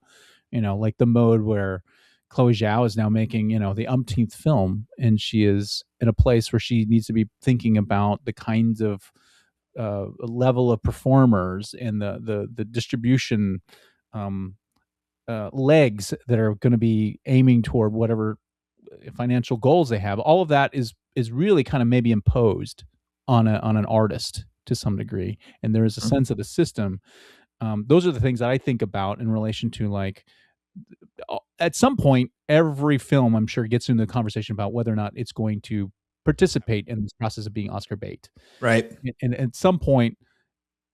like the mode where Chloé Zhao is now making, the umpteenth film, and she is in a place where she needs to be thinking about the kinds of level of performers and the distribution legs that are going to be aiming toward whatever financial goals they have. All of that is really kind of maybe imposed on an artist to some degree, and there is a sense of the system. Those are the things that I think about in relation to, like, at some point, every film, I'm sure, gets into the conversation about whether or not it's going to participate in this process of being Oscar bait. Right. And at some point,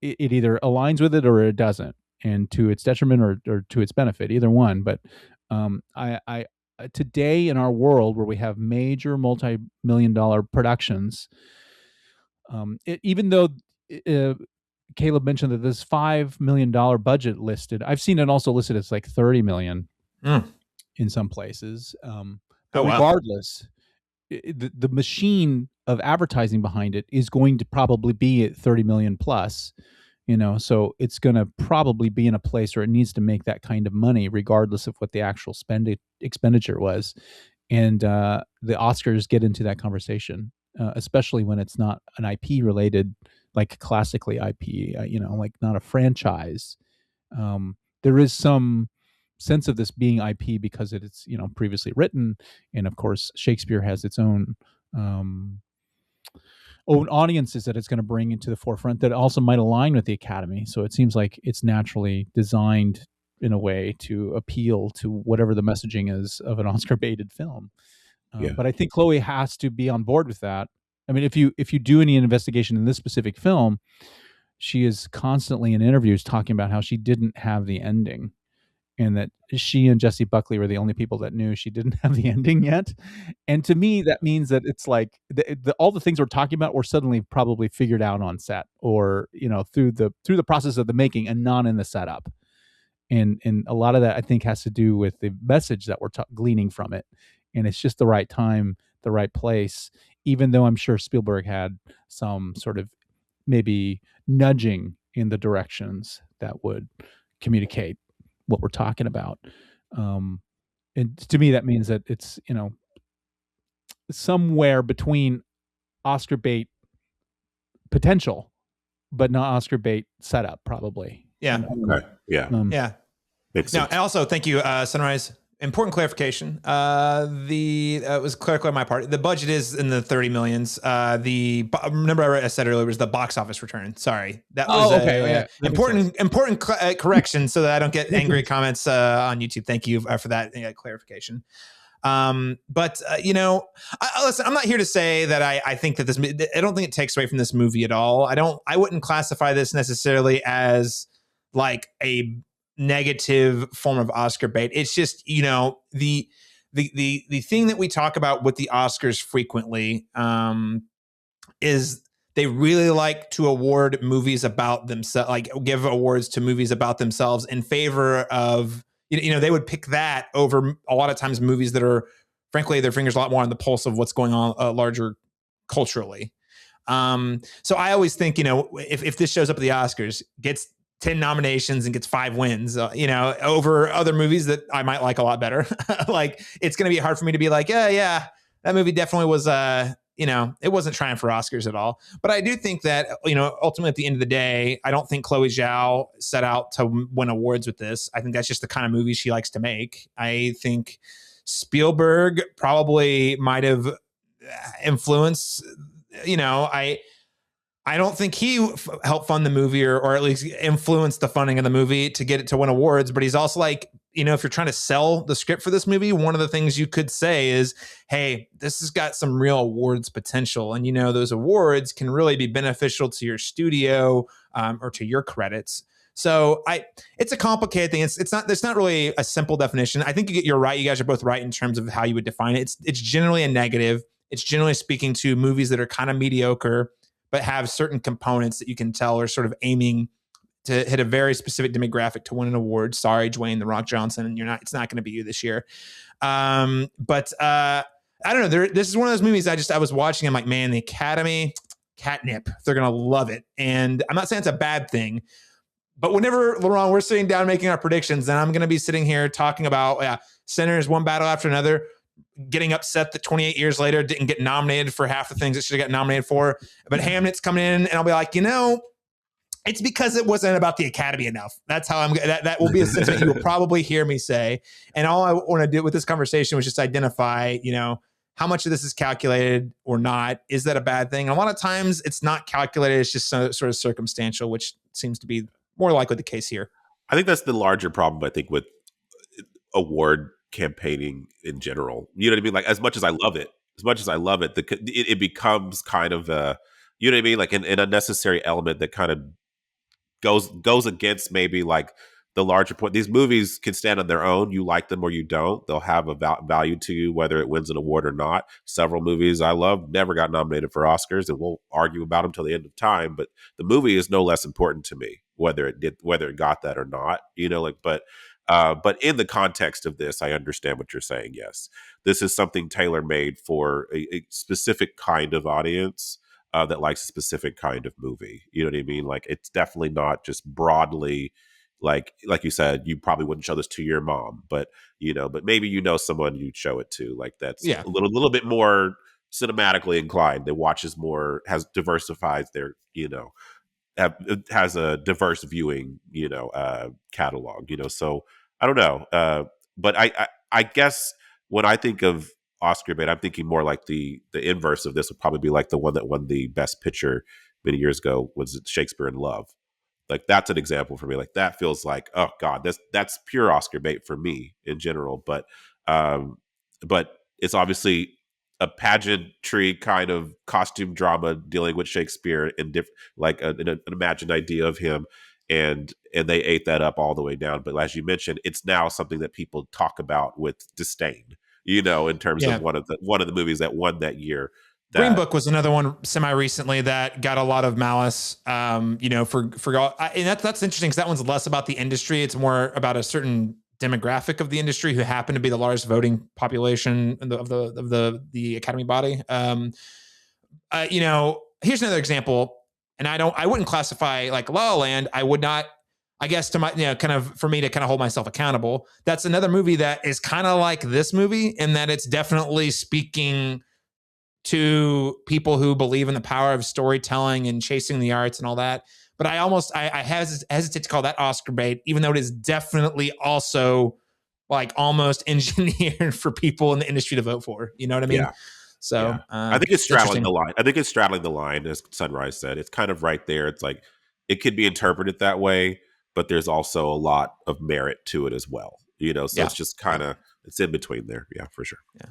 it either aligns with it or it doesn't, and to its detriment or to its benefit, either one. But I today in our world where we have major multi-million-dollar productions, even though Caleb mentioned that this $5 million budget listed, I've seen it also listed as like 30 million in some places. But regardless, the machine of advertising behind it is going to probably be at 30 million plus, so it's going to probably be in a place where it needs to make that kind of money, regardless of what the actual expenditure was. And the Oscars get into that conversation, especially when it's not an IP related, like classically IP, like not a franchise. There is some sense of this being IP because it's previously written, and of course Shakespeare has its own audiences that it's going to bring into the forefront that also might align with the Academy. So it seems like it's naturally designed in a way to appeal to whatever the messaging is of an Oscar baited film. But I think Chloé has to be on board with that. I mean, if you do any investigation in this specific film, she is constantly in interviews talking about how she didn't have the ending, and that she and Jessie Buckley were the only people that knew she didn't have the ending yet. And to me, that means that it's like all the things we're talking about were suddenly probably figured out on set, or through the process of the making, and not in the setup. And a lot of that, I think, has to do with the message that we're gleaning from it. And it's just the right time, the right place, even though I'm sure Spielberg had some sort of maybe nudging in the directions that would communicate what we're talking about. And to me, that means that it's, somewhere between Oscar bait potential, but not Oscar bait setup, probably. Yeah. Okay. Yeah. Yeah. Makes Now, sense. and also, thank you, Sunrise. Important clarification. It was clerical on my part. The budget is in the 30 millions. Remember I said earlier, it was the box office return. Sorry, that was important correction, so that I don't get angry comments on YouTube. Thank you for that clarification. But listen, I'm not here to say that I think that I don't think it takes away from this movie at all. I wouldn't classify this necessarily as like a negative form of Oscar bait. It's just, the thing that we talk about with the Oscars frequently is they really like to award movies about themselves, like give awards to movies about themselves in favor of, they would pick that over a lot of times movies that are, frankly, their fingers a lot more on the pulse of what's going on larger culturally. So I always think, if this shows up at the Oscars, gets 10 nominations and gets 5 wins, over other movies that I might like a lot better. Like, it's going to be hard for me to be like, yeah, that movie definitely was, it wasn't trying for Oscars at all. But I do think that, ultimately at the end of the day, I don't think Chloé Zhao set out to win awards with this. I think that's just the kind of movie she likes to make. I think Spielberg probably might have influenced, I don't think he helped fund the movie or at least influenced the funding of the movie to get it to win awards. But he's also like, if you're trying to sell the script for this movie, one of the things you could say is, hey, this has got some real awards potential. And, those awards can really be beneficial to your studio or to your credits. So it's a complicated thing. There's not really a simple definition. I think you're right. You guys are both right in terms of how you would define it. It's generally a negative. It's generally speaking to movies that are kind of mediocre, but have certain components that you can tell are sort of aiming to hit a very specific demographic to win an award. Sorry, Dwayne "The Rock" Johnson, and it's not going to be you this year. But I don't know. This is one of those movies I was watching. I'm like, man, the Academy catnip. They're going to love it. And I'm not saying it's a bad thing, but whenever, Laron, we're sitting down making our predictions, then I'm going to be sitting here talking about Sinners, one battle after another, getting upset that 28 years later didn't get nominated for half the things it should have got nominated for. But Hamnet's coming in, and I'll be like, it's because it wasn't about the Academy enough. That's how that will be a sentiment you will probably hear me say. And all I want to do with this conversation was just identify, how much of this is calculated or not. Is that a bad thing? And a lot of times it's not calculated. It's just sort of circumstantial, which seems to be more likely the case here. I think that's the larger problem, I think, with award campaigning in general. You know what I mean? Like, as much as I love it, it becomes kind of a, you know what I mean? Like an unnecessary element that kind of goes against maybe like the larger point. These movies can stand on their own. You like them or you don't. They'll have a value to you, whether it wins an award or not. Several movies I love never got nominated for Oscars, and we'll argue about them till the end of time. But the movie is no less important to me, whether it got that or not. But in the context of this, I understand what you're saying. Yes, this is something tailor-made for a specific kind of audience that likes a specific kind of movie. You know what I mean? Like, it's definitely not just broadly, like you said, you probably wouldn't show this to your mom, but maybe someone you'd show it to, like, that's a little bit more cinematically inclined, that watches more, has diversifies their, has a diverse viewing, catalog, so I don't know. But I guess when I think of Oscar bait, I'm thinking more like the inverse of this would probably be like the one that won the Best Picture many years ago, was Shakespeare in Love. Like, that's an example for me. Like, that feels like, oh God, that's pure Oscar bait for me in general. But it's obviously a pageantry kind of costume drama dealing with Shakespeare and an imagined idea of him. And they ate that up all the way down. But as you mentioned, it's now something that people talk about with disdain, in terms of one of the movies that won that year. Green Book was another one semi-recently that got a lot of malice, and that's interesting because that one's less about the industry. It's more about a certain demographic of the industry who happen to be the largest voting population of the Academy body. Here's another example, and I wouldn't classify like La La Land. I would not, I guess, to my, kind of for me to kind of hold myself accountable. That's another movie that is kind of like this movie in that it's definitely speaking to people who believe in the power of storytelling and chasing the arts and all that. But I hesitate to call that Oscar bait, even though it is definitely also like almost engineered for people in the industry to vote for. You know what I mean? Yeah. So yeah. I think it's straddling the line. As Sunrise said, it's kind of right there. It's like, it could be interpreted that way, but there's also a lot of merit to it as well. So it's just kind of, it's in between there. Yeah, for sure. Yeah.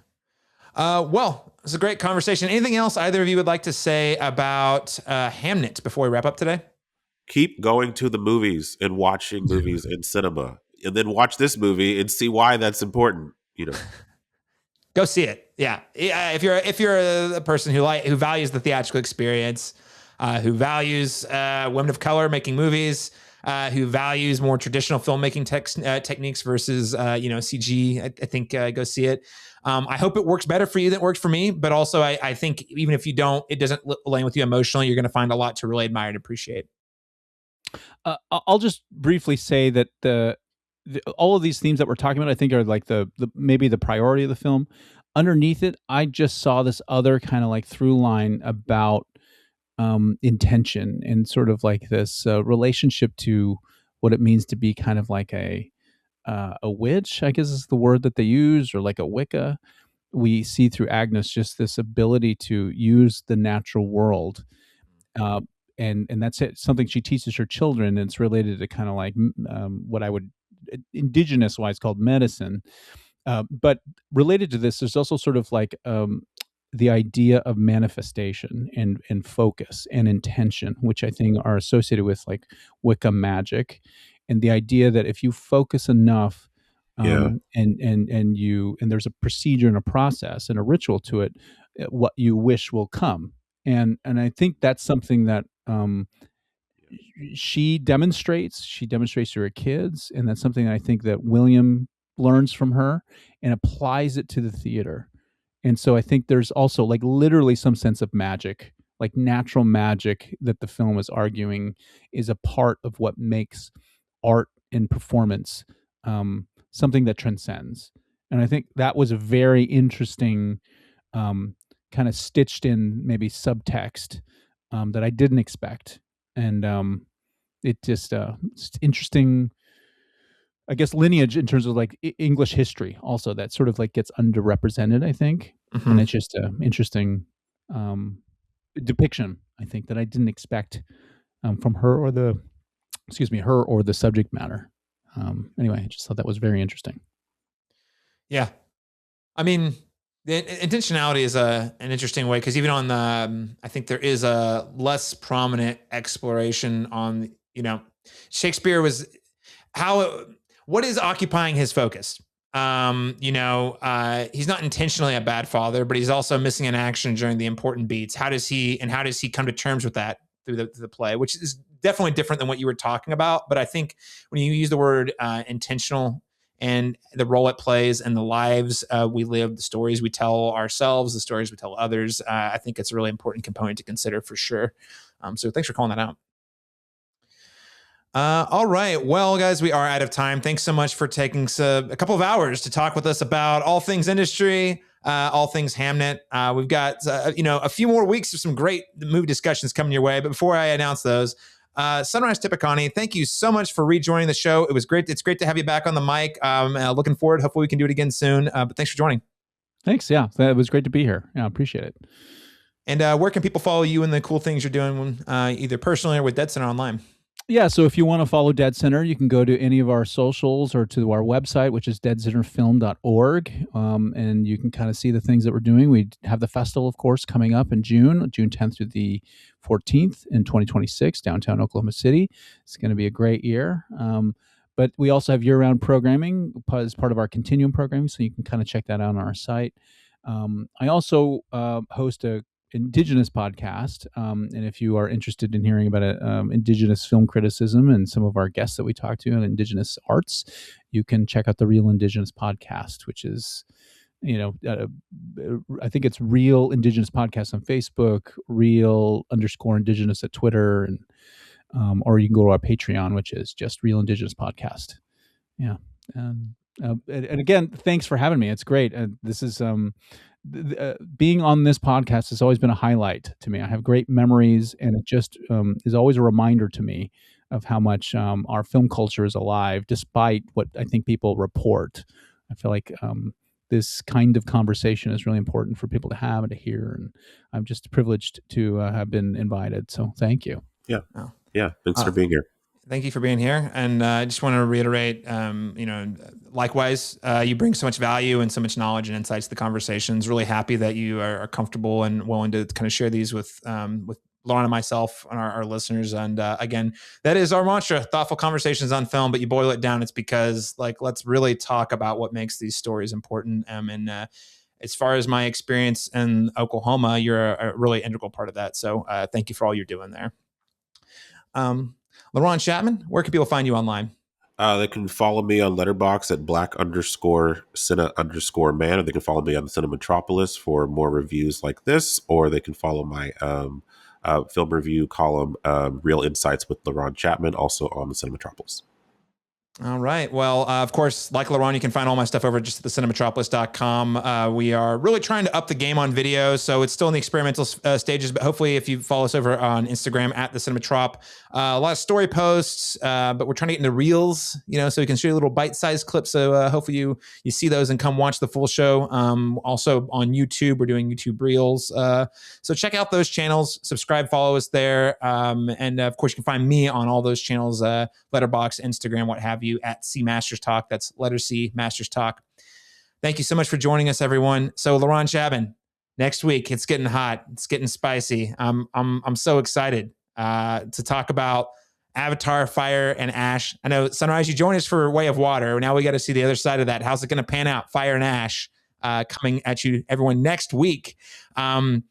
Well, it's a great conversation. Anything else either of you would like to say about Hamnet before we wrap up today? Keep going to the movies and watching movies in cinema, and then watch this movie and see why that's important. Go see it. Yeah. If you're a person who values the theatrical experience, who values women of color making movies, who values more traditional filmmaking techniques versus CG, I think go see it. I hope it works better for you than it worked for me, but also I think even if you don't, it doesn't land with you emotionally, you're going to find a lot to really admire and appreciate. I'll just briefly say that all of these themes that we're talking about, I think, are like the maybe the priority of the film. Underneath it, I just saw this other kind of like through line about intention and sort of like this relationship to what it means to be kind of like a witch, I guess is the word that they use, or like a Wicca. We see through Agnes just this ability to use the natural world. And that's it. Something she teaches her children. And it's related to kind of like what I would indigenous wise called medicine. But related to this, there's also sort of like the idea of manifestation and focus and intention, which I think are associated with like Wicca magic, and the idea that if you focus enough, Yeah. and there's a procedure and a process and a ritual to it, what you wish will come. And I think that's something that she demonstrates to her kids, and that's something I think that William learns from her and applies it to the theater. And so I think there's also like literally some sense of magic, like natural magic, that the film is arguing is a part of what makes art and performance something that transcends. And I think that was a very interesting kind of stitched in maybe subtext that I didn't expect. And it just it's interesting, I guess, lineage in terms of like English history also that sort of like gets underrepresented, I think. Mhm. And it's just an interesting depiction, I think, that I didn't expect from her or the subject matter. Anyway, I just thought that was very interesting. Yeah. I mean, the intentionality is an interesting way, because even on the, I think there is a less prominent exploration on, Shakespeare was what is occupying his focus? He's not intentionally a bad father, but he's also missing in action during the important beats. How does he come to terms with that through the play, which is definitely different than what you were talking about. But I think when you use the word intentional and the role it plays and the lives we live, the stories we tell ourselves, the stories we tell others, I think it's a really important component to consider for sure. So thanks for calling that out. All right. Well, guys, we are out of time. Thanks so much for taking a couple of hours to talk with us about all things industry, all things Hamnet. We've got, a few more weeks of some great movie discussions coming your way. But before I announce those, Sunrise Tippeconnie, thank you so much for rejoining the show. It was great. It's great to have you back on the mic. Looking forward. Hopefully we can do it again soon. But thanks for joining. Thanks. Yeah, it was great to be here. Yeah, I appreciate it. And where can people follow you and the cool things you're doing, either personally or with deadCenter online? Yeah, so if you want to follow deadCenter, you can go to any of our socials or to our website, which is deadcenterfilm.org, and you can kind of see the things that we're doing. We have the festival, of course, coming up in June 10th through the 14th in 2026, downtown Oklahoma City. It's going to be a great year. But we also have year-round programming as part of our Continuum program, so you can kind of check that out on our site. I also host a Indigenous podcast, and if you are interested in hearing about Indigenous film criticism and some of our guests that we talk to on Indigenous arts, you can check out the Real Indigenous podcast, which is, I think it's Real Indigenous Podcast on Facebook, Real_Indigenous at Twitter, and or you can go to our Patreon, which is just Real Indigenous Podcast. Yeah, and again, thanks for having me. It's great. This is being on this podcast has always been a highlight to me. I have great memories, and it just is always a reminder to me of how much our film culture is alive, despite what I think people report. I feel like this kind of conversation is really important for people to have and to hear, and I'm just privileged to have been invited. So thank you. Yeah. Oh. Yeah. Thanks for being here. Thank you for being here. And I just want to reiterate, likewise, you bring so much value and so much knowledge and insights to the conversations. Really happy that you are comfortable and willing to kind of share these with Laron and myself and our listeners. And again, that is our mantra: thoughtful conversations on film. But you boil it down, it's because let's really talk about what makes these stories important. As far as my experience in Oklahoma, you're a really integral part of that. So thank you for all you're doing there. Laron Chapman, where can people find you online? They can follow me on Letterboxd at black_cine_man, or they can follow me on the Cinematropolis for more reviews like this, or they can follow my film review column, Real Insights with Laron Chapman, also on the Cinematropolis. All right. Well, of course, like Laron, you can find all my stuff over just at thecinematropolis.com. We are really trying to up the game on video, so it's still in the experimental stages, but hopefully if you follow us over on Instagram at thecinematrop, a lot of story posts, but we're trying to get into reels, so we can show you little bite-sized clips. So hopefully you see those and come watch the full show. Also on YouTube, we're doing YouTube reels. So check out those channels, subscribe, follow us there. And of course, you can find me on all those channels, Letterboxd, Instagram, what have you, at C Masters Talk. That's letter C Masters Talk. Thank you so much for joining us, everyone. So Laron Chapman, next week. It's getting hot. It's getting spicy. I'm so excited to talk about Avatar, Fire, and Ash. I know, Sunrise, you joined us for Way of Water. Now we got to see the other side of that. How's it going to pan out? Fire and Ash coming at you, everyone, next week. I'm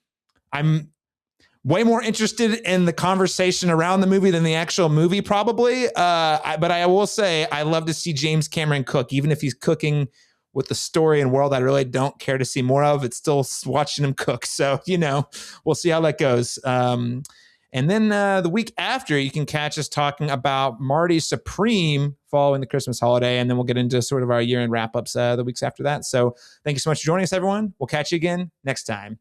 way more interested in the conversation around the movie than the actual movie, probably. But I will say I love to see James Cameron cook, even if he's cooking with the story and world I really don't care to see more of. It's still watching him cook. So, we'll see how that goes. And then the week after, you can catch us talking about Marty Supreme following the Christmas holiday. And then we'll get into sort of our year-end wrap-ups the weeks after that. So thank you so much for joining us, everyone. We'll catch you again next time.